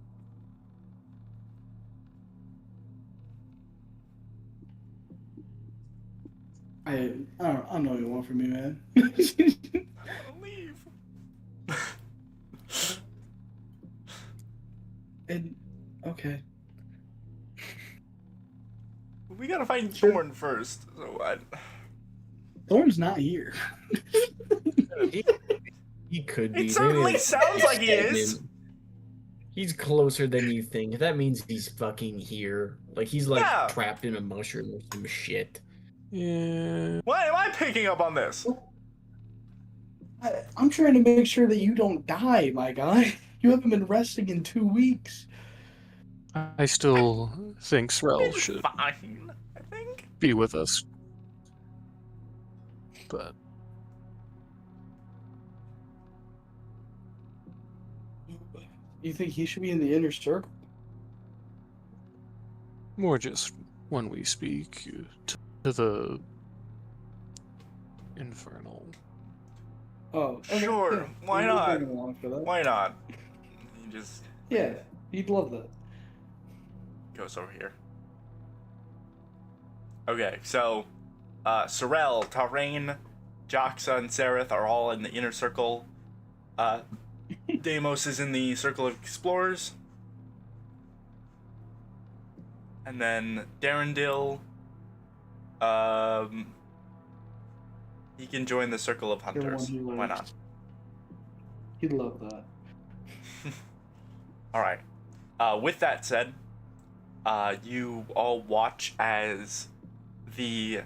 I don't know what you want from me, man. I want to leave. And okay. We gotta find Sure. Thorn first. So I. Thorn's not here. He could be. It certainly Maybe sounds like he is. He's closer than you think. That means he's fucking here. Like he's like Yeah. trapped in a mushroom or some shit. Yeah. Why am I picking up on this? I'm trying to make sure that you don't die, my guy. You haven't been resting in 2 weeks. I still think Srel It's should fine, I think. be with us. But You think he should be in the inner circle? more just when we speak to the infernal. Oh, okay, Sure, yeah. why We'll not? bring him along for that. Why not? He just Yeah, he'd love that. goes over here. Okay, so Sorel, Tarain, Joxa, and Sereth are all in the inner circle. Deimos is in the circle of explorers. And then Darendil, he can join the circle of hunters. Everyone he Why likes. not? He'd love that. All right. With that said, you all watch as the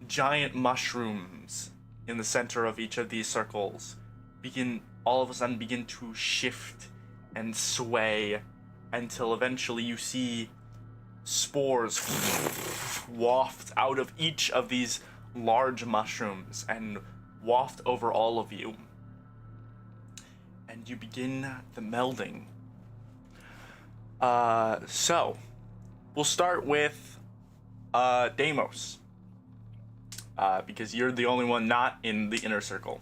giant mushrooms in the center of each of these circles all of a sudden begin to shift and sway until eventually you see spores waft out of each of these large mushrooms and waft over all of you. And you begin the melding. So we'll start with Deimos, because you're the only one not in the inner circle.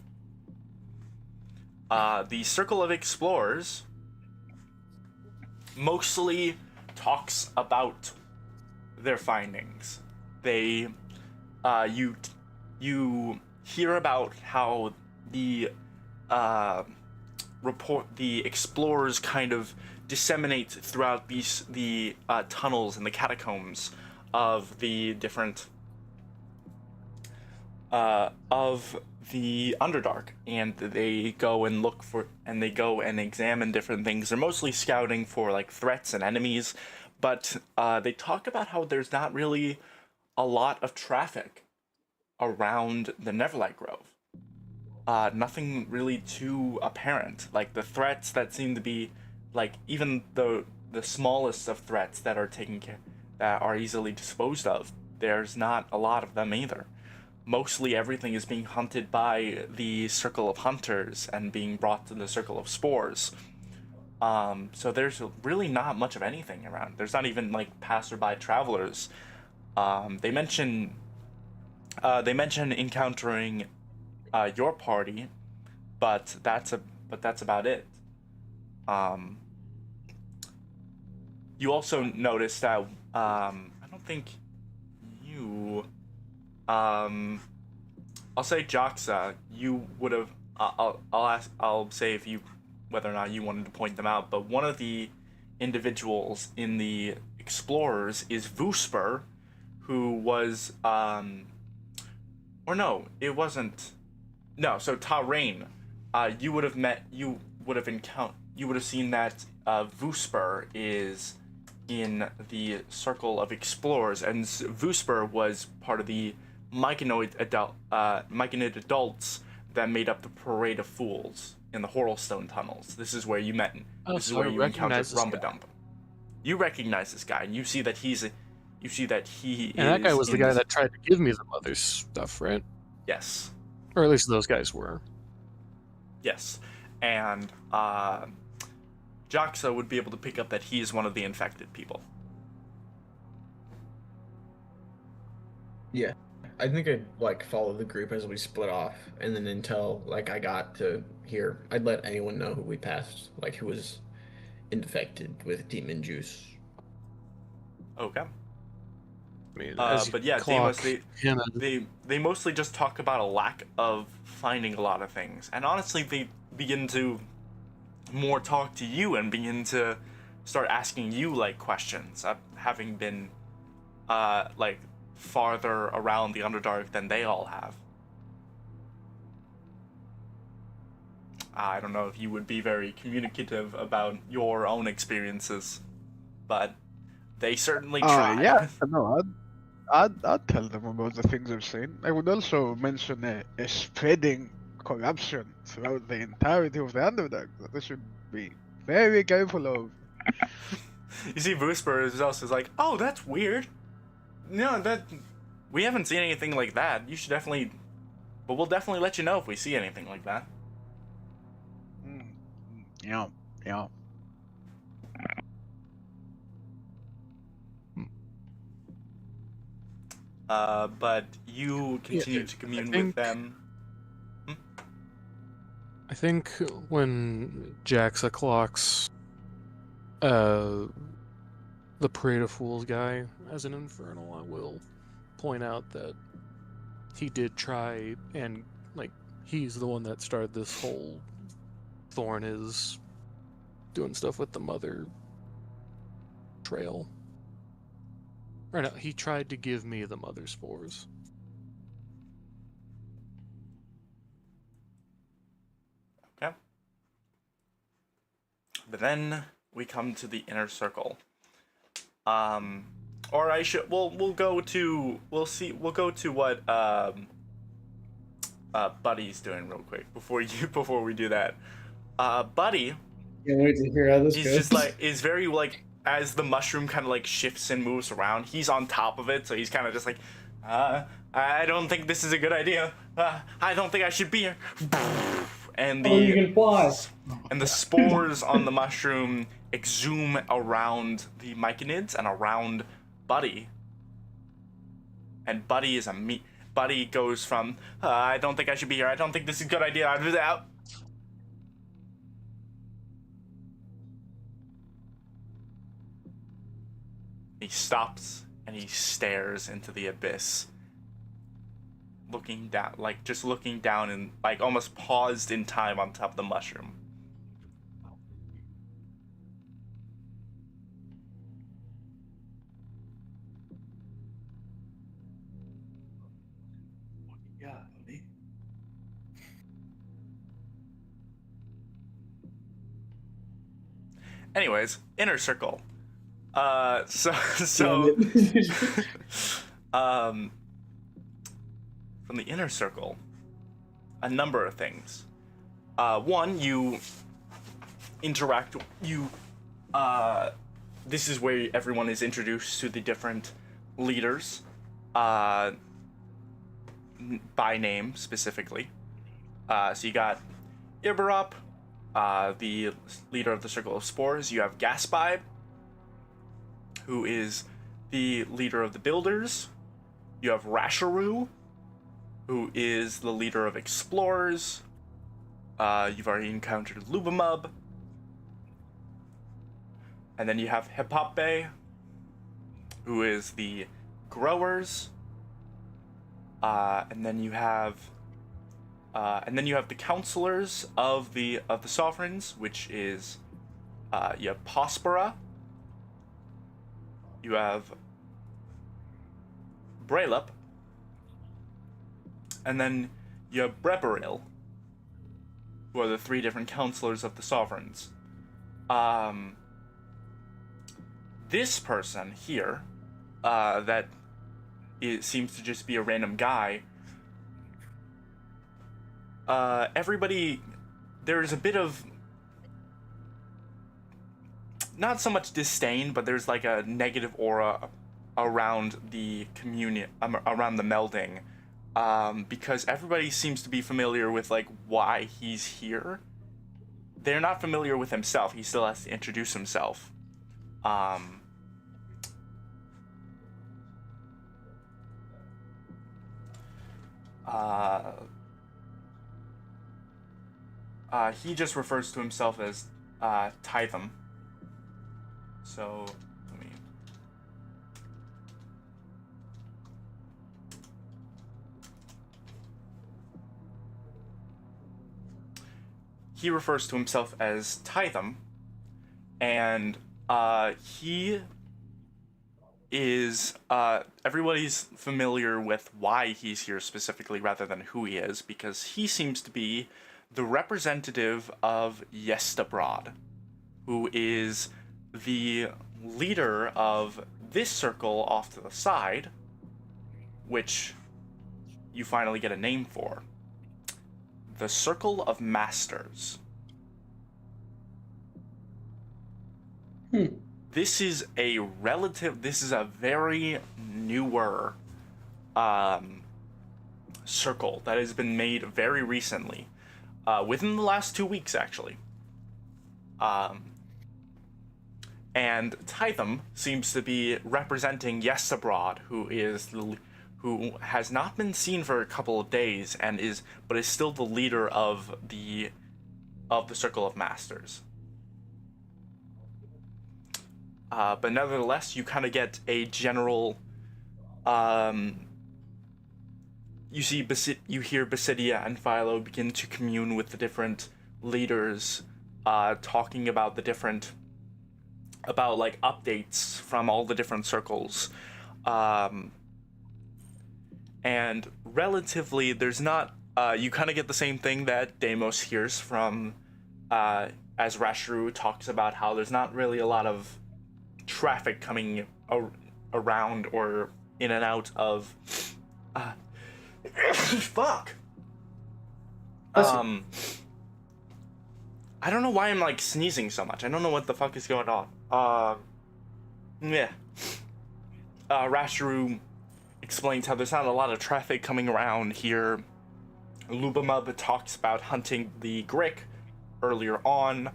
The Circle of Explorers mostly talks about their findings. They, you hear about how the explorers kind of disseminate throughout the tunnels and the catacombs of the different of the Underdark, and they go and they go and examine different things. They're mostly scouting for like threats and enemies, but they talk about how there's not really a lot of traffic around the Neverlight Grove. Nothing really too apparent. Like the threats that seem to be, like even the smallest of threats that are easily disposed of, there's not a lot of them either. Mostly everything is being hunted by the Circle of Hunters and being brought to the Circle of Spores. So there's really not much of anything around. There's not even like passerby travelers. They mention encountering your party, but that's about it. You also notice that I don't think you. I'll say Joxa, you would have. I'll say if you, whether or not you wanted to point them out. But one of the individuals in the explorers is Vusper, who was or no, it wasn't. No, so Tarain, you would have seen that Vusper is in the Circle of Explorers, and Vusper was part of the Myconid adults that made up the Parade of Fools in the Horrelstone tunnels. This is where you met. This is where you encountered Rumbadump. You recognize this guy, and you see that he is. And that guy was the guy that tried to give me the mother stuff, right? Yes. Or at least those guys were. Yes. And Joxa would be able to pick up that he is one of the infected people. Yeah. I think I'd like follow the group as we split off, and then until like I got to here, I'd let anyone know who we passed, like who was infected with demon juice. Okay. I mean, but yeah, Deimos, they mostly just talk about a lack of finding a lot of things, and honestly, they begin to more talk to you and begin to start asking you like questions, having been like farther around the Underdark than they all have. I don't know if you would be very communicative about your own experiences, but they certainly try. Yeah, no, I'd tell them about the things I've seen. I would also mention a spreading corruption throughout the entirety of the Underdark that they should be very careful of. You see, Whisper is also like, oh, that's weird. No, we haven't seen anything like that. You should definitely, but we'll definitely let you know if we see anything like that. Yeah, yeah. But you continue Yeah, to commune I with think- them. I think when Jaxa clocks the Parade of Fools guy as an infernal, I will point out that he did try, and like he's the one that started this whole Thorn is doing stuff with the mother trail. Or no, he tried to give me the mother spores. Okay. But then we come to the inner circle. Or I should. We'll go to. We'll go to what Buddy's doing real quick before we do that. Buddy, Can't wait to hear how this he's goes. just like is very like as the mushroom kind of like shifts and moves around. He's on top of it, so he's kind of just like, I don't think this is a good idea. I don't think I should be here. And oh, you can fly. and the spores on the mushroom exhume around the myconids and around Buddy. And Buddy is Buddy goes from, I don't think I should be here. I don't think this is a good idea. Out. He stops and he stares into the abyss. Looking down, like just looking down and like almost paused in time on top of the mushroom. Yeah, buddy. Anyways, inner circle. So from the inner circle, a number of things. One, you interact. This is where everyone is introduced to the different leaders, by name specifically. So you got Ibarop, the leader of the Circle of Spores. You have Gaspibe, who is the leader of the Builders. You have Rasharu, who is the leader of Explorers. You've already encountered Lubamub. And then you have Hepape, who is the Growers. And then you have the Counselors of the Sovereigns, which is you have Pospera. You have Braylup. And then you have Breberil, who are the three different counselors of the Sovereigns. This person here, seems to just be a random guy. Everybody, there's a bit of, not so much disdain, but there's like a negative aura around the communion, around the melding. Because everybody seems to be familiar with like why he's here. They're not familiar with himself. He still has to introduce himself. He just refers to himself as Titham. So let me. He refers to himself as Titham, and he is everybody's familiar with why he's here specifically rather than who he is, because he seems to be the representative of Yestabrod, who is the leader of this circle off to the side, which you finally get a name for. The Circle of Masters. This is a very newer circle that has been made very recently, within the last 2 weeks actually. And Tytham seems to be representing Yestabrod, who has not been seen for a couple of days but is still the leader of the Circle of Masters. But nevertheless, you kind of get a general. You hear Basidia and Philo begin to commune with the different leaders, talking about like updates from all the different circles, and relatively, there's not. You kind of get the same thing that Deimos hears from, as Rashiru talks about how there's not really a lot of traffic coming around or in and out of fuck. I don't know why I'm like sneezing so much. I don't know what the fuck is going on. Rashiru explains how there's not a lot of traffic coming around here. Lubamub talks about hunting the Grick earlier on.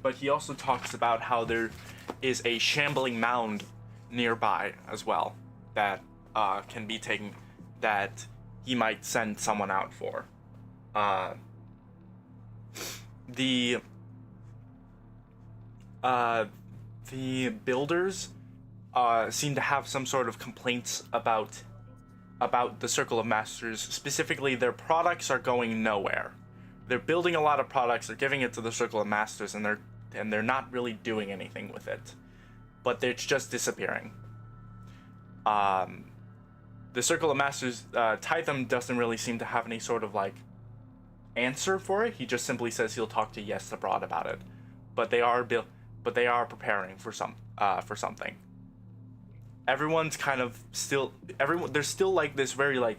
But he also talks about how there is a shambling mound nearby as well that can be taken, that he might send someone out for. The builders seem to have some sort of complaints about the Circle of Masters. Specifically, their products are going nowhere. They're building a lot of products, they're giving it to the Circle of Masters, and they're not really doing anything with it. But it's just disappearing. The Circle of Masters, Tytham doesn't really seem to have any sort of like answer for it. He just simply says he'll talk to Yestabrod about it. But they are preparing for something. Everyone's kind of still there's still like this very like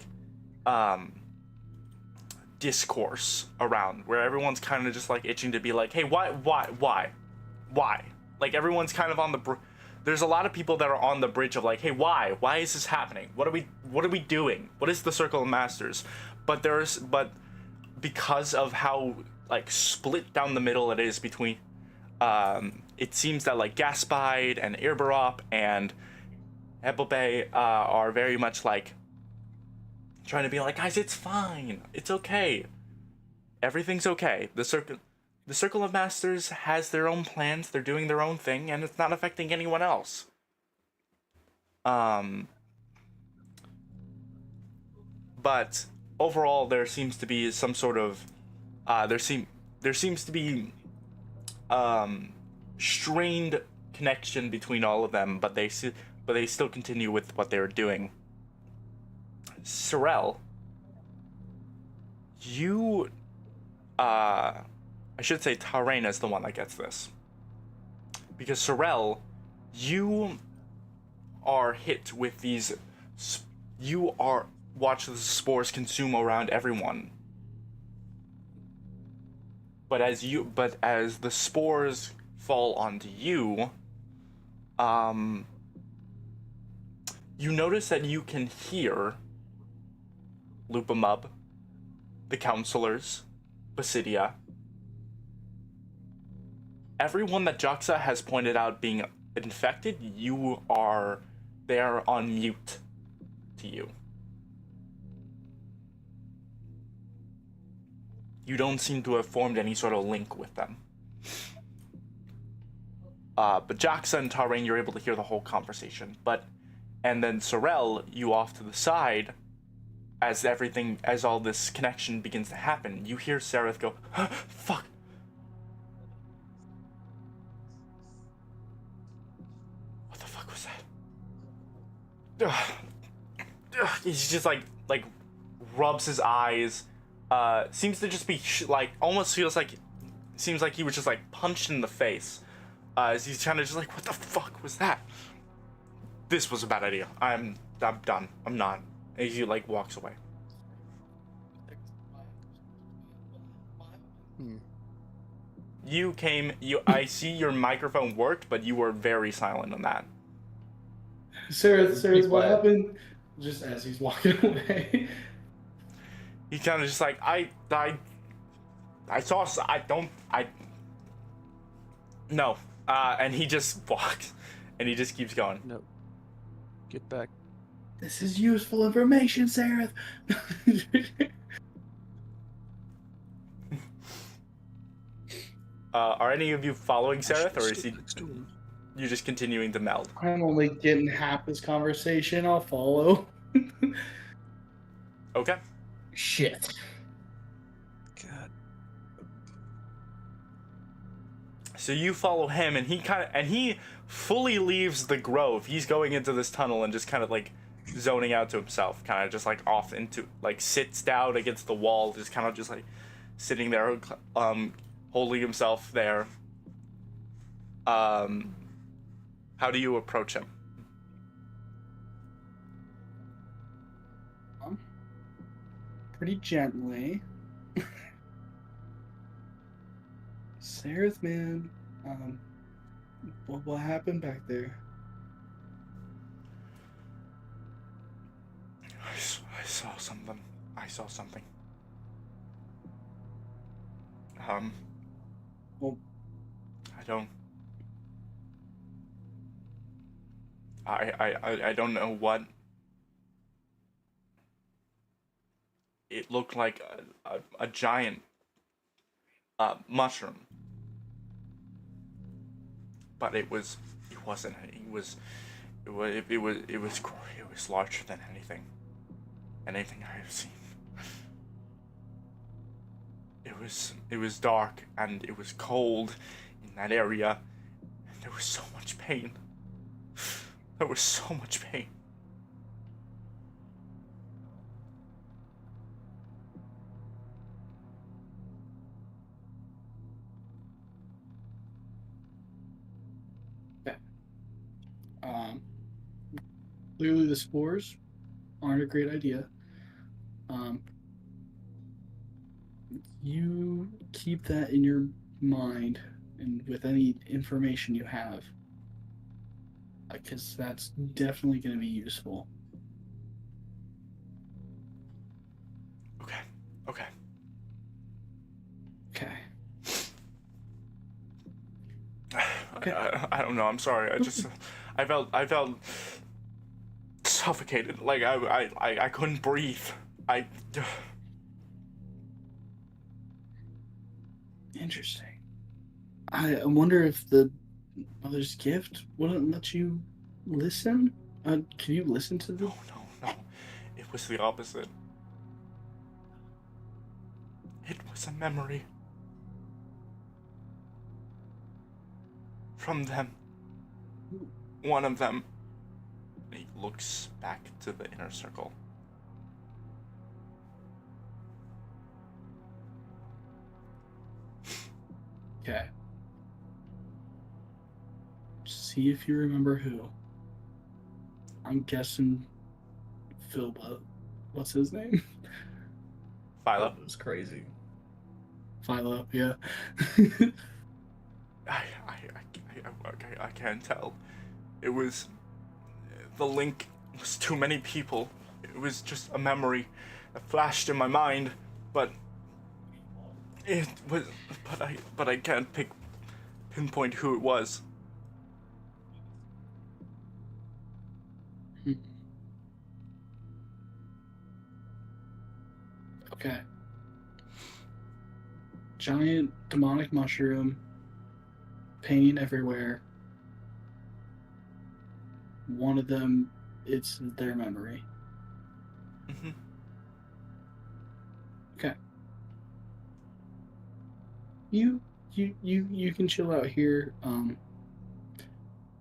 discourse around where everyone's kind of just like itching to be like, hey, why? Like everyone's kind of on the there's a lot of people that are on the bridge of like, hey, why is this happening? What are we doing? What is the Circle of Masters? But because of how like split down the middle it is between it seems that like Gaspide and Irberop and Ebelbe are very much like trying to be like, guys, it's fine, it's okay, everything's okay. The Circle of Masters has their own plans, they're doing their own thing, and it's not affecting anyone else. But overall, there seems to be some sort of there seems to be strained connection between all of them, but they still continue with what they're doing. Sorel, you I should say Tarena is the one that gets this. Because Sorel, you are hit with these, watch the spores consume around everyone. But as the spores fall onto you, you notice that you can hear Lupamub, the counselors, Basidia, everyone that Joxa has pointed out being infected, they are on mute to you. You don't seem to have formed any sort of link with them. But Joxa and Tarain, you're able to hear the whole conversation. And then Sorel, you off to the side, as all this connection begins to happen, you hear Sereth go, fuck. What the fuck was that? He's just like rubs his eyes. Seems to just be almost seems like he was just like punched in the face. As he's kind of just like, what the fuck was that? This was a bad idea. I'm done. I'm not. And he like walks away. I see your microphone worked, but you were very silent on that. Sarah, what happened? Just as he's walking away. He kind of just like, no. And he just walks, and he just keeps going. No. Get back. This is useful information, Sarah. Are any of you following Sereth, or is he? Next to him. You're just continuing to meld? I'm only getting half this conversation. I'll follow. Okay. Shit. God. So you follow him, and he fully leaves the grove. He's going into this tunnel and just kind of like zoning out to himself, kind of just like off into like sits down against the wall, just kind of just like sitting there, holding himself there. How do you approach him? Pretty gently. Sareth, man, what happened back there? I saw something. Well, I don't know what. It looked like a giant mushroom, but it wasn't. It was larger than anything I have seen. It was dark and it was cold in that area, and there was so much pain. There was so much pain. Clearly the spores aren't a great idea. You keep that in your mind and with any information you have, because that's definitely going to be useful. Okay. I don't know. I'm sorry. I felt suffocated. Like I couldn't breathe. Interesting. I wonder if the mother's gift wouldn't let you listen. Can you listen to the? No. It was the opposite. It was a memory from them. One of them. He looks back to the inner circle. Okay. See if you remember who. I'm guessing Philbo. What's his name? Philo. That was crazy. Philo, yeah. I can't tell. It was... The link was too many people. It was just a memory that flashed in my mind, but... It was... But I can't pinpoint who it was. Okay. Giant demonic mushroom. Pain everywhere. One of them, it's their memory. Mm-hmm. Okay. You can chill out here.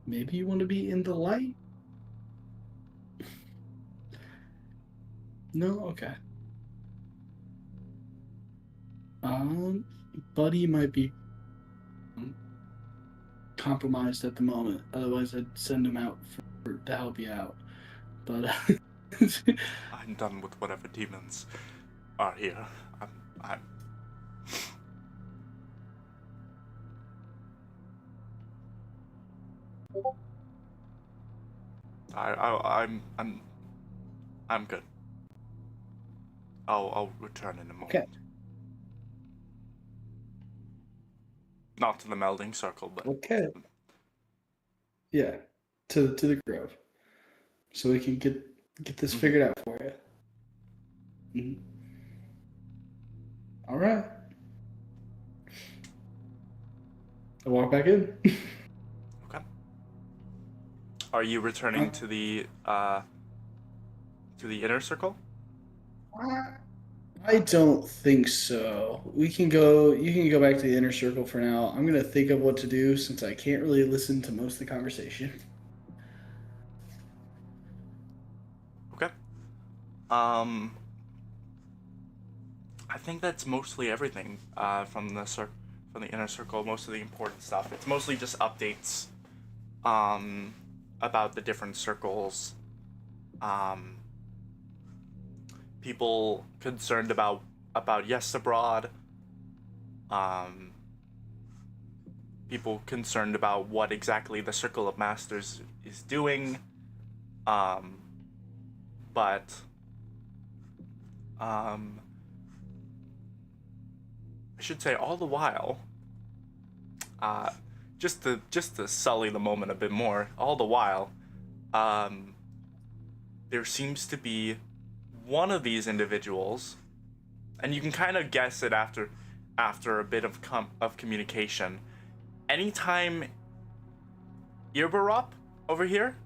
Maybe you want to be in the light? No? Okay. Um, Buddy might be compromised at the moment. Otherwise, I'd send him out to help you out. But I'm done with whatever demons are here. I'm I'm good. I'll return in a moment. okay, Not to the melding circle, but okay, yeah, to the grove, so we can get this figured out for you. Mhm. All right. I walk back in. okay. Are you returning to the inner circle? I don't think so. We can go. You can go back to the inner circle for now. I'm gonna think of what to do since I can't really listen to most of the conversation. Okay. I think that's mostly everything from the inner circle. Most of the important stuff. It's mostly just updates about the different circles. People concerned about Yes Abroad. People concerned about what exactly the Circle of Masters is doing. But I should say all the while, just to sully the moment a bit more, all the while, there seems to be one of these individuals, and you can kind of guess it after a bit of communication. Anytime Irbarup over here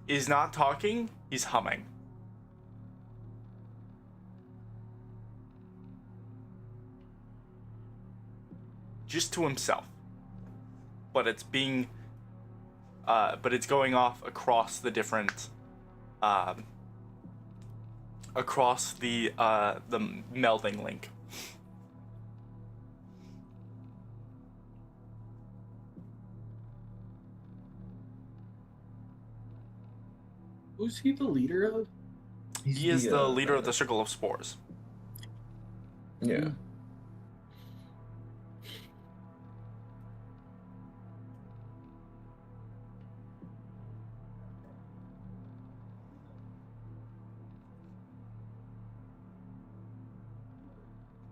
is not talking, he's humming. Just to himself. But it's going off across the different across the melding link. Who's he the leader of? He is the leader of the Circle of Spores. Yeah.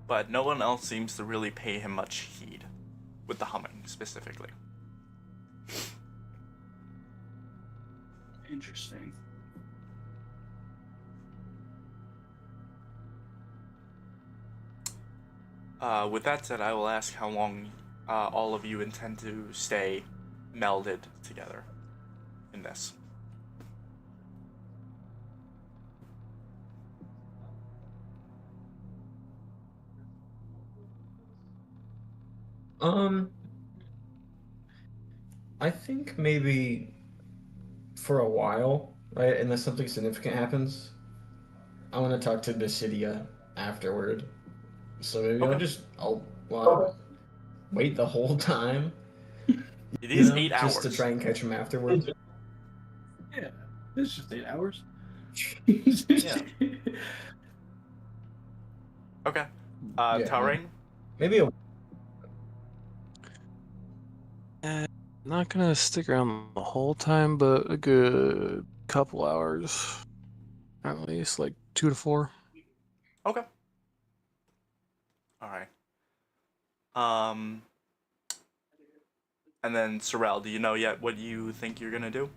But no one else seems to really pay him much heed, with the humming specifically. Interesting. With that said, I will ask how long all of you intend to stay melded together in this. I think maybe for a while, right? Unless something significant happens. I want to talk to Basidia afterward. So maybe Okay. I'll wait the whole time. It is 8 just hours. to try and catch him afterwards. Yeah, it's just 8 hours. Yeah. Okay. Yeah. Taurain? Maybe a Not gonna stick around the whole time, but a good couple hours. At least, like 2 to 4. Okay. Alright. And then Sorrel, do you know yet what you think you're gonna do?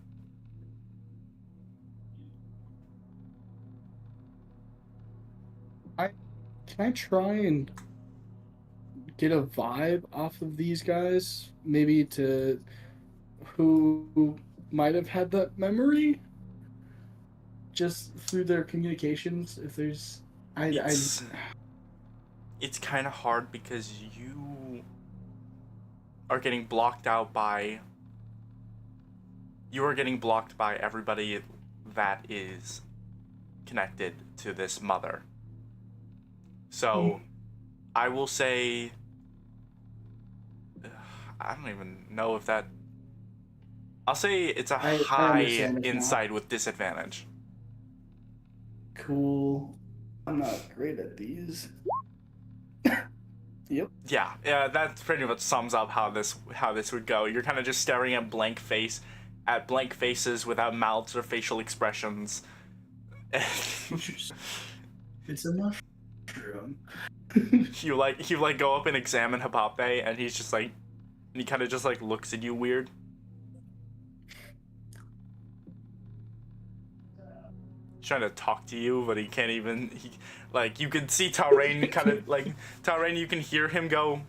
Can I try and get a vibe off of these guys? Maybe to who might have had that memory? Just through their communications, if there's, It's it's kind of hard because you are getting blocked out by. You are getting blocked by everybody that is connected to this mother. So, I will say. I don't even know if that. I'll say it's a I high understand if not. insight with disadvantage. Cool. I'm not great at these. Yep. Yeah, that pretty much sums up how this would go. You're kind of just staring at blank faces without mouths or facial expressions. It's a mushroom. you go up and examine Hapape, and he's just like, and he kind of just like looks at you weird. He's trying to talk to you, but he can't even. You can see Tarain kind of like Tarain. You can hear him go.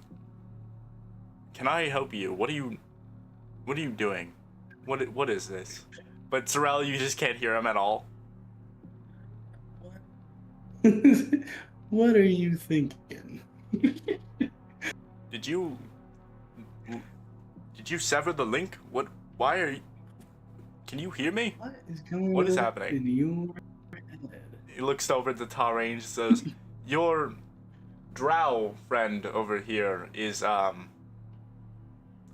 Can I help you? What are you doing? What is this? But Sorrel, you just can't hear him at all. What are you thinking? Did you sever the link? What? Why are you? Can you hear me? What is going What is on happening? in your head? He looks over at the Tarain and says, "Your drow friend over here is a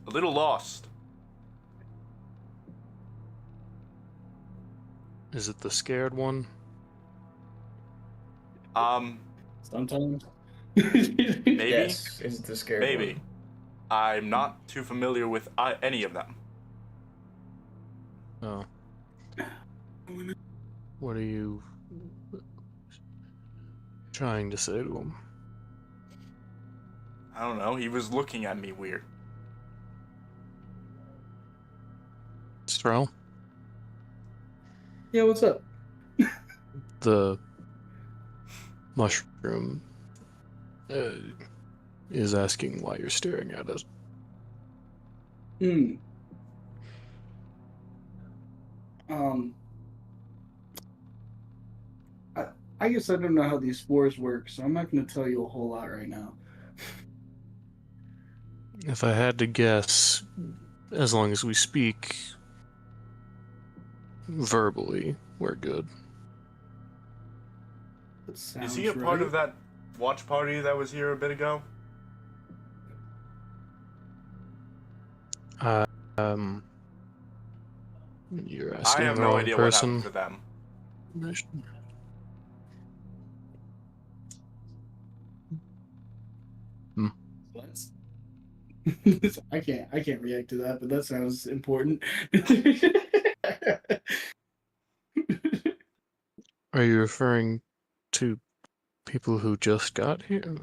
little lost." Is it the scared one? Sometimes. Maybe. Yes, is it the scary Maybe. one? I'm not too familiar with any of them. Oh. What are you trying to say to him? I don't know. He was looking at me weird. Strel? Yeah, what's up? The mushroom is asking why you're staring at it. I guess I don't know how these spores work, so I'm not going to tell you a whole lot right now. If I had to guess, as long as we speak verbally, we're good. That sounds Is he a part right. of that watch party that was here a bit ago? You're I asking have the no wrong idea what person. happened to them. What? I can't react to that, but that sounds important. Are you referring to people who just got here?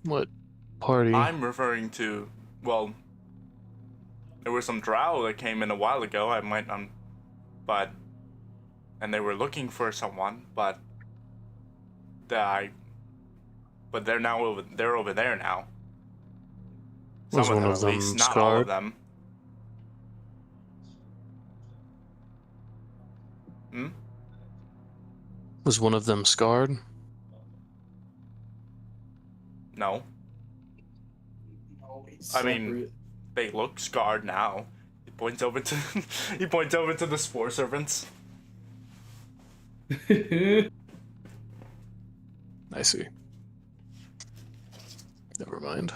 What party? I'm referring to, well, there were some drow that came in a while ago. And they were looking for someone, but they're over there now. Was Some one of of them, at least, them not all of scarred? them. Was one of them scarred? No. No, he's I mean, separate. they look scarred now. He points over to the spore servants. I see. Never mind.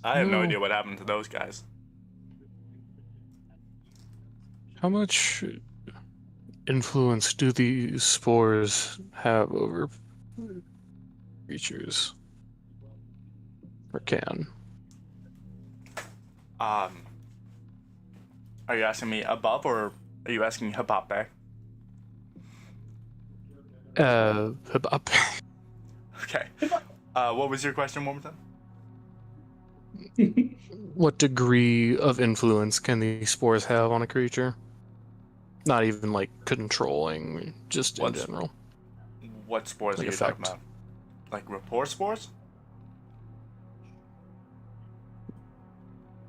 I have no No. idea what happened to those guys. How much influence do these spores have over creatures? Or can? Are you asking me above, or are you asking Hapape? Up. Okay. What was your question one more time? What degree of influence can these spores have on a creature? Not even like controlling, just in general. What spores Like are you talking effect. about? Like rapport spores?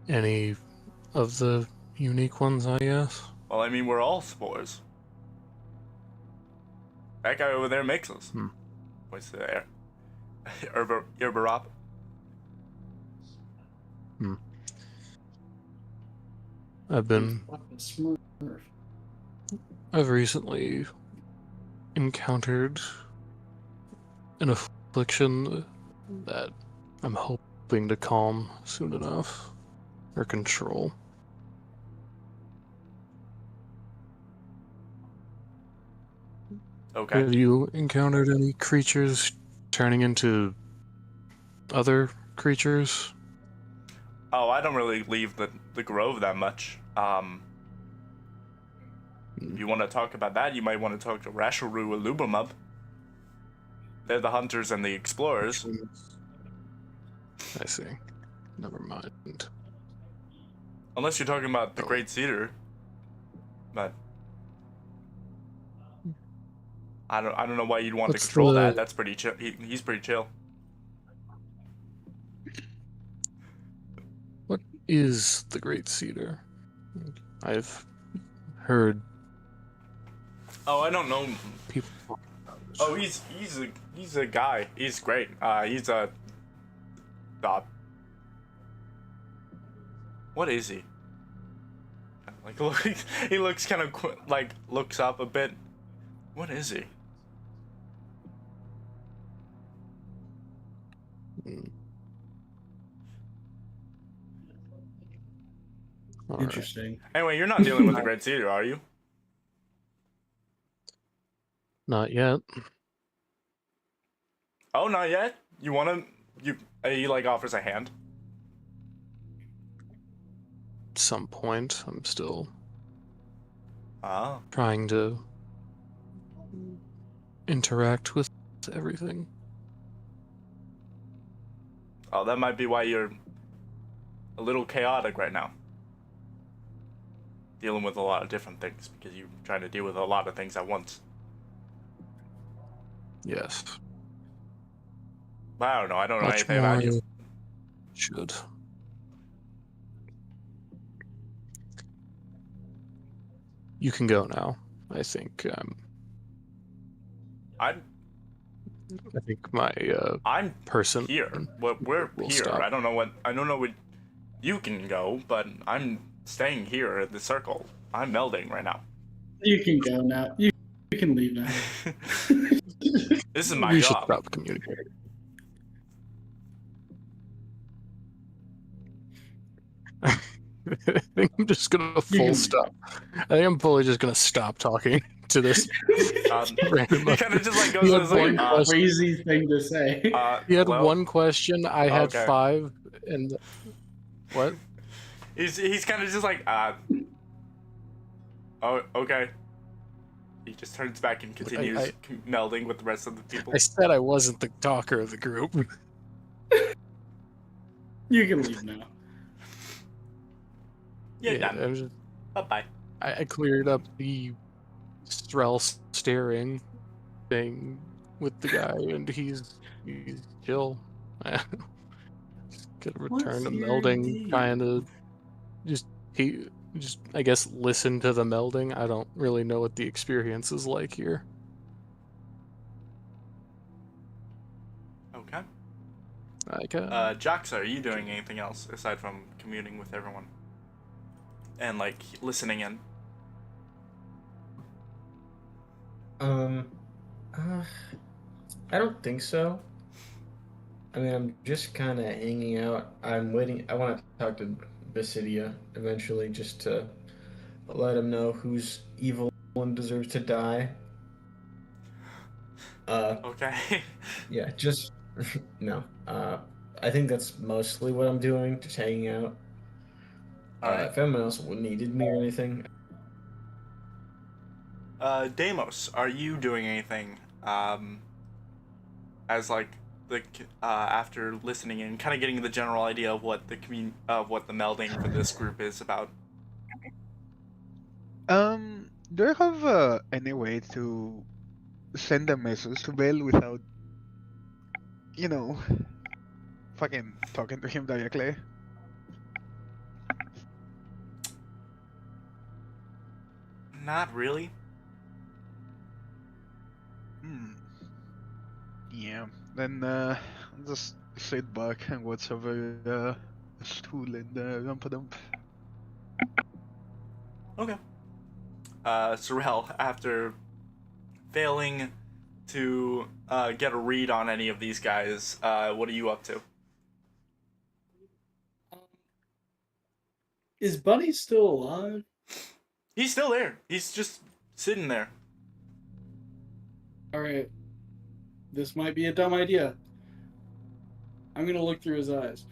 Any of the unique ones, I guess. Well, Well, I mean, we're all spores. That guy over there makes us. Points to the air. Yerbarop. Fucking Smurf. I've recently encountered an affliction that I'm hoping to calm soon enough, or control. Okay. Have you encountered any creatures turning into other creatures? Oh, I don't really leave the grove that much. If you want to talk about that, you might want to talk to Rasharu or Lubamub. They're the hunters and the explorers. I see. Never mind. Unless you're talking about the Great Cedar. But I don't know why you'd want to What's control the- that. That's pretty chill. He's pretty chill. What is the Great Cedar? I've heard Oh, I don't know. people talk about it. Oh, he's a guy. He's great. He's a what is he? Like, look, he looks kind of like looks up a bit. What is he? All right. Interesting. Anyway, you're not dealing with the Great Cedar, are you? Not yet. Oh, not yet. You wanna he like offers a hand. At some point, I'm still Ah. trying to interact with everything. Oh, that might be why you're a little chaotic right now. Dealing with a lot of different things because you're trying to deal with a lot of things at once. Yes. But I don't know. I don't know Much anything more about you. should. You can go now. I think I'm my I'm person here. Well, we're will here. stop. I don't know what you can go, but I'm staying here at the circle. I'm melding right now. You can go now. You can leave now. This is my we should job. stop communicating. I think I'm just gonna full stop. I think I'm fully just gonna stop talking to this random. He kind of just like goes He and had is like, one question. Crazy thing to say. He had well, one question. I had okay. 5, and what? He's kind of just like, oh, okay. He just turns back and continues melding with the rest of the people. I said I wasn't the talker of the group. You can leave now. You're done. I was just- Bye-bye. I cleared up the Strel staring thing with the guy, and he's chill. Just gonna return to What's your melding, deal? trying to just I guess listen to the melding. I don't really know what the experience is like here. Okay. Like, Jax, are you doing anything else aside from communing with everyone? And, like, listening in? I don't think so. I mean, I'm just kind of hanging out. I'm waiting. I want to talk to Basidia eventually, just to let him know who's evil and deserves to die. Okay. Yeah, just no. I think that's mostly what I'm doing, just hanging out. Alright. If anyone else needed me or anything, Deimos, are you doing anything, as, like, after listening and kind of getting the general idea of what the what the melding for this group is about? Do I have any way to send a message to Bell without, fucking talking to him directly? not really. Yeah. Then I'll just sit back and watch over a stool in the rumpa dump. Okay. Sorrel, after failing to get a read on any of these guys, what are you up to? Is Buddy still alive? He's still there. He's just sitting there. All right. This might be a dumb idea. I'm gonna look through his eyes.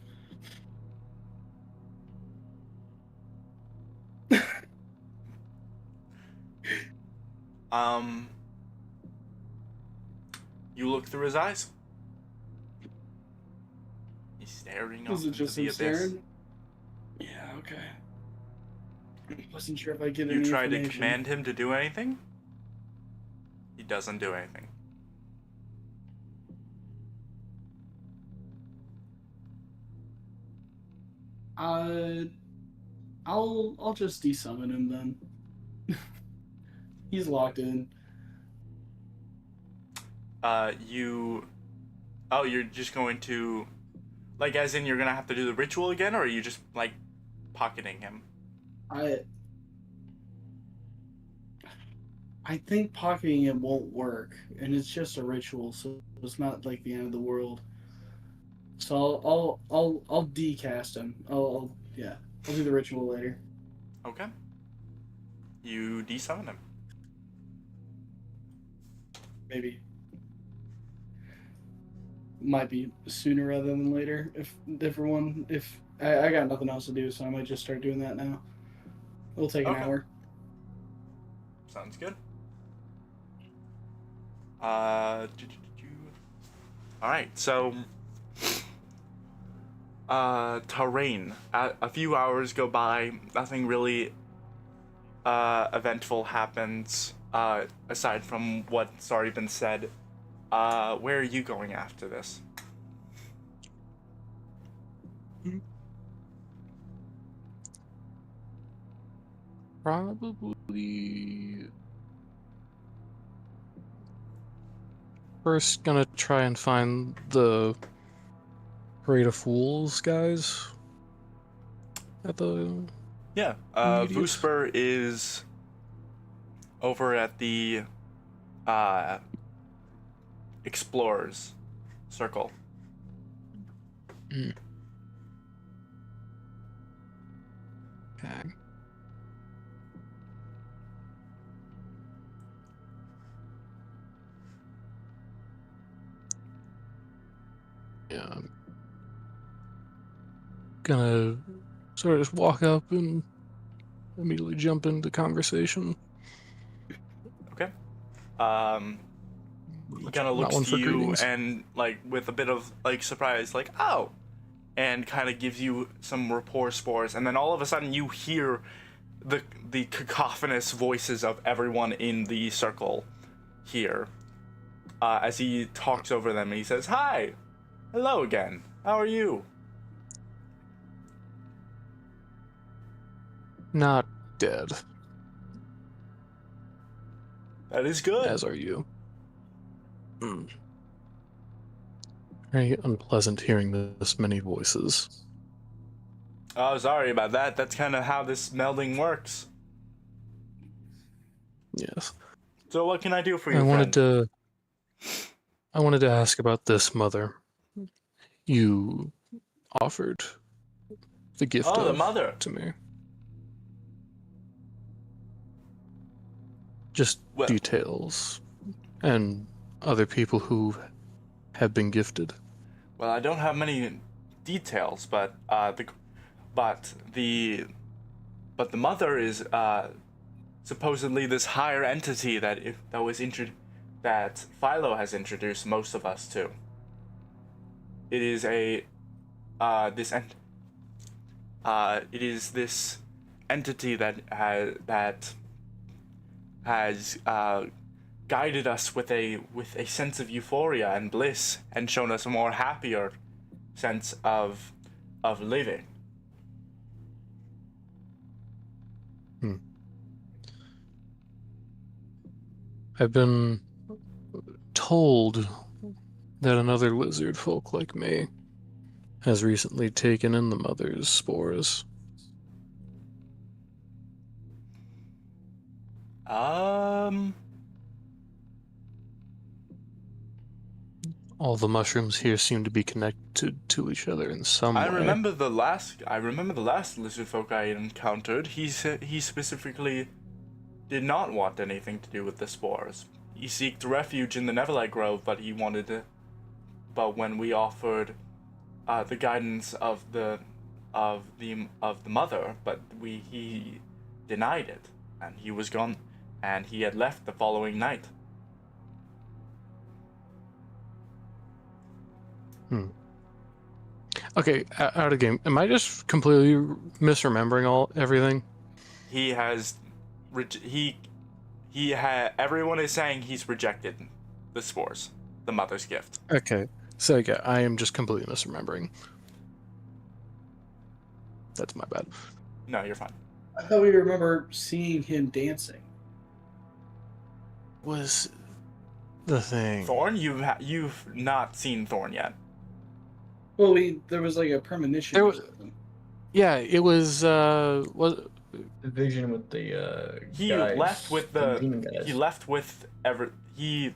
You look through his eyes. He's staring off Is it into just the him abyss. staring? Yeah, okay. Wasn't sure if I get You any try to information. command him to do anything? He doesn't do anything. I'll just desummon him then. He's locked in. You're just going to, like, as in you're gonna have to do the ritual again, or are you just, like, pocketing him? I think pocketing it won't work, and it's just a ritual, so it's not like the end of the world. So I'll decast him. I'll do the ritual later. Okay. You desummon him. Maybe. Might be sooner rather than later. If I got nothing else to do, so I might just start doing that now. It'll take an Okay. hour. Sounds good. Alright, so terrain. A few hours go by, nothing really eventful happens, aside from what's already been said. Where are you going after this? Probably first gonna try and find the Parade of Fools guys at the Yeah, Immediate. Vusper is over at the Explorers Circle. Okay. Yeah, I'm gonna sort of just walk up and immediately jump into conversation. Okay. He kind of Not looks one to for you greetings. and, like, with a bit of, like, surprise, like, oh, and kind of gives you some rapport spores, and then all of a sudden you hear the cacophonous voices of everyone in the circle here, as he talks over them and he says, "Hi, hello again. How are you?" Not dead, That is good. as are you. Very unpleasant hearing this many voices. Oh, sorry about that. That's kind of how this melding works. Yes. So what can I do for you, I wanted friend? to ask about this mother you offered the gift Oh, the of mother. to me. Just Well- details and other people who have been gifted. Well, I don't have many details, but the mother is supposedly this higher entity that Philo has introduced most of us to. It is it is this entity that has guided us with a sense of euphoria and bliss, and shown us a more happier sense of living. I've been told that another lizard folk like me has recently taken in the mother's spores. Um, All the mushrooms here seem to be connected to each other in some I way. remember the last lizard folk I encountered. He said he specifically did not want anything to do with the spores. He sought refuge in the Neverlight Grove, but he wanted to. But when we offered the guidance of the mother, but he denied it, and he was gone, and he had left the following night. Okay, out of game. Am I just completely misremembering everything? He has, everyone is saying he's rejected the spores, the mother's gift. Okay, so yeah, I am just completely misremembering. That's my bad. No, you're fine. I thought we remember seeing him dancing. Was the thing Thorn, you've not seen Thorn yet. Well, there was like a premonition. There or was- something. Yeah, it was The vision with the He guys, left with demon guys. he left with he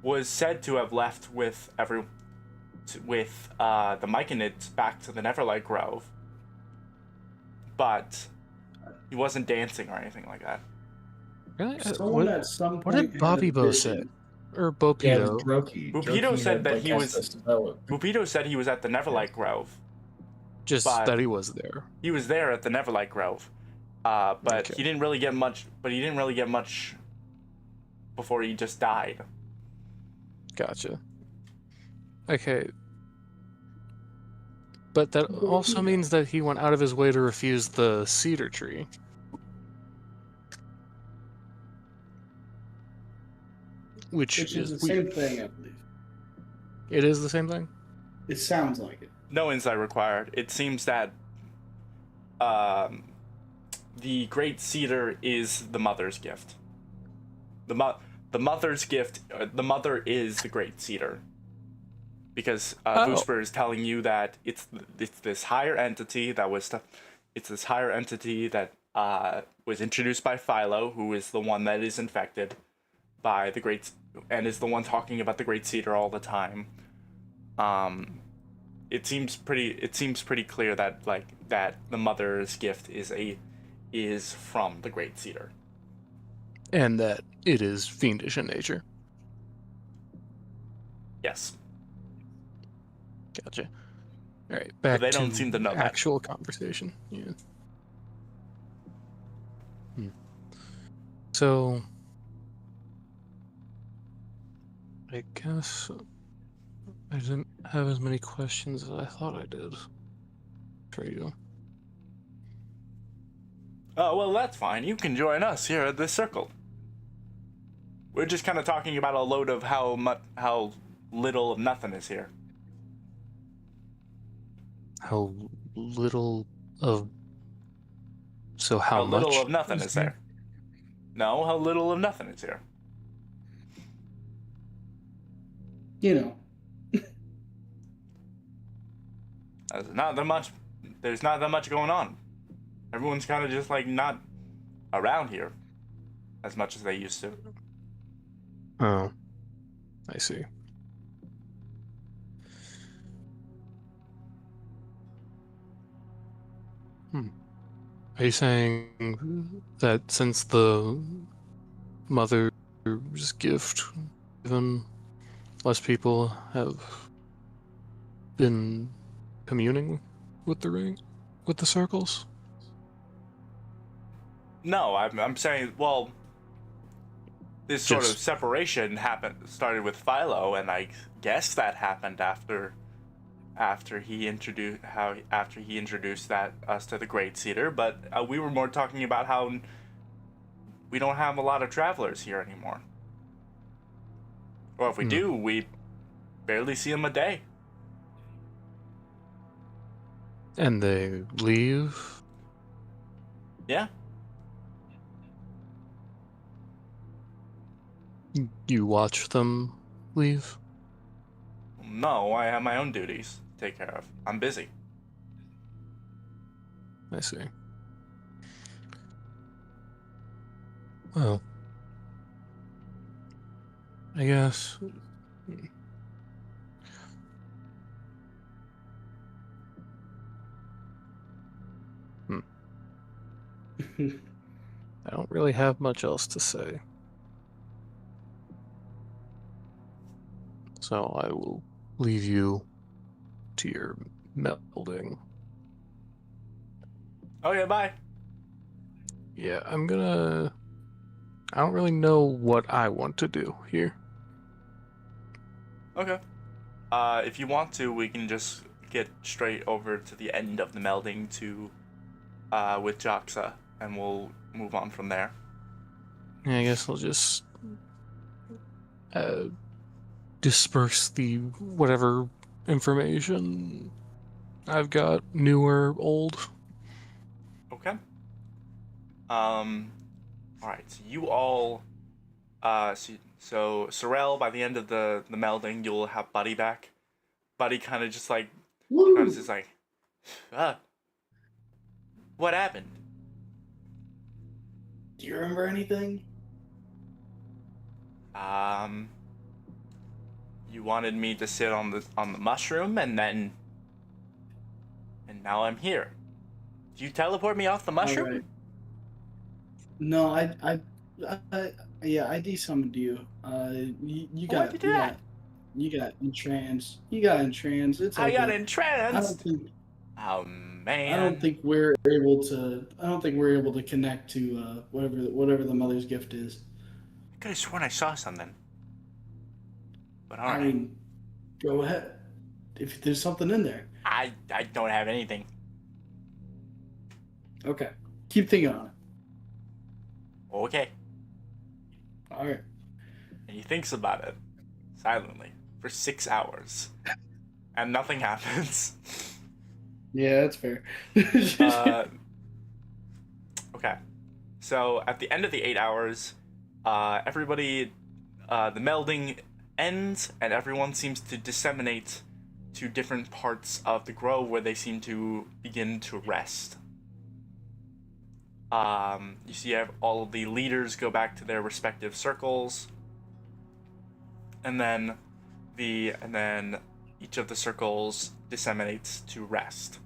was said to have left with the Myconids back to the Neverlight Grove, but he wasn't dancing or anything like that. really? Someone at some point what did had Bobby a Bo vision. say? Or Yeah, it Bopito? was Droki. Bupito Droki said had, that like, he cast was- a spell. Bupito said he was at the Neverlight Grove. Just but- that he was there. He was there at the Neverlight Grove, but Okay. he didn't really get much. But he didn't really get much before he just died. Gotcha. Okay. But that also means that he went out of his way to refuse the cedar tree. Which Which is the weird. same thing, I believe. It is the same thing? It sounds like it. No insight required. It seems that the Great Cedar is the mother's gift. The mother's gift. The mother is the Great Cedar. Because Vusper is telling you that it's this higher entity that was introduced by Philo, who is the one that is infected by the Great, and is the one talking about the Great Cedar all the time. It seems pretty clear that the mother's gift is from the Great Cedar. And that it is fiendish in nature. Yes. Gotcha. Alright, back they to don't seem to know that. actual conversation. Yeah. So I guess I didn't have as many questions as I thought I did for you. Oh, well, that's fine. You can join us here at this circle. We're just kind of talking about a load of how little of nothing is here. How little of so how How much little of nothing is there? No, how little of nothing is here. You know. There's not that much. There's not that much going on. Everyone's kind of just not around here as much as they used to. Oh, I see. Are you saying that since the mother's gift given, less people have been communing with the ring, with the circles? No, I'm saying, well, this sort of separation started with Philo, and I guess that happened after he introduced us to the Great Cedar. But we were more talking about how we don't have a lot of travelers here anymore. Or if we do, we barely see them a day. And they leave? Yeah. You watch them leave? No, I have my own duties to take care of. I'm busy. I see. Well, I guess. Hmm. I don't really have much else to say. So I will leave you to your melding. Okay, bye. Yeah, I don't really know what I want to do here. Okay. If you want to, we can just get straight over to the end of the melding to, with Joxa, and we'll move on from there. Yeah, I guess I'll just uh, disperse the whatever information I've got, new or old. Okay. Alright, so you all, so Sorrel, by the end of the melding, you'll have Buddy back. Buddy kind of just like, kind of just like, uh, what happened? Do you remember anything? Um, you wanted me to sit on the mushroom, and now I'm here. Did you teleport me off the mushroom? All right. No, yeah, I desummoned you. You Why'd got, you do that? you got entranced. You got entranced. It's all I got good. entranced. Oh I don't man. think we're able to. I don't think we're able to connect to whatever the mother's gift is. I could have sworn I saw something. But I alright. mean, go ahead. If there's something in there, I don't have anything. okay. Keep thinking on it. Okay. All right. And he thinks about it silently for 6 hours. And nothing happens. Yeah, that's fair. Okay. So at the end of the 8 hours, everybody, the melding ends, and everyone seems to disseminate to different parts of the grove where they seem to begin to rest. You see all of the leaders go back to their respective circles, and then each of the circles disseminates to rest.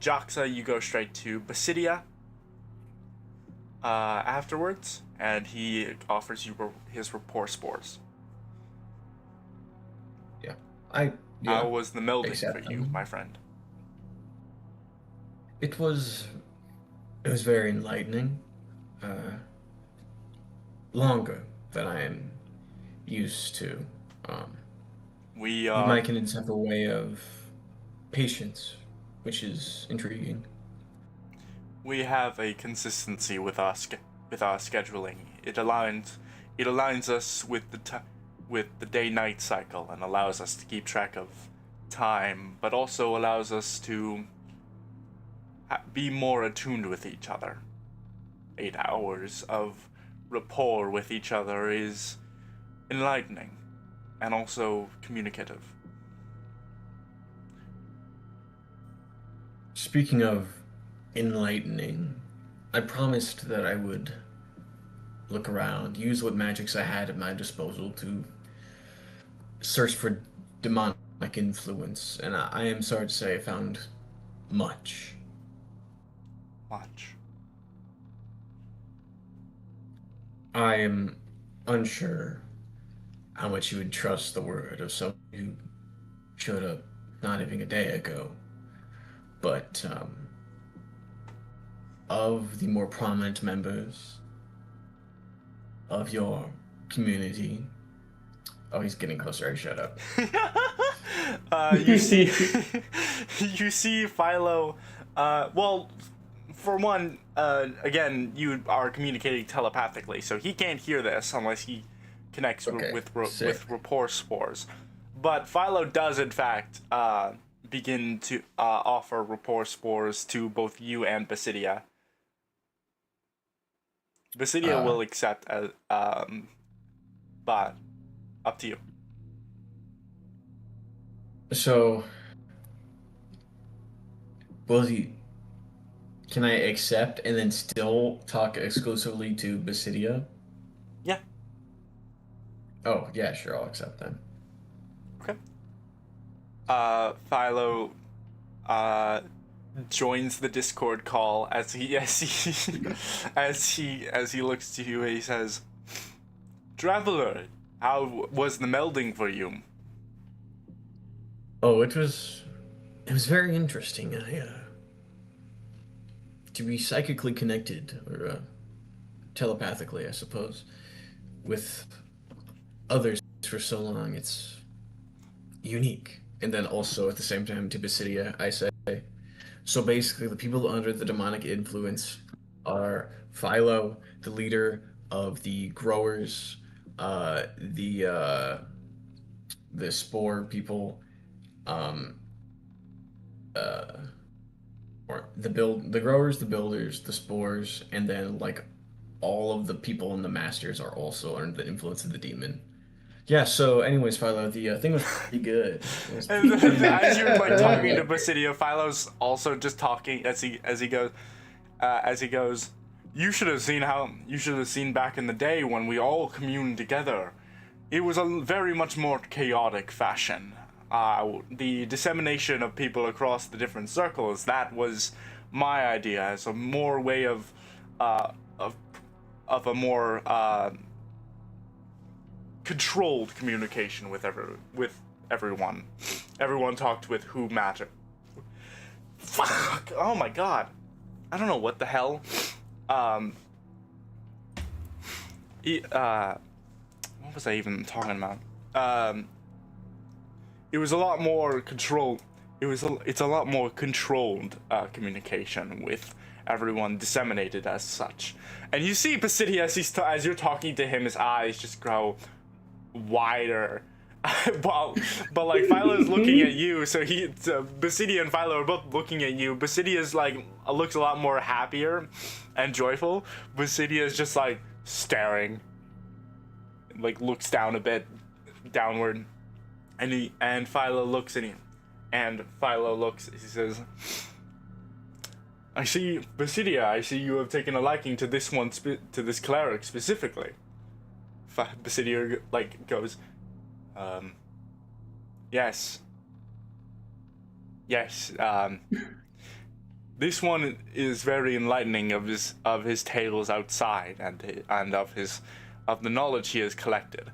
Joxa, you go straight to Basidia afterwards, and he offers you his rapport spores. Yeah. How was the melding accept for you, them. my friend? It was very enlightening. Longer than I am used to. We You Myconans have a way of patience, which is intriguing. we have a consistency with our scheduling. It aligns us with the day-night cycle, and allows us to keep track of time, but also allows us to be more attuned with each other. 8 hours of rapport with each other is enlightening and also communicative. Speaking of enlightening, I promised that I would look around, use what magics I had at my disposal to search for demonic influence, and I am sorry to say I found much. Much. I am unsure how much you would trust the word of someone who showed up not even a day ago, but of the more prominent members of your community. Oh, he's getting closer. I shut up. You see, you see Philo. Well, for one, again, you are communicating telepathically, so he can't hear this unless he connects Okay, with rapport spores. But Philo does, in fact, begin to offer rapport spores to both you and Basidia. Basidia will accept as but up to you. So, will he? Can I accept and then still talk exclusively to Basidia? Yeah. Oh yeah, sure, I'll accept then. Okay. Philo joins the Discord call as he as he looks to you. He says, "Traveler, how was the melding for you?" Oh, it was very interesting. To be psychically connected or telepathically, I suppose, with others for so long, it's unique. And then also at the same time to Basidia, I say, so basically the people under the demonic influence are Philo, the leader of the growers, the spore people, um, uh, or the growers, the builders, the spores, and then like all of the people in the masters are also under the influence of the demon. Yeah. So, anyways, Philo, the thing was pretty good. It was And pretty as you're like talking to good. Basidia, Philo's also just talking as he goes. You should have seen back in the day when we all communed together. It was a very much more chaotic fashion. The dissemination of people across the different circles, that was my idea as a more way of a more controlled communication with everyone. Everyone talked with who mattered. Fuck! Oh my god! I don't know what the hell. What was I even talking about? It was a lot more controlled. It's a lot more controlled communication with everyone disseminated as such. And you see Basidia as you're talking to him, his eyes just grow wider. but like Philo's looking at you, so Basidia and Philo are both looking at you. Basidia's like looks a lot more happier and joyful. Basidia's just like staring, like looks down a bit, downward, and Philo looks at him, and Philo looks. He says, "I see, Basidia. I see you have taken a liking to this one, to this cleric specifically." Basidia like goes, yes. Yes, this one is very enlightening of his tales outside and of the knowledge he has collected.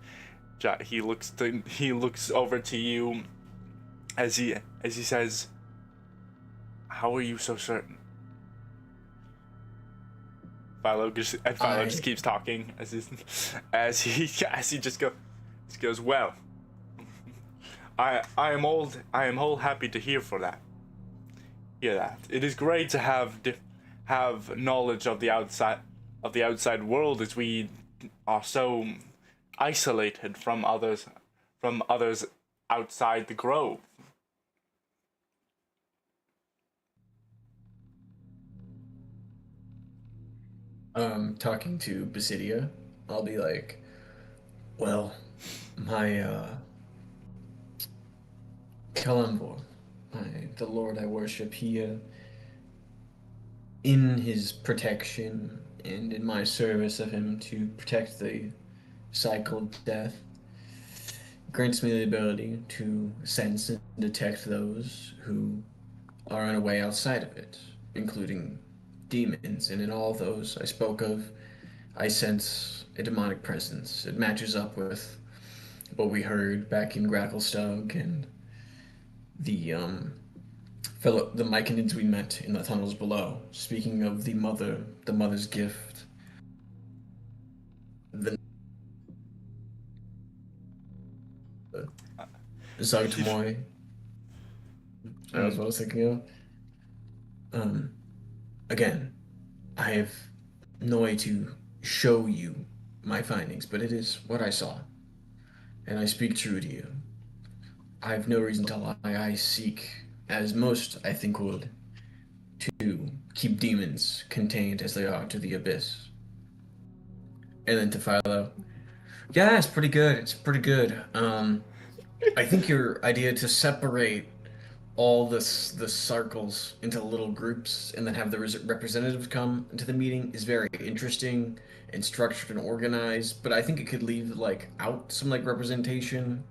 He looks over to you as he says, "How are you so certain?" Philo just keeps talking as he just goes, "Well, I am all happy to hear that. It is great to have knowledge of the outside world, as we are so isolated from others outside the grove." Talking to Basidia, I'll be like, well, my Kalambor, the Lord I worship, he in his protection and in my service of him to protect the cycle of death, grants me the ability to sense and detect those who are on a way outside of it, including demons. And in all those I spoke of, I sense a demonic presence. It matches up with what we heard back in Gracklestug and the the Myconids we met in the tunnels below. Speaking of the mother's gift, the Zartmoy. That was what I was thinking of. Again, I have no way to show you my findings, but it is what I saw, and I speak true to you. I have no reason to lie. I seek, as most I think would, to keep demons contained as they are to the abyss. And then to Philo, yeah, it's pretty good. It's pretty good. I think your idea to separate all the circles into little groups and then have the representatives come into the meeting is very interesting and structured and organized. But I think it could leave like out some like representation,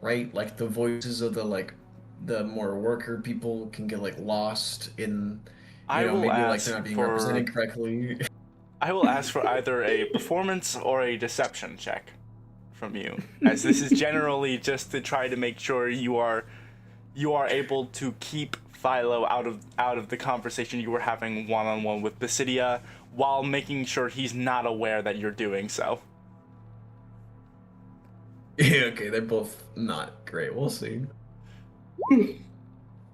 right? Like the voices of the more worker people can get like lost in, I will maybe like they're ask not being for represented correctly. I will ask for either a performance or a deception check from you, as this is generally just to try to make sure you are able to keep Philo out of the conversation you were having one-on-one with Basidia, while making sure he's not aware that you're doing so. Yeah, okay, they're both not great. We'll see.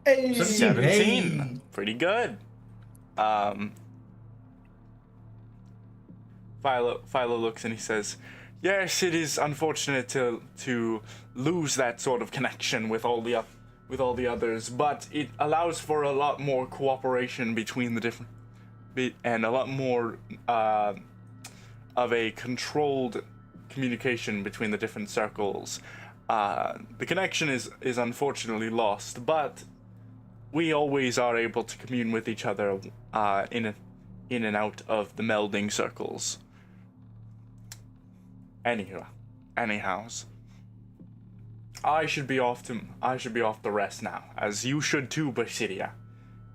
Hey, 17. Hey. Pretty good. Philo looks and he says, "Yes, it is unfortunate to lose that sort of connection with all the others, but it allows for a lot more cooperation between the different and a lot more of a controlled communication between the different circles. The connection is unfortunately lost, but we always are able to commune with each other in and out of the melding circles. Anyhows, I should be off the rest now, as you should too, Basidia."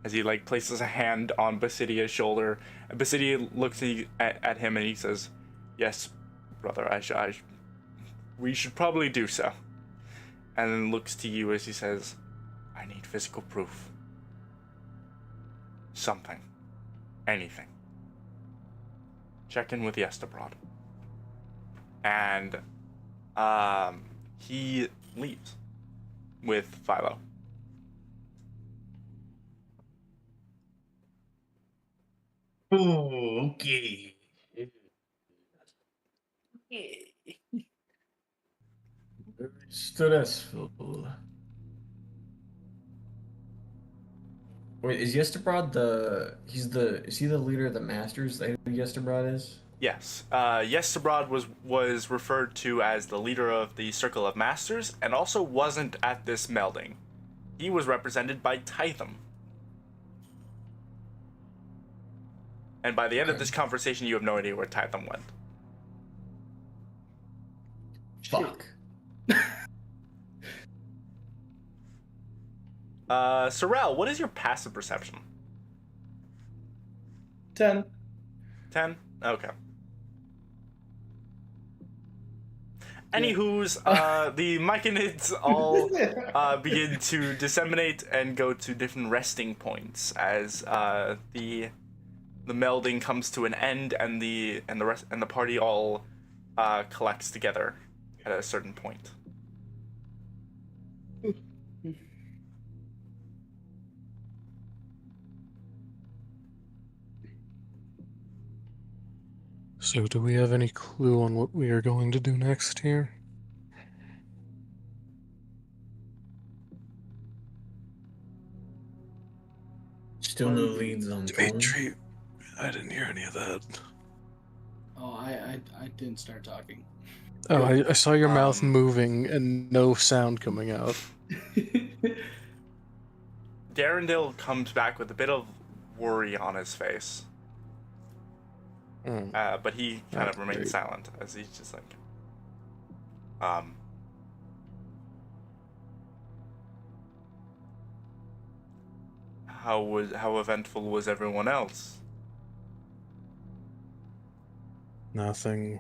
As he like places a hand on Basidia's shoulder, and Basidia looks at him and he says, "Yes, brother, we should probably do so." And then looks to you as he says, "I need physical proof. Something. Anything. Check in with Yesterbrod." And he leaves with Philo. Oh, okay. Stressful. Wait, is Yesterbrod is he the leader of the Masters? Is that who Yesterbrod is? Yes, Yesterbrod was referred to as the leader of the Circle of Masters, and also wasn't at this melding. He was represented by Titham. And by the end of Okay. this conversation, you have no idea where Titham went. Fuck. Sorrel, what is your passive perception? 10. 10? Okay. Anywho's, the Myconids all begin to disseminate and go to different resting points as the melding comes to an end, and the party all collects together at a certain point. So, do we have any clue on what we are going to do next here? Still no leads on phone. Dimitri, I didn't hear any of that. Oh, I didn't start talking. Oh, I saw your mouth Um, moving and no sound coming out. Darendale comes back with a bit of worry on his face, but he kind of remains great. silent as he's just like, how eventful was everyone else? Nothing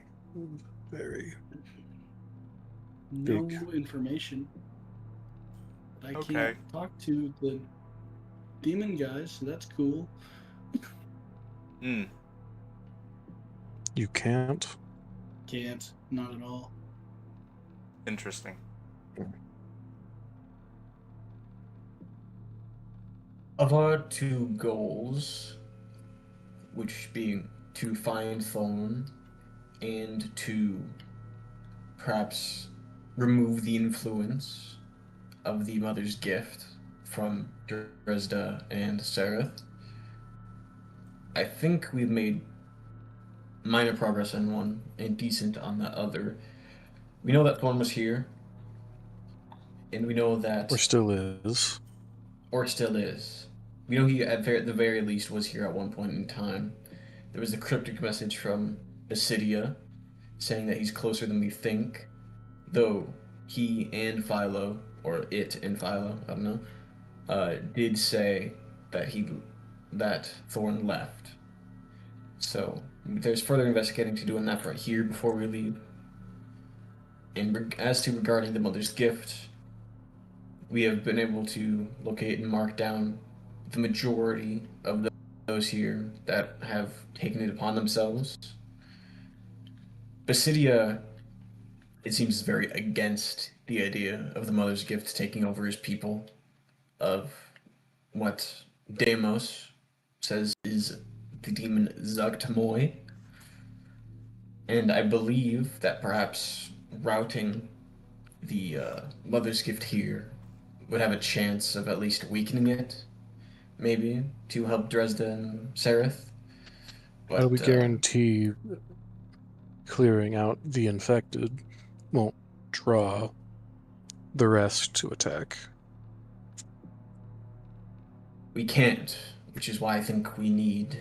very. No Big. information. But I Okay. can't talk to the demon guys, so that's cool. Hmm. You can't? Can't. Not at all. Interesting. Of our two goals, which being to find phone and to perhaps remove the influence of the mother's gift from Dresda and Sereth, I think we've made minor progress on one and decent on the other. We know that Thorn was here, and we know that, Or still is. or still is. We know he, at the very least, was here at one point in time. There was a cryptic message from Basidia saying that he's closer than we think, though he and Philo, or it and Philo, I don't know, did say that Thorn left. So there's further investigating to do on that front here before we leave. And as to regarding the mother's gift, we have been able to locate and mark down the majority of those here that have taken it upon themselves. Basidia, it seems, is very against the idea of the mother's gift taking over his people, of what Deimos says is the demon Zugtamoy. And I believe that perhaps routing the mother's gift here would have a chance of at least weakening it, maybe, to help Dresda and Sereth. How do we But guarantee clearing out the infected won't draw the rest to attack? we can't, which is why I think we need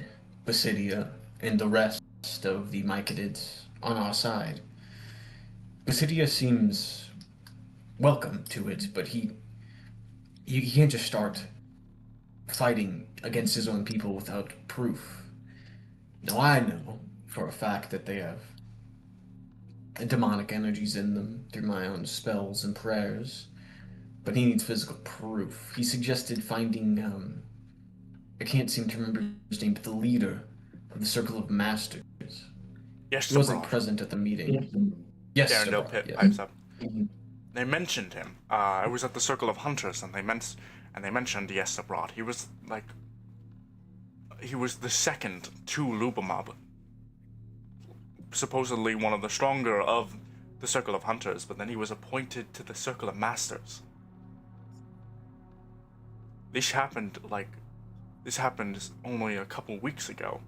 Basidia and the rest of the Mycadids on our side. Basidia seems welcome to it, but he can't just start fighting against his own people without proof. Now I know for a fact that they have demonic energies in them through my own spells and prayers, but he needs physical proof. He suggested finding, I can't seem to remember his name, but the leader of the Circle of Masters. Yes, He wasn't abroad. present at the meeting. Yes, Darendale abroad, Pit yes. pipes up. They mentioned him. I was at the Circle of Hunters, and they mentioned Yes abroad. He was the second to Lubamab. Supposedly one of the stronger of the Circle of Hunters, but then he was appointed to the Circle of Masters. This happened only a couple weeks ago.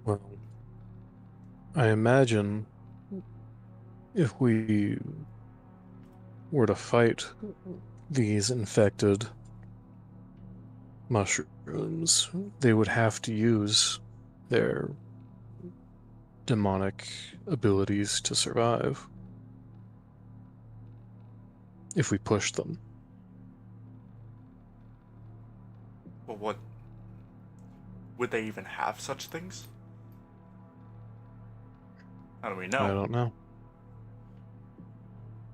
Well, I imagine if we were to fight these infected mushrooms, they would have to use their demonic abilities to survive. If we push them. But what would they even have such things? How do we know? I don't know.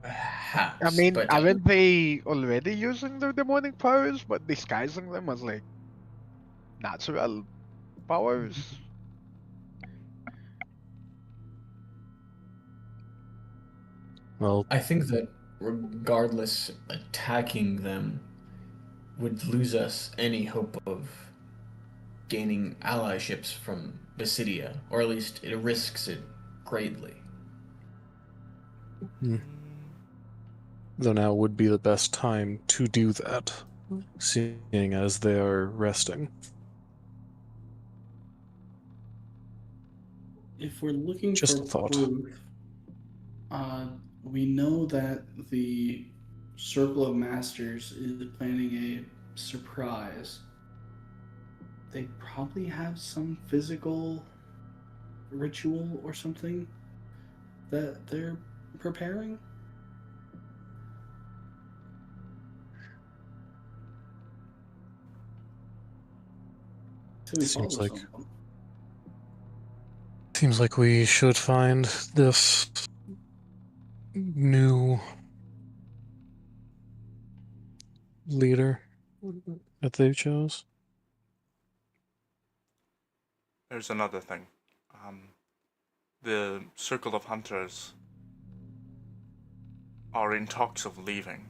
Perhaps, I mean, but aren't they already using their demonic powers, but disguising them as like natural powers? Well, I think that regardless, attacking them would lose us any hope of gaining allyships from Basidia, or at least it risks it greatly. though now would be the best time to do that, seeing as they are resting. If we're looking Just for a thought. proof, we know that the Circle of Masters is planning a surprise. They probably have some physical ritual or something that they're preparing. So we Seems follow like- someone. Seems like we should find this new leader that they chose. There's another thing. The Circle of Hunters are in talks of leaving.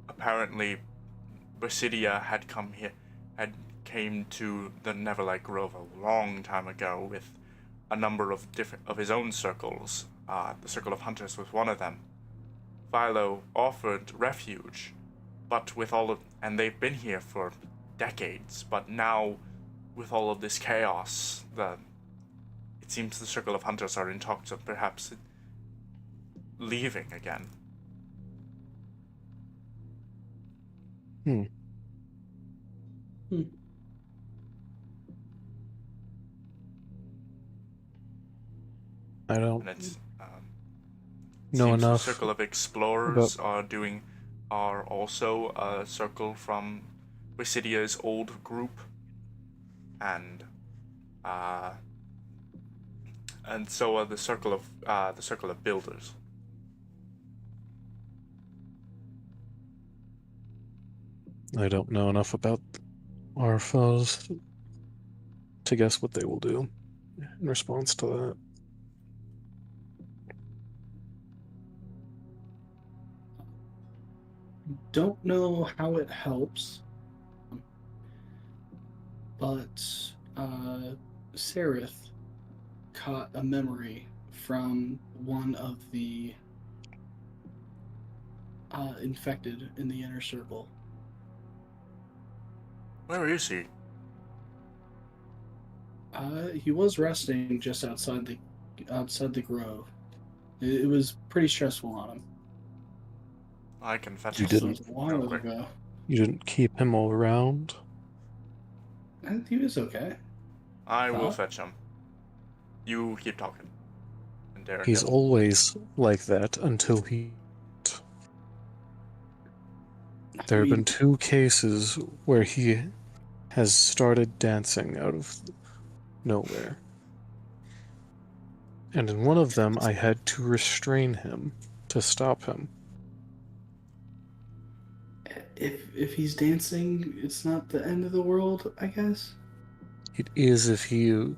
Apparently, Basidia had came to the Neverlight Grove a long time ago with a number of his own circles. The Circle of Hunters was one of them. Philo offered refuge but with all of, and they've been here for decades, but now with all of this chaos, it seems the Circle of Hunters are in talks of perhaps leaving again. Hmm. I don't And it's know seems the enough Circle of Explorers are also a circle from Residia's old group, and so are the Circle of Builders. I don't know enough about our foes to guess what they will do in response to that. Don't know how it helps, but Sereth caught a memory from one of the infected in the inner circle. Where is he? He was resting just outside the grove. It was pretty stressful on him. I can fetch You him This didn't. was a real while quick. ago. You didn't keep him all around? And he was okay. I will Thought. fetch him. You keep talking. And Darren He's Hill. always like that until he. There have been 2 cases where he has started dancing out of nowhere. And in one of them, I had to restrain him to stop him. If he's dancing, it's not the end of the world, I guess. It is if he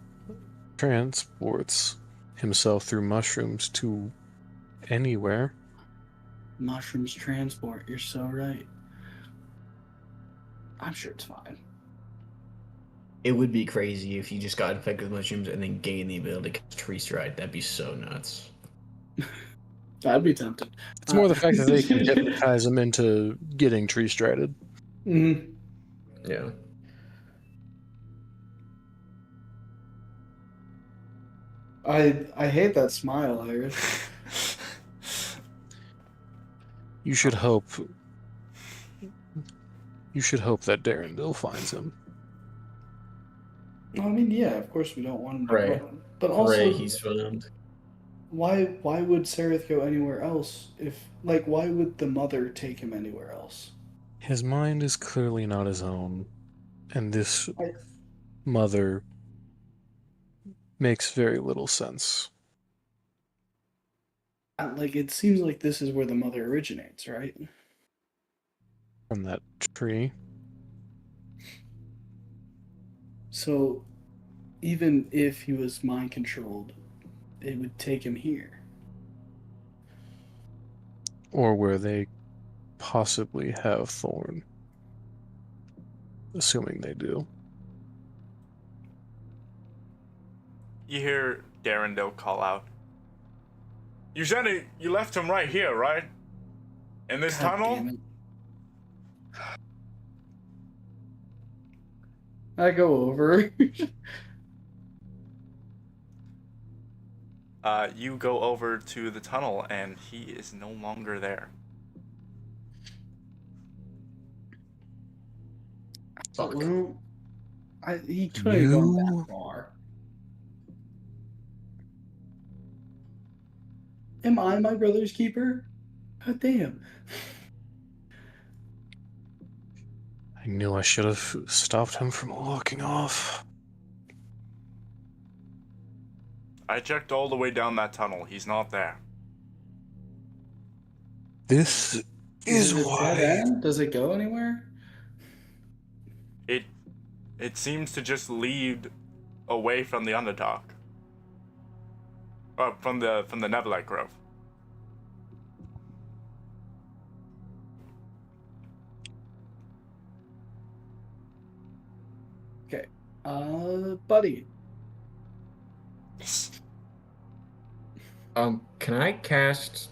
transports himself through mushrooms to anywhere. Mushrooms transport. You're so right. I'm sure it's fine. It would be crazy if you just got infected with mushrooms and then gained the ability to tree stride. That'd be so nuts. I'd be tempted. It's more the fact that they can hypnotize him into getting tree strided. Mm-hmm. Yeah. I hate that smile, Iris. You should hope. You should hope that Darendil finds him. I mean, yeah, of course we don't want him to Pray. run. But Hooray, also, he's found. why would Sereth go anywhere else? Why would the mother take him anywhere else? His mind is clearly not his own, and this I- mother makes very little sense. It seems like this is where the mother originates, right? From that tree. So, even if he was mind controlled, it would take him here. Or where they possibly have Thorn. Assuming they do. You hear Darendil call out. You said you left him right here, right? In this God tunnel? damn it. I go over. You go over to the tunnel, and he is no longer there. Fuck. Well, he couldn't have gone that far. Am I my brother's keeper? God damn. I knew I should have stopped him from walking off. I checked all the way down that tunnel. He's not there. This is it why. dead end? Does it go anywhere? It seems to just lead away from the Underdark. From the Neverlight Grove. Okay. Buddy. Can I cast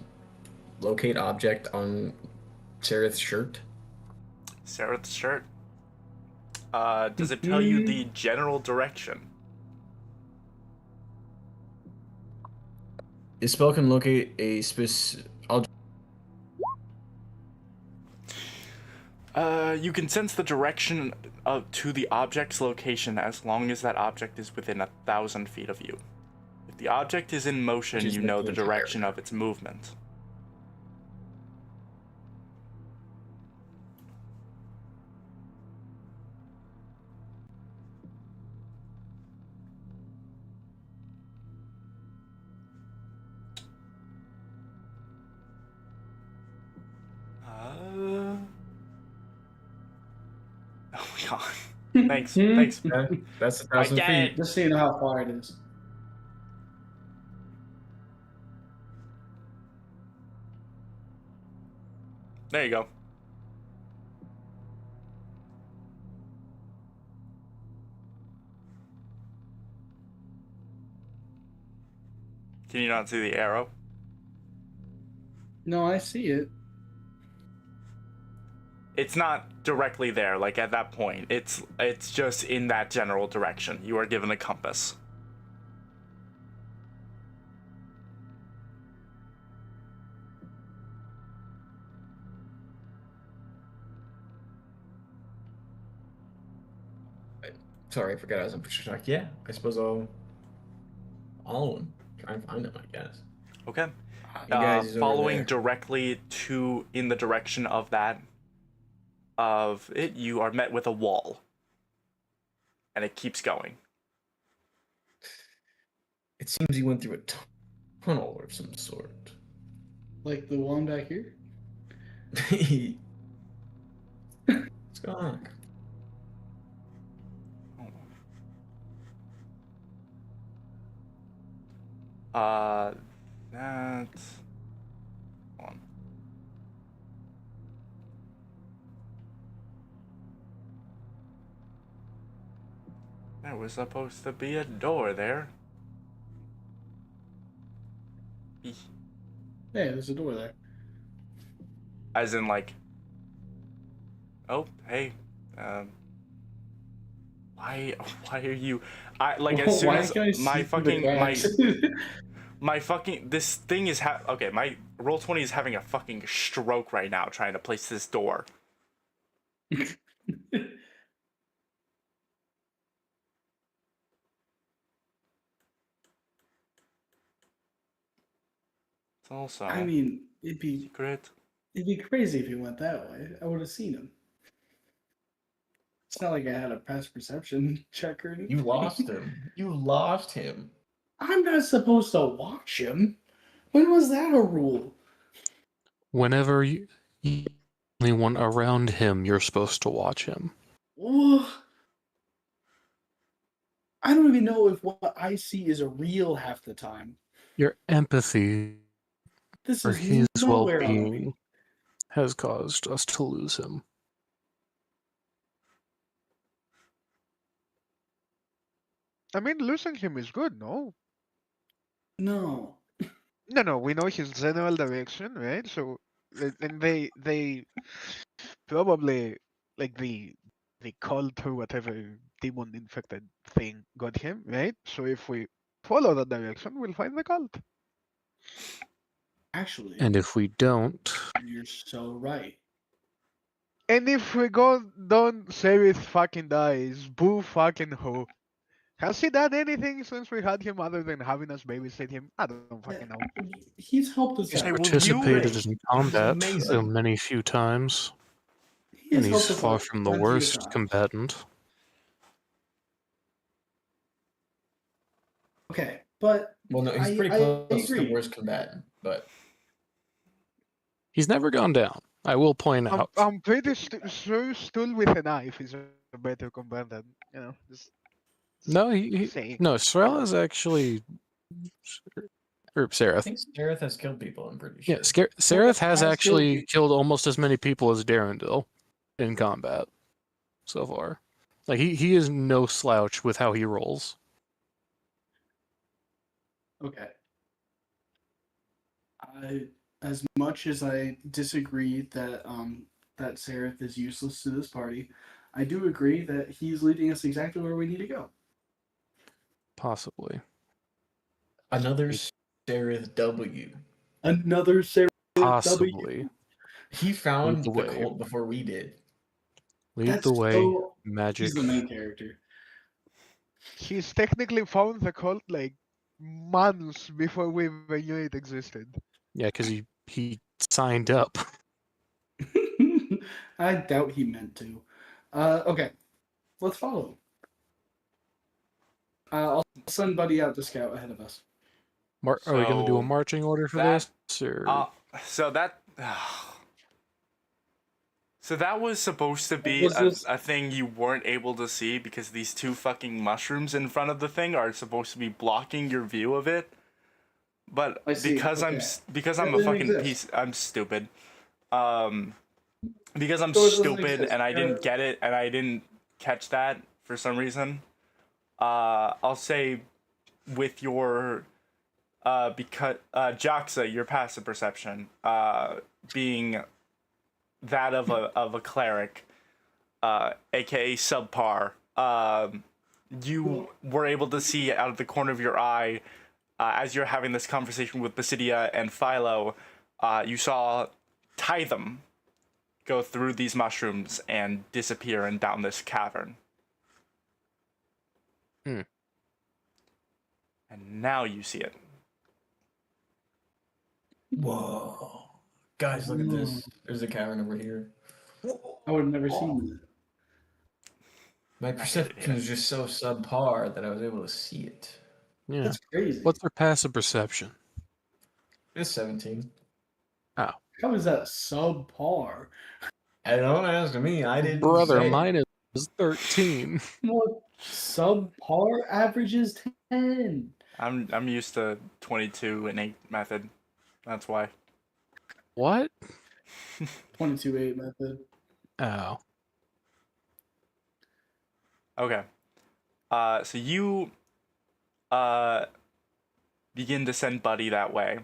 locate object on Sereth's shirt? Sarah's shirt. Does it tell you the general direction? The spell can locate a specific. You can sense the direction to the object's location as long as that object is within 1,000 feet of you. If the object is in motion, Which is you like know the the entire direction of its movement. Oh my god. Thanks. Thanks. That's I 1,000 get feet. it. Just so you know how far it is. There you go. Can you not see the arrow? No, I see it. It's not directly there, like at that point. It's just in that general direction. You are given a compass. Sorry, I forgot I was on Patricia Talk. Yeah, I suppose I'll try and find him, I guess. Okay. You guys is over Following there. directly in the direction of that, of it, you are met with a wall. And it keeps going. It seems he went through a tunnel of some sort. Like the one back here? What's going on? That's one. There was supposed to be a door there. Hey, there's a door there. As in, like, oh, hey, why are you? I like as soon Why as can't I my see through the fucking cracks? my fucking this thing is okay. My Roll20 is having a fucking stroke right now trying to place this door. It's also I mean, secret. it'd be crazy if he went that way. I would have seen him. It's not like I had a past perception check or anything. You lost him. You lost him. I'm not supposed to watch him. When was that a rule? Whenever anyone around him, you're supposed to watch him. Ugh. I don't even know if what I see is real half the time. Your empathy This for is his nowhere on me. well-being has caused us to lose him. I mean, losing him is good, no? No. No, we know his general direction, right? So, and they probably like the cult or whatever demon infected thing got him, right? So if we follow that direction, we'll find the cult. Actually, And if we don't, you're so right. And if we go down, Serith fucking dies. Boo fucking ho. Has he done anything since we had him other than having us babysit him? I don't fucking know. He's helped us he's Hey, out. will you- participated in combat amazing. many few times, He and has he's helped us far out from the plenty of worst times. combatant. Okay, but Well, no, he's pretty I close to agree. the worst combatant, but He's never gone down. I will point out. I'm pretty sure Stool with a knife is a better combatant. You know, just No, saying. no. Sorella is actually, or I Seraph. think Stareth has killed people, I'm pretty sure. Yeah, Seraph has has actually killed killed almost as many people as Darendil in combat so far. Like he is no slouch with how he rolls. Okay. As much as I disagree that that Seraph is useless to this party, I do agree that he's leading us exactly where we need to go. Possibly. Another Sarah W. Another Seraph W. Possibly. He Lead found the the way. cult before we did. Lead That's the way, so. magic. He's the main character. He's technically found the cult like months before we even knew it existed. Yeah, because he signed up. I doubt he meant to. Okay, let's follow. I'll send Buddy out to scout ahead of us. Are we going to do a So marching order for that- this? Or... So that. So that was supposed to be Was this- a thing you weren't able to see because these two fucking mushrooms in front of the thing are supposed to be blocking your view of it. But I see, because okay. because It I'm a doesn't fucking exist. piece, I'm stupid. Because I'm So it doesn't stupid exist. and I didn't get it and I didn't catch that for some reason. I'll say with your because Jaxa, your passive perception, being that of a cleric, aka subpar, you were able to see out of the corner of your eye, as you're having this conversation with Basidia and Philo, you saw Titham go through these mushrooms and disappear and down this cavern. Hmm. And now you see it. Whoa. Guys, look at this. There's a cavern over here. I would have never seen that. My perception is just so subpar that I was able to see it. Yeah. That's crazy. What's their passive perception? It's 17. How is that subpar? I don't ask me. I didn't Brother, say. mine is 13. What subpar averages 10? I'm used to 22 and 8 method. That's why. What? 22-8 method. Oh. Okay. So you begin to send Buddy that way.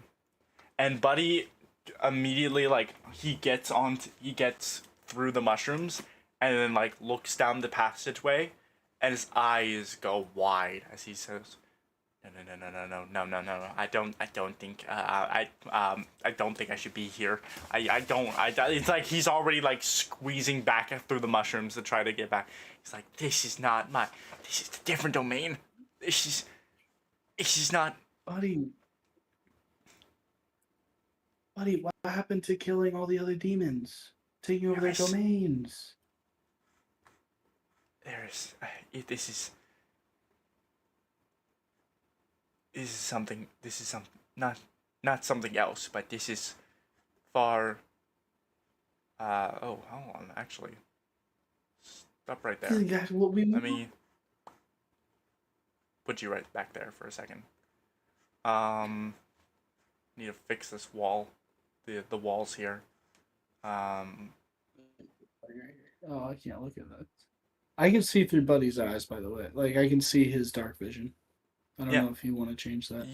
And Buddy immediately he gets through the mushrooms and then looks down the passageway and his eyes go wide as he says, No. I don't think I don't think I should be here. It's like he's already squeezing back through the mushrooms to try to get back. He's like, this is a different domain. This is not. Buddy, what happened to killing all the other demons? Taking over their Yes. domains? This is something. This is not something else, but this is far. Hold on. Actually, stop right there. Isn't that what we Let me put you right back there for a second. Need to fix this wall, the walls here. Oh, I can't look at that. I can see through Buddy's eyes, by the way. I can see his dark vision. I don't Yeah. know if you want to change that.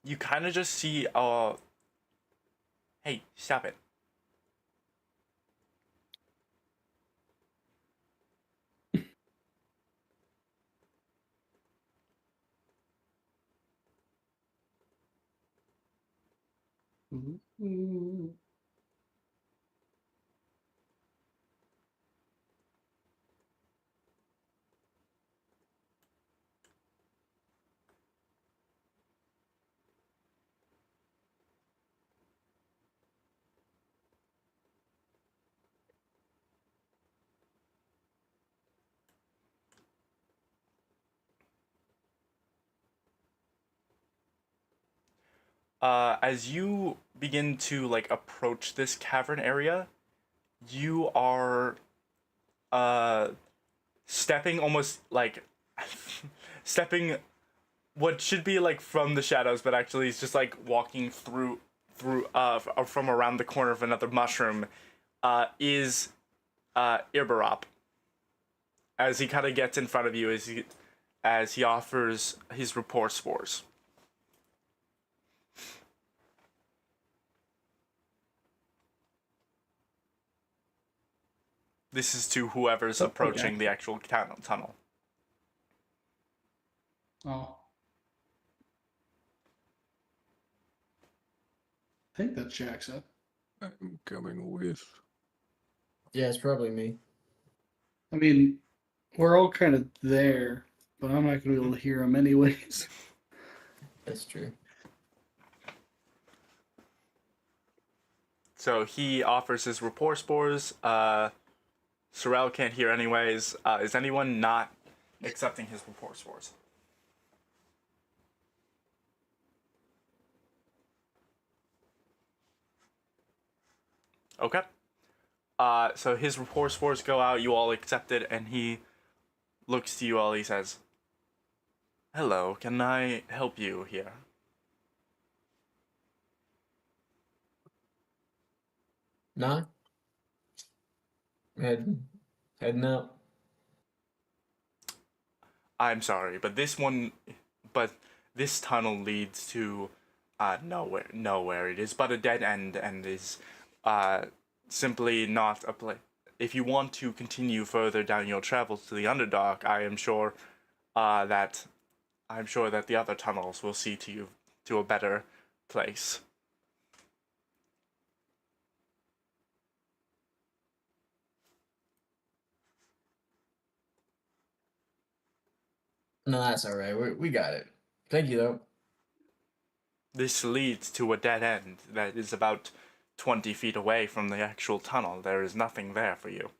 You kind of just see hey, stop it. As you begin to approach this cavern area, you are stepping almost stepping what should be from the shadows, but actually it's just walking through from around the corner of another mushroom, is Ibarop. As he kind of gets in front of you, as he offers his rapport spores. This is to whoever's Oh, approaching okay. the actual tunnel. Oh. I think that's Jackson. I'm coming with. Yeah, it's probably me. I mean, we're all kind of there, but I'm not going to be able to hear him anyways. That's true. So he offers his rapport spores. Sorrel can't hear anyways. Is anyone not accepting his rapport spores? Okay. So his rapport spores go out. You all accept it, and he looks to you all. He says, "Hello, can I help you here?" Nah. Heading out. I'm sorry, but this tunnel leads to nowhere. Nowhere. It is but a dead end, and is simply not a place. If you want to continue further down your travels to the Underdark, I'm sure that the other tunnels will see to you to a better place. No, that's all right. We got it. Thank you, though. This leads to a dead end that is about 20 feet away from the actual tunnel. There is nothing there for you.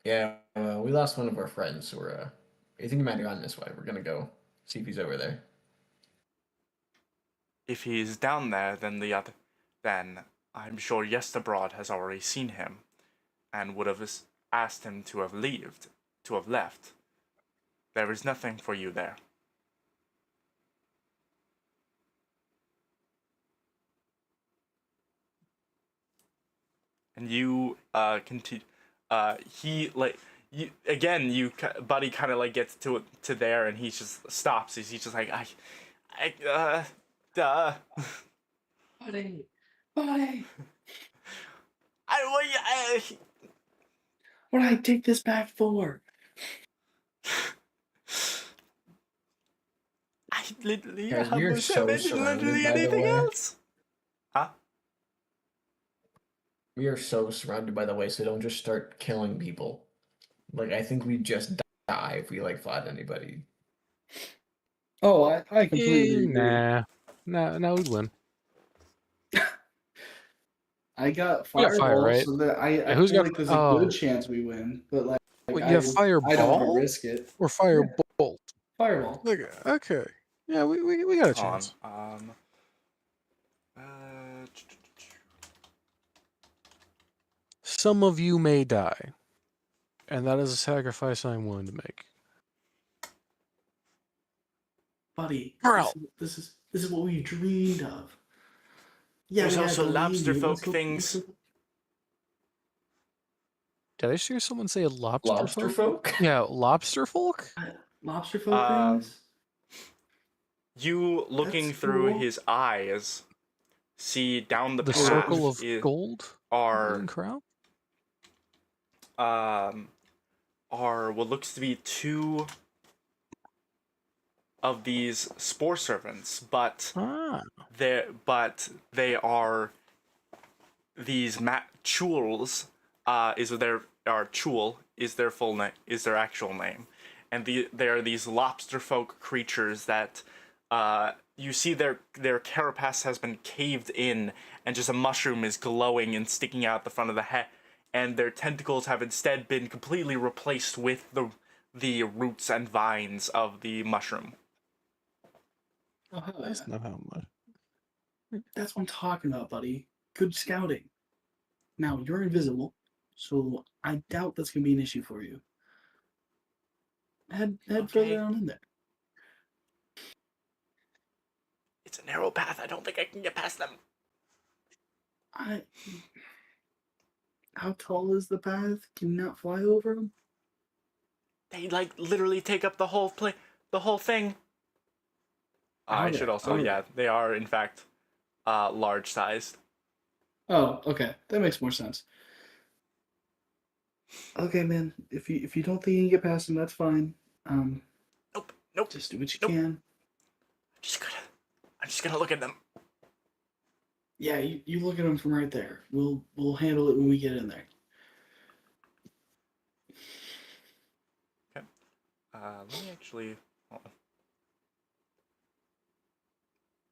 Yeah, we lost one of our friends, so I think he might have gone this way. We're gonna go see if he's over there. If he is down there, then I'm sure Yesterbrod has already seen him, and would have asked him to have left. There is nothing for you there. And you continue. He like you again. Buddy kind of like gets to there, and he just stops. He's just like duh. Buddy! Buddy! I What did I take this back for? I literally Guys, we are almost so mentioned surrounded, literally by the anything way. else. Huh? We are so surrounded, by the way, so don't just start killing people. Like, I think we just die if we, like, fight anybody. Oh, I completely agree. Nah, we'd win. I got We got fire, fireball, right? so that I Yeah, who's feel got? like there's a Oh, good chance we win, but like wait, you have I don't want to fireball risk it. or firebolt? Fireball. Okay. Yeah, we got a Hold chance. on. Uh, Some of you may die, and that is a sacrifice I'm willing to make. Buddy, Morale. this is what we dreamed of. Yeah, There's we had also to leave lobster you. folk things. Did I hear someone say lobster Lobster folk? folk? Yeah, lobster folk? Lobster folk Um, things? You looking That's through cool. his eyes, see down the The path circle of is- gold are in crown? are what looks to be two of these spore servants, but Ah. they are these chuls. Chul is their full name, is their actual name, and they are these lobster folk creatures that you see their carapace has been caved in, and just a mushroom is glowing and sticking out the front of the head, and their tentacles have instead been completely replaced with the roots and vines of the mushroom. Oh, hell That's yeah. not how much. That's what I'm talking about, buddy. Good scouting. Now, you're invisible, so I doubt that's going to be an issue for you. Head Okay. further on in there. It's a narrow path. I don't think I can get past them. How tall is the path? Can you not fly over them? They like literally take up the whole thing. I should also, yeah, they are in fact large sized. Oh, okay. That makes more sense. Okay, man. If you don't think you can get past him, that's fine. Nope. Just do what you Nope. can. I'm just gonna look at them. Yeah, you look at him from right there. We'll handle it when we get in there. Okay. Let me actually. Hold on.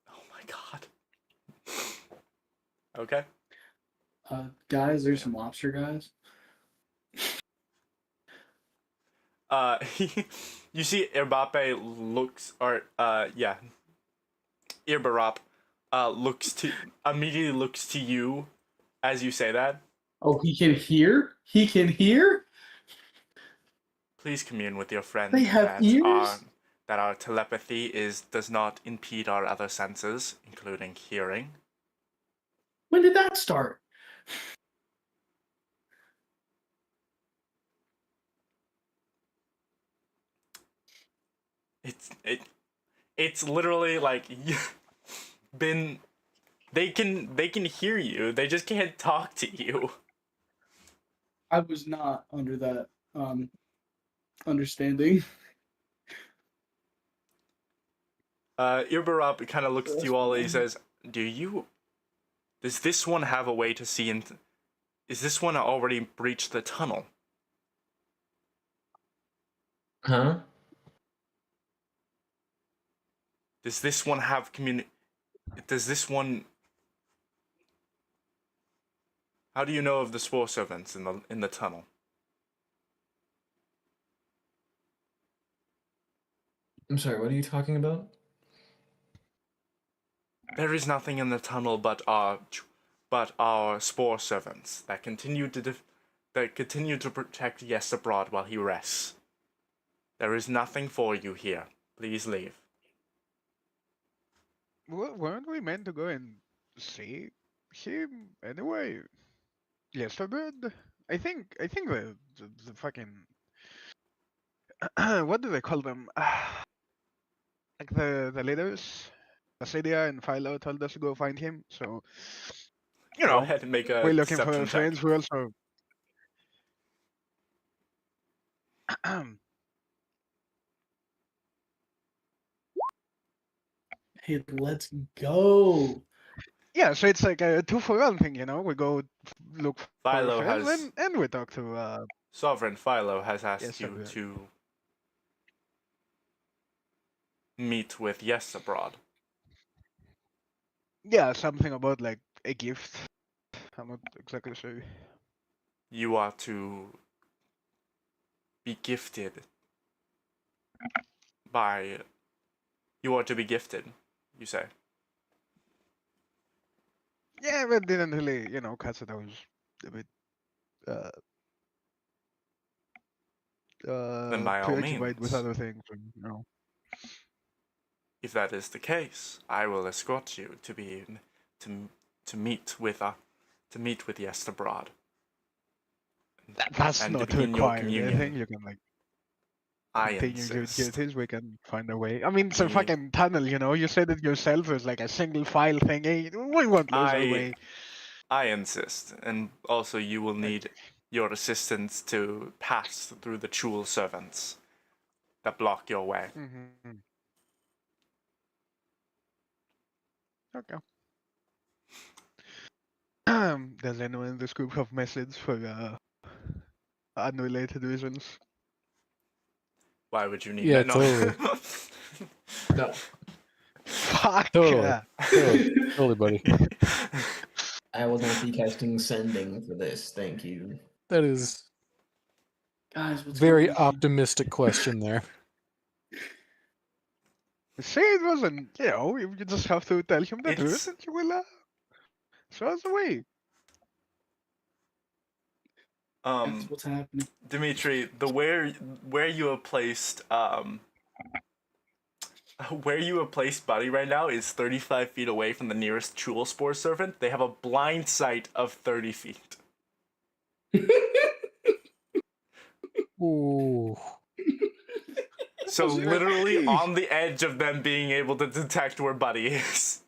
Oh my god. Okay. Guys, there's Yeah. some lobster guys. You see Mbappe looks, or yeah, Irbarop, immediately looks to you as you say that. Oh, he can hear. He can hear. Please commune with your friend They have ears. that our telepathy does not impede our other senses, including hearing. When did that start? It's literally like been they can hear you. They just can't talk to you. I was not under that understanding. Irbarop kind of looks to That's you all and he fine. says, does this one have a way to see is this one already breached the tunnel? Huh? Does this one have does this one how do you know of the spore servants in the tunnel? I'm sorry, what are you talking about? There is nothing in the tunnel but our spore servants that continue to protect Yes abroad while he rests. There is nothing for you here. Please leave. Weren't we meant to go and see him anyway? Yesterday? I think the fucking what do they call them? Like the leaders, Basidia and Philo told us to go find him. So Go ahead and make a we're looking for our deception check. friends. We also Hey, let's go. yeah. So it's like a 2-for-1 thing, We go look for our Philo friends has and we talk to Sovereign Philo has asked you yesterday. to meet with Yes abroad. Yeah, something about like a gift. I'm not exactly sure. You are to be gifted by. You are to be gifted, you say. Yeah, but didn't really, catch it. I was a bit uh, Then by all preoccupied with means, other things. if that is the case, I will escort you to to meet with Yes abroad That's and to not begin your required. I communion. think you can like I continue your insist. duties. We can find a way. I mean, it's a Me, fucking tunnel. You said it yourself. It's like a single file thing. We won't lose our I way. I insist, and also you will Like, need your assistance to pass through the Chul servants that block your way. mm-hmm. Okay. Does anyone in this group have message for unrelated reasons? Why would you need Yeah, that? No. totally. No. Fuck. Totally. Totally, buddy. I will not be casting sending for this, thank you. That is Guys, what's very going on? optimistic question there. See, it wasn't. You just have to tell him the truth, It's and he will show us the way. That's what's happening. Dimitri, the where you have placed where you have placed Buddy right now is 35 feet away from the nearest Chul Spore servant. They have a blind sight of 30 feet. Ooh, So Was literally lucky. on the edge of them being able to detect where Buddy is.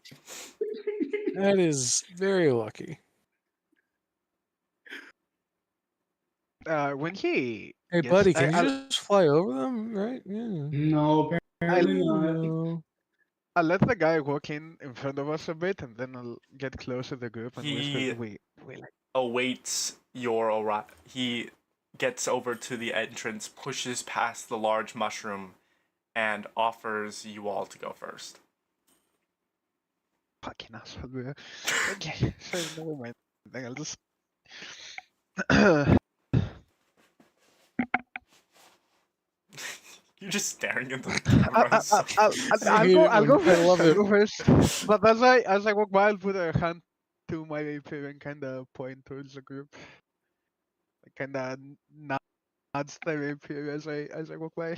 that is very lucky. when he Hey, gets, buddy, can you just fly over them? Right? Yeah. No, apparently not. No. I'll let the guy walk in front of us a bit, and then I'll get close to the group and whisper, He we like. awaits your arrival. He gets over to the entrance, pushes past the large mushroom, and offers you all to go first. Fucking asshole, bro. Okay, so never mind. Then I'll just. You're just staring into the camera. So... I'll hate go. it I'll when go I first. love I'll it. go first. But as I walk by, I'll put a hand to my rapier and kind of point towards the group. Kind of nods the rapier as I walk by.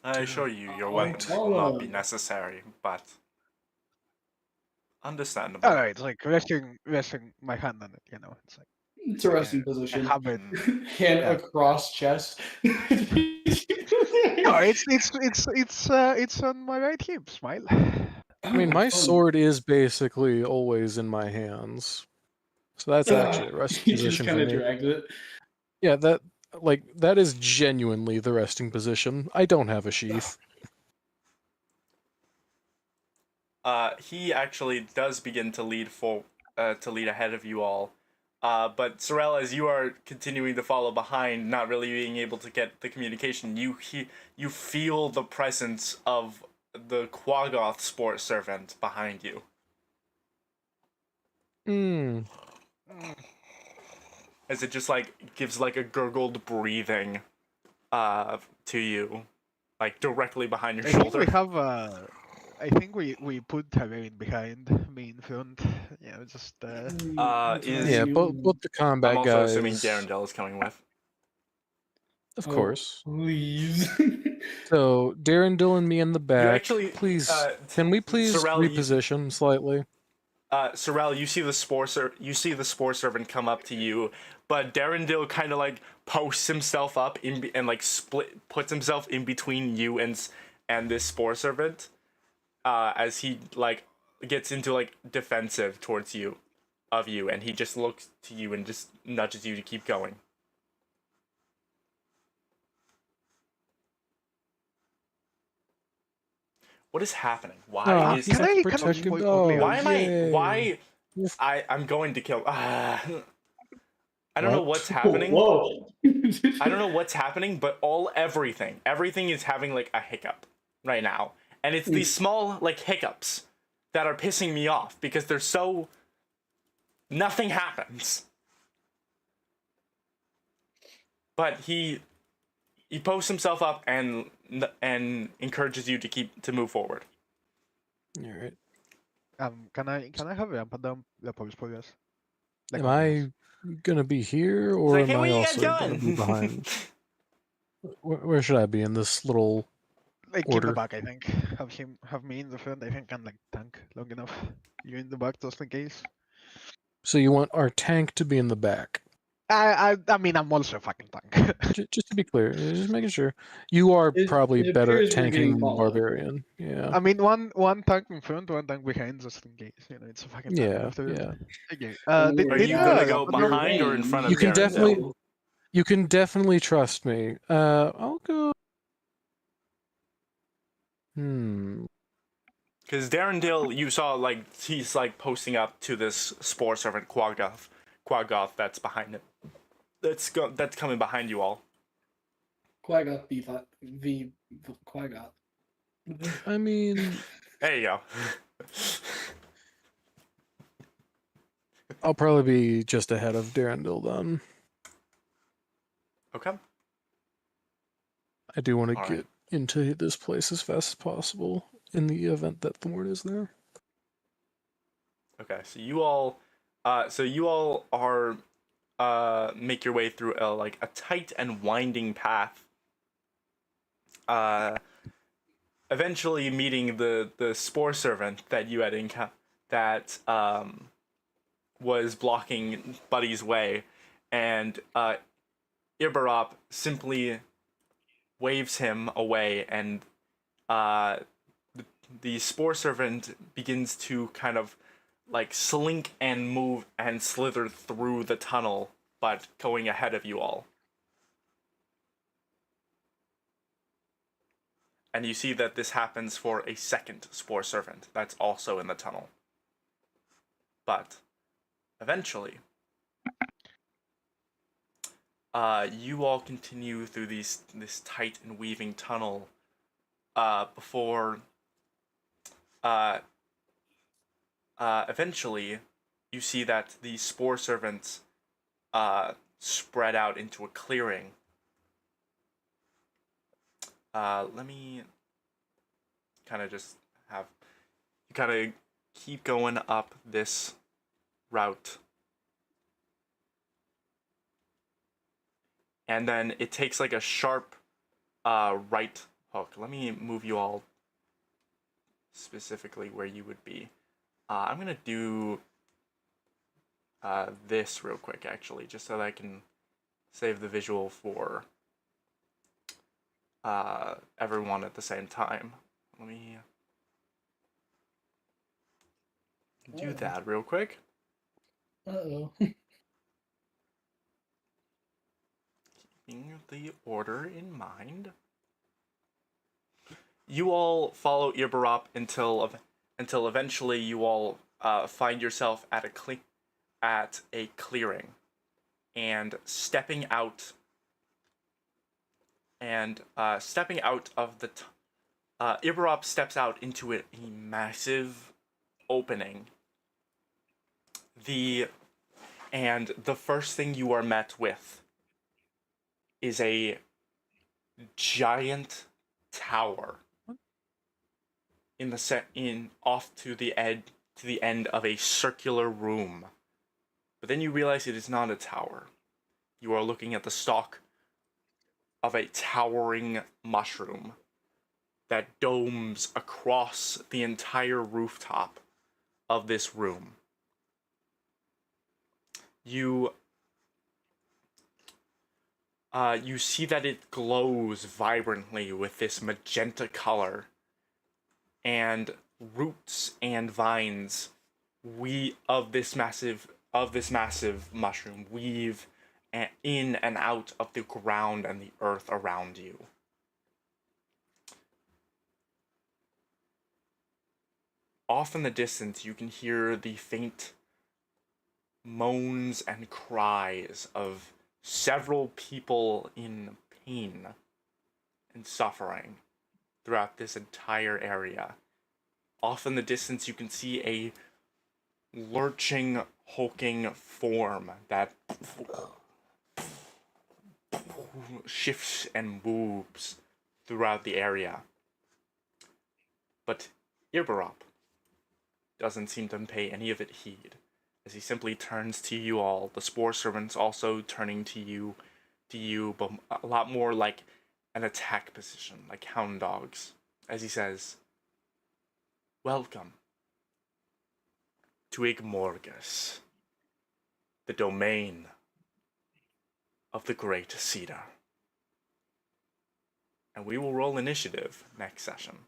I assure you, your I'll weapons will follow. not be necessary, but understandable. Alright, it's like resting my hand on it. It's like It's a resting a position. habit. Hand Yeah. across chest. No, it's on my right hip. Smile. I mean, my Oh, sword is basically always in my hands, so that's actually a resting He just position kind for of me. dragged it. Yeah, that is genuinely the resting position. I don't have a sheath. He actually does begin to lead ahead of you all. But Sorel, as you are continuing to follow behind, not really being able to get the communication, you feel the presence of the Quaggoth sport servant behind you. Hmm. As it just gives a gurgled breathing to you, directly behind your I think shoulder. we have I think we put Targaryen behind me in front. Just Yeah, both the combat I'm also guys. assuming Darendelle is coming with. Of Oh, course. please. So Darendil and me in the back. actually, please, can we please Sorel, reposition slightly? Sorel, you see the spore servant come up to you, but Darendil kind of posts himself up and puts himself in between you and this spore servant, as he gets into defensive towards you, and he just looks to you and just nudges you to keep going. What is happening? Why is he's Can like I- a can I protective point dog. quickly why am I Yay. why I'm going to kill I don't know What? what's happening. Whoa. I don't know what's happening, but everything is having a hiccup right now. And it's these small hiccups that are pissing me off because they're so nothing happens. But he posts himself up and encourages you to move forward. All right. can I have ramp down the police progress? Am I gonna be here, or It's am "Hey, I what you guys also gonna be doing?" behind? Where should I be in this little? in the order? back? I think have me in the front. I think I'm tank long enough. You in the back just in case. So you want our tank to be in the back? I mean I'm also a fucking tank. Just to be clear, just making sure. You are probably it better at appears we're tanking getting than the followed. barbarian. Yeah. I mean one tank in front, one tank behind, just in case. It's a fucking tank Yeah. after it. Yeah. Okay. And Did, we're Are did you not gonna the go ramp down- behind or in front of You can Darendelle? definitely- You can definitely trust me. I'll go. Because Darendil, you saw he's posting up to this spore servant Quaggoth that's behind him. That's coming behind you all. Quaggoth v Quaggoth. I mean, There you go. I'll probably be just ahead of Darendil then. Okay. I do want to All get right. into this place as fast as possible in the event that Thorn is there. Okay. So you all are make your way through a tight and winding path. Eventually meeting the spore servant that you had that was blocking Buddy's way, and Ibarop simply waves him away, and the spore servant begins to kind of like slink and move and slither through the tunnel, but going ahead of you all. And you see that this happens for a second spore servant that's also in the tunnel. But eventually, you all continue through this tight and weaving tunnel before eventually you see that the spore servants spread out into a clearing. Let me kind of just have you kind of keep going up this route. And then it takes like a sharp right hook. Let me move you all specifically where you would be. I'm gonna do this real quick, actually, just so that I can save the visual for everyone at the same time. Let me do that real quick. Uh-oh. Keeping the order in mind. You all follow Ibarop until eventually you all find yourself at a clearing, and stepping out of the Ibarop steps out into a massive opening. The first thing you are met with is a giant tower off to the end of a circular room. But then you realize it is not a tower. You are looking at the stalk of a towering mushroom that domes across the entire rooftop of this room. You see that it glows vibrantly with this magenta color, and roots and vines of this massive mushroom weave in and out of the ground and the earth around you. Off in the distance, you can hear the faint moans and cries of several people in pain and suffering throughout this entire area. Off in the distance, you can see a lurching, hulking form that shifts and moves throughout the area. But Ibarop doesn't seem to pay any of it heed, as he simply turns to you all, the spore servants also turning to you, but a lot more like an attack position, like hound dogs, as he says, "Welcome to Igmorgus, the domain of the Great Cedar." And we will roll initiative next session,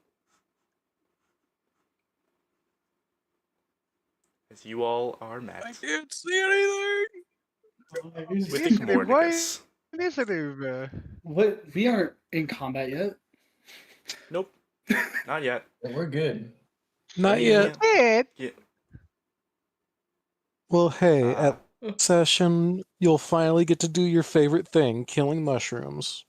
as you all are met I can't see anything. with Initiative, why Igmorgus. initiative? What? We aren't in combat yet. Nope, not yet. We're good. Not yet. It. Yeah, Well, hey, uh, at session, you'll finally get to do your favorite thing, killing mushrooms.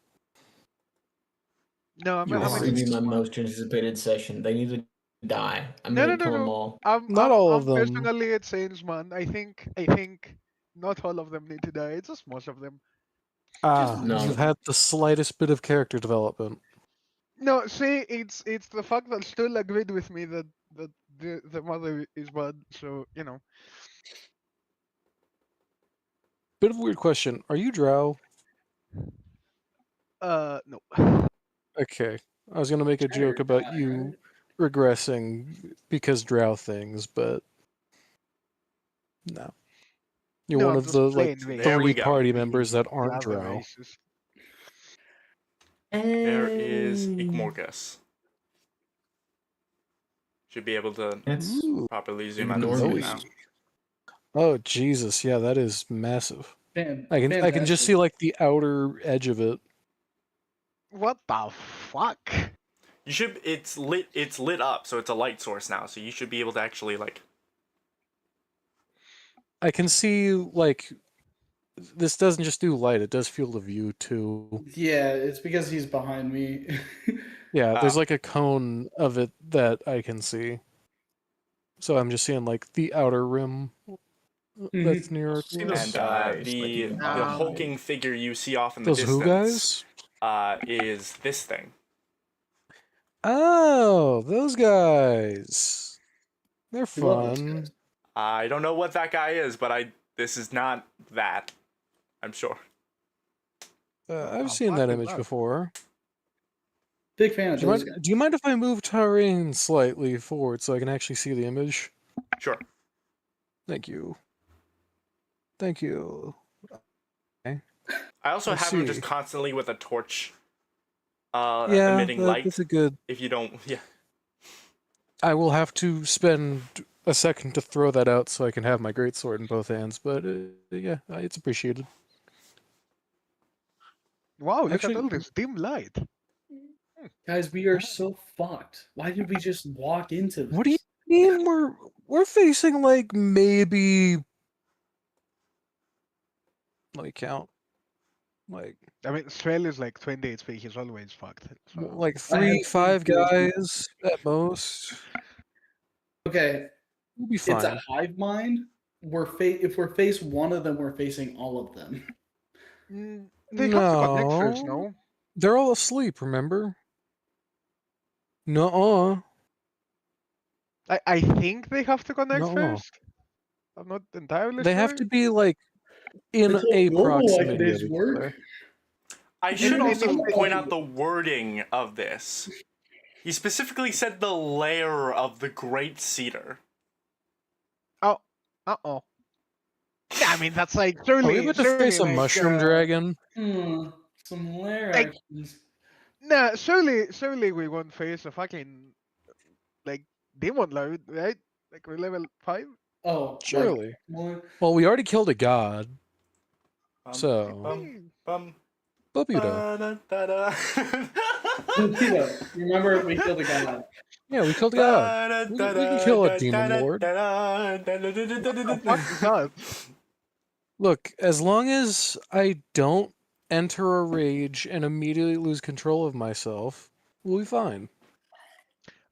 No, I'm You're This is a gonna be decent my one. most anticipated session. They need to die. I'm No, gonna no, no, kill them no. all. Not all of I'm them. personally a change man. I think not all of them need to die. It's just most of them. No. You've had the slightest bit of character development. No, see, it's the fact that Stool agreed with me that the mother is bad. So you know. Bit of a weird question. Are you Drow? No. Okay. I was gonna make a joke about you regressing because Drow things, but no. You're No, one I'm of just the plain like racist. There we 3 go. party members that aren't Rather Drow. racist. there is Igmorgus. Should be able to That's Ooh. properly zoom out the enormous. screen now. Oh Jesus, yeah, that is massive. I can just Fantastic. see like the outer edge of it. What the fuck? You should. It's lit up, so it's a light source now. So you should be able to actually like. I can see like this doesn't just do light; it does field of view too. Yeah, it's because he's behind me. Yeah, there's Oh. like a cone of it that I can see. So I'm just seeing like the outer rim that's nearer See to those us. And guys, like, the even the Um, hulking figure you see off in the Those who distance guys? is this thing. Oh, those guys. They're We love those fun. guys. I don't know what that guy is, but this is not that. I'm sure. I've seen that image before. Big fan of Do you those mind? guys. Do you mind if I move Tarine slightly forward so I can actually see the image? Sure. Thank you. Thank you. I also Let's have him see. just constantly with a torch, Yeah, emitting light. that's a good. If you don't, yeah. I will have to spend a second to throw that out so I can have my greatsword in both hands, but yeah, it's appreciated. Wow, look Actually- at all this dim light. Guys, we are so fucked. Why did we just walk into this? What do you mean we're facing like maybe? Let me count. Like I mean, Strel is like 20 HP, he's always fucked. So. like I have 3-5 3 HP. guys at most. Okay, We'll be it's fine. a hive mind. If we're face one of them, we're facing all of them. They have to connect first, no? They're all asleep, remember? Nuh-uh. I think they have to connect No. first. I'm not entirely They sure. have to be like in It's all a global like proximity it of is each work. other. I should And also it's- point out the wording of this. He specifically said the layer of the Great Cedar. Uh-oh. Yeah, I mean, that's like Are we surely. about to surely, face a like, mushroom dragon? Some layer Like- actions. Nah, surely we won't face a fucking like demon lord, right? Like we're level 5. Oh, Surely. Like, Well, we already killed a god, Bum, so bum, bum, Bubudo. ba-da-da-da. remember we killed a god. Yeah, we killed a god. We can kill a demon lord. Fuck god. Look, as long as I don't enter a rage and immediately lose control of myself, we'll be fine.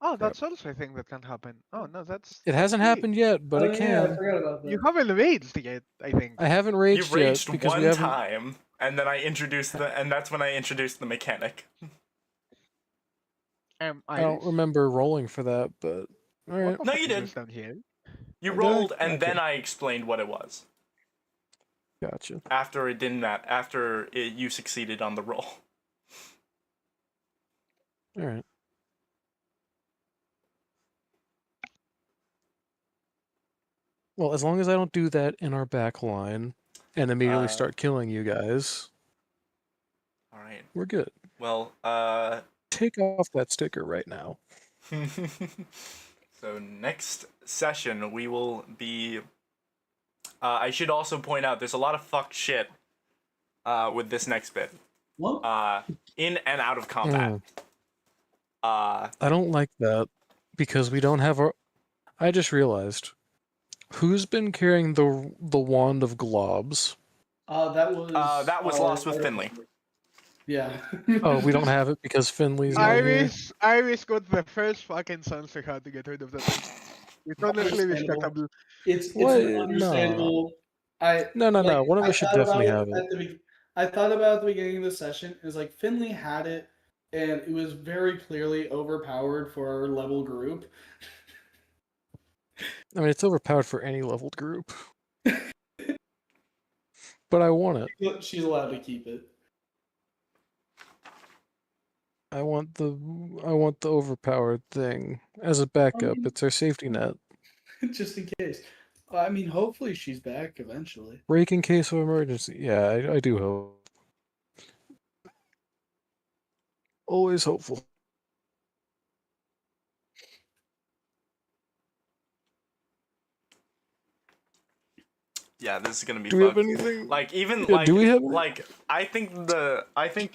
Oh, that's also a thing that can happen. Oh no, that's. It hasn't sweet. happened yet, but Oh, it yeah, I can. forgot about that. You haven't raged yet, I think. I haven't You raged raged yet because one we haven't. time, and then and that's when I introduced the mechanic. I don't Iris, remember rolling for that, but all right. what the No, fuck you is did. this down here? You Did I? rolled, and Okay. then I explained what it was. Gotcha. After it didn't matter. You succeeded on the roll. All right. Well, as long as I don't do that in our back line and immediately start killing you guys, All right. we're good. Well, Take off that sticker right now. so next session we will be. I should also point out there's a lot of fucked shit with this next bit. What? In and out of combat. I don't like that because we don't have our. I just realized who's been carrying the wand of globs. That was lost with Finley. Yeah. Oh, we don't have it because Finley's not here. Iris got the first fucking chance I had to get rid of that thing. It's honestly Understandable. respectable. It's What? understandable. No. One of I us should thought about definitely have it. I thought about it at the beginning of the session. It was like Finley had it, and it was very clearly overpowered for our level group. I mean, it's overpowered for any leveled group. But I want it. She's allowed to keep it. I want the overpowered thing as a backup. It's our safety net. Just in case. I mean, hopefully she's back eventually. Break in case of emergency. Yeah, I do hope. Always hopeful. Yeah, this is gonna be Do we have fucked. anything? Like even Yeah, like do we have any- like I think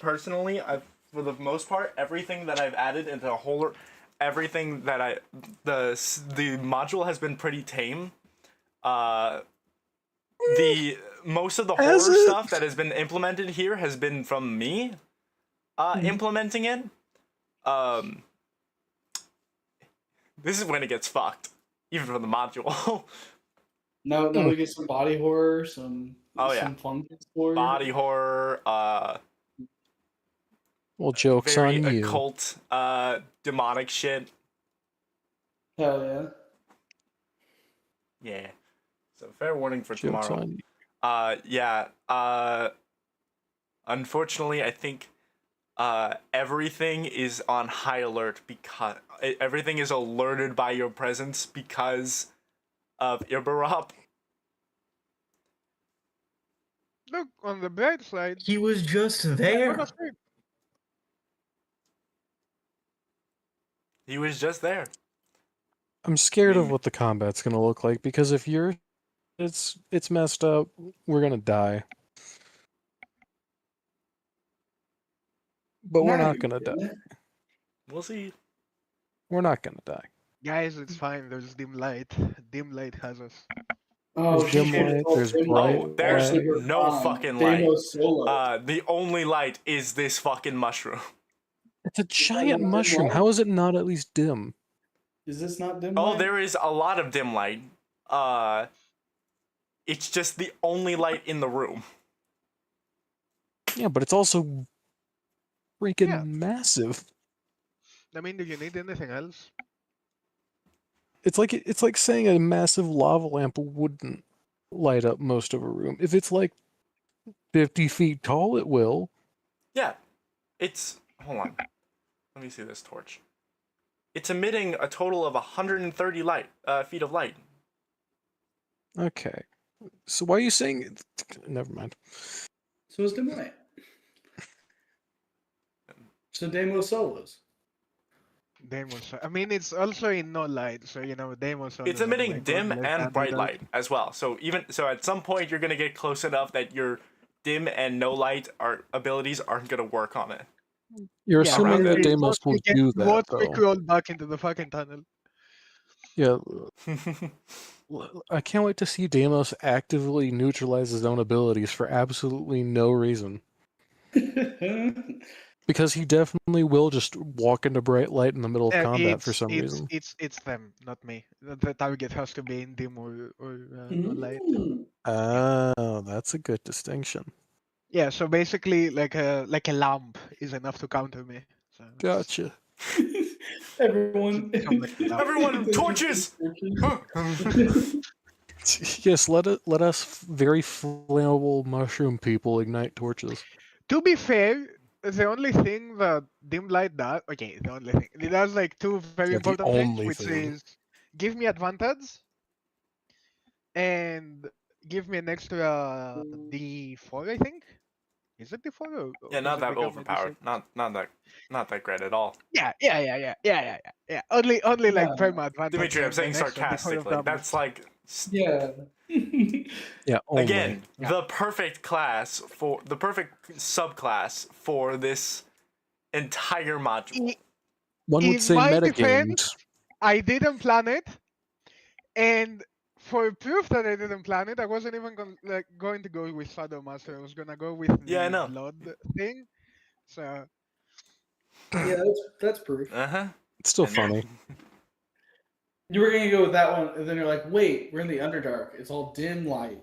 personally, I've for the most part everything that I've added into a whole everything that the module has been pretty tame. The most of the Has horror it? stuff that has been implemented here has been from me implementing it. This is when it gets fucked, even for the module. Now we get some body horror, some fun to explore. Body horror, Well, joke's very on you. occult, demonic shit. Hell yeah. Yeah. So fair warning for Joke's tomorrow. on you. Yeah. Unfortunately, I think everything is on high alert because everything is alerted by your presence because of Ibarop. Look, on the bright side, He was just I'm there. gonna sleep. He was just there. I'm scared of mean- what the combat's gonna look like because if it's messed up, we're gonna die. But we're not gonna die. We'll see. We're not gonna die. Guys, it's fine. There's dim light. Dim light has us. Oh, There's dim shit, light, it's all there's dim bright light. Oh, there's Actually, we're no fine. fucking light. Deimos solo. The only light is this fucking mushroom. It's a that giant not dim mushroom. light? How is it not at least dim? Is this not dim Oh, light? there is a lot of dim light. It's just the only light in the room. Yeah, but it's also freaking Yeah. massive. I mean, do you need anything else? It's like saying a massive lava lamp wouldn't light up most of a room. If it's like 50 feet tall, it will. Yeah, it's hold on. Let me see this torch. It's emitting a total of 130 feet of light. Okay. So why are you saying? Never mind. So it's dim light. So Deimos solos. Deimos. I mean, it's also in no light, so Deimos. It's emitting dim and bright light as well. So at some point you're gonna get close enough that your dim and no light abilities aren't gonna work on it. You're Yeah, assuming that right. Deimos will do that, Once we though. crawl back into the fucking tunnel. Yeah. I can't wait to see Deimos actively neutralize his own abilities for absolutely no reason. Because he definitely will just walk into bright light in the middle of combat for some reason. It's them, not me. The target has to be in dim or no light. Oh, that's a good distinction. Yeah, so basically, like a lamp is enough to counter me. So. Gotcha. Everyone, Everyone, torches! Yes, let us very flammable mushroom people ignite torches. To be fair, the only thing that dim light does, the only thing, it does like two very Yeah, the important things, only which thing. is give me advantage and give me an extra D4, I think. Is it D4 or Yeah, does not it that become a overpowered. D6? Not that great at all. Yeah. Only like Yeah. perma advantage. Dimitri, I'm and saying an extra D4 of sarcastically. damage. That's like Yeah. Yeah, only. again Yeah. the perfect subclass for this entire module. One would in say my metagamed. defense, I didn't plan it, and for proof that I didn't plan it, I wasn't even going to go with Shadow Master. I was gonna go with Yeah, I the know. blood thing. So Yeah, that's proof. It's still And- funny. You were gonna go with that one, and then you're like, wait, we're in the Underdark. It's all dim light.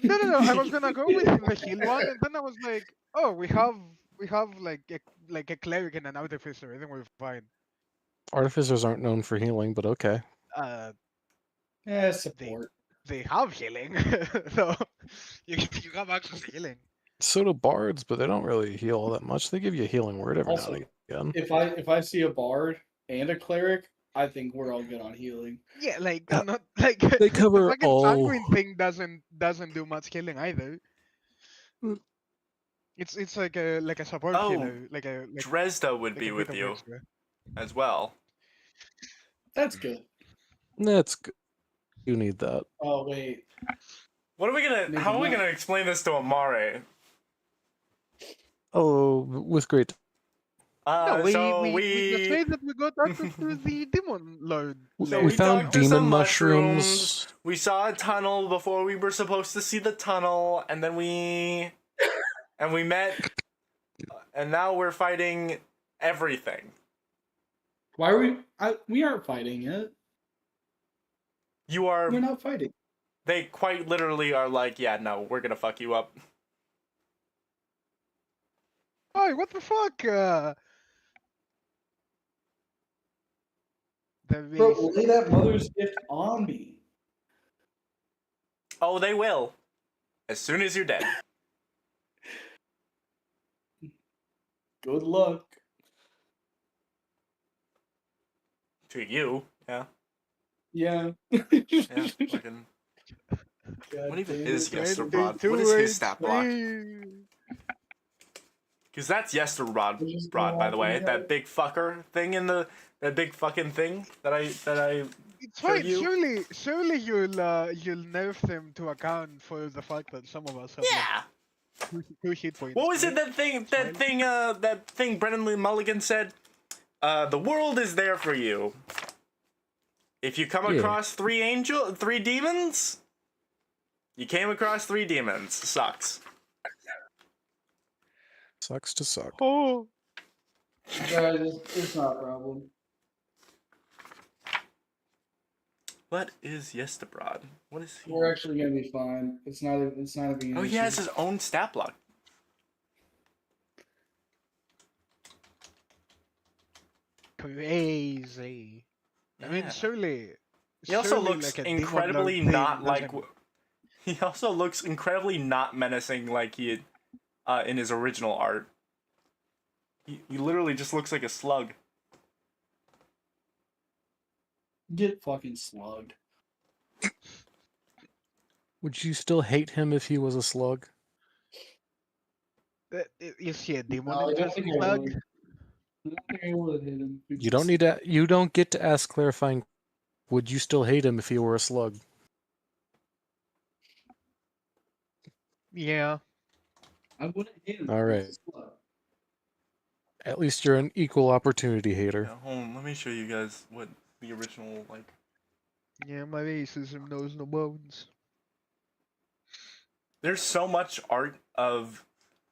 no. I was gonna go with the heal one, and then I was like, oh, we have like a cleric and an artificer. I think we're fine. Artificers aren't known for healing, but okay. Yeah, support. They have healing, so you have access to healing. So do bards, but they don't really heal all that much. They give you a healing word every Also, now and again. If I see a bard and a cleric, I think we're all good on healing. Yeah, like Uh, I'm not like they cover the fucking all- sanguine thing doesn't do much healing either. Mm. It's like a support Oh, healer, like Dresda would like be a with bit of you extra. as well. That's good. That's good. You need that. Oh wait, What are we gonna? Maybe How are we not. gonna explain this to Amare? Oh, with great. No, we So just say that we got access to the demon lord. So We we lady, found talked to demon some mushrooms. mushrooms. We saw a tunnel before we were supposed to see the tunnel, and then we met, and now we're fighting everything. Why are we? We aren't fighting it. You are. We're not fighting. They quite literally are like, yeah, no, we're gonna fuck you up. Oh, what the fuck? Bro, lay that mother's gift on me. Oh, they will. As soon as you're dead. Good luck. To you, yeah. Yeah. Yeah, fucking. God What even damn is it. Yesterbrod? What is his stat block? Because that's Yesterbrod, We're just by gonna the way. walk That big fucker thing in the. That big fucking thing that I It's showed fine. you. Surely you'll nerf them to account for the fact that some of us have Yeah. like two hit points. What was it? right? That thing Brendan Lee Mulligan said? The world is there for you. If you come Yeah. across three demons, you came across 3 demons. Sucks. Sucks to suck. Oh, Guys, it's not a problem. What is Yesterbrod? What is he? We're actually gonna be fine. It's not a big Oh, he issue. has his own stat block. crazy. I mean, Yeah. surely. He also surely, looks like, a demon incredibly lord not thing like. doesn't- He also looks incredibly not menacing like he had in his original art. He literally just looks like a slug. Get fucking slugged. Would you still hate him if he was a slug? Is he a demon No, I don't infested think I slug? would. I don't think I would hit him. You don't need to. You don't get to ask clarifying. Would you still hate him if he were a slug? Yeah. I wouldn't hit him. All right. He's a slug. At least you're an equal opportunity hater. Yeah, hold on, let me show you guys what the original like. Yeah, my racism knows no bones. There's so much art of,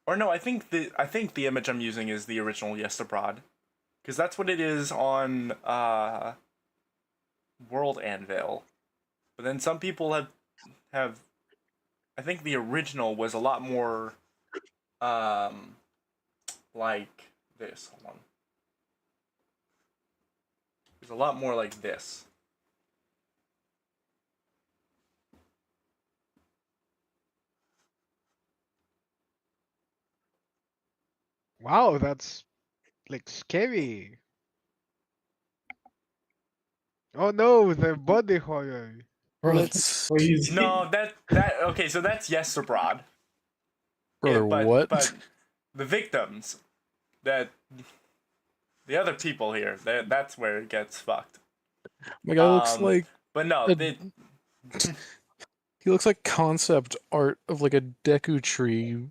or no, I think the image I'm using is the original Yesterbrod, because that's what it is on World Anvil. But then some people have I think the original was a lot more like this. Hold on. It's a lot more like this. Wow, that's like scary. Oh no, the body horror. Bro, Let's- crazy. No, that okay, so that's Yesterbrod. Brother, what? But the victims, that the other people here, that's where it gets fucked. My guy looks like But no, a- he looks like concept art of like a Deku tree.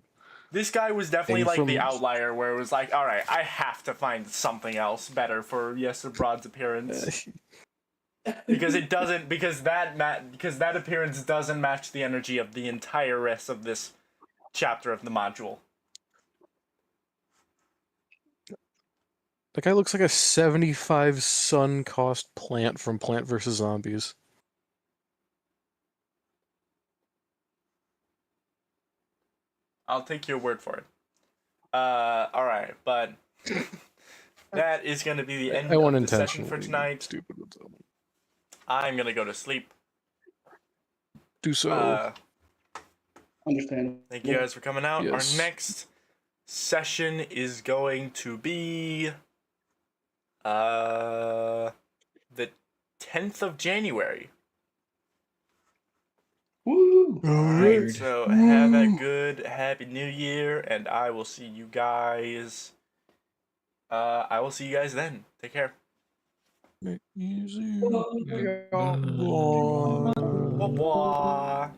this guy was definitely Thing like the from- outlier where it was like, all right, I have to find something else better for Yesterbrод's appearance. Because it doesn't, because that appearance doesn't match the energy of the entire rest of this chapter of the module. That guy looks like a 75 sun cost plant from Plant vs. Zombies. I'll take your word for it. Alright, but that is going to be the end I won't of the session intentionally for tonight. stupid with them. I'm going to go to sleep. Do so. Understandable. Thank you guys for coming out. Yes. Our next session is going to be the 10th of January. Woo! Alright, so have a good Happy New Year, and I will see you guys then. Take care. Easy. Yeah. Bye-bye.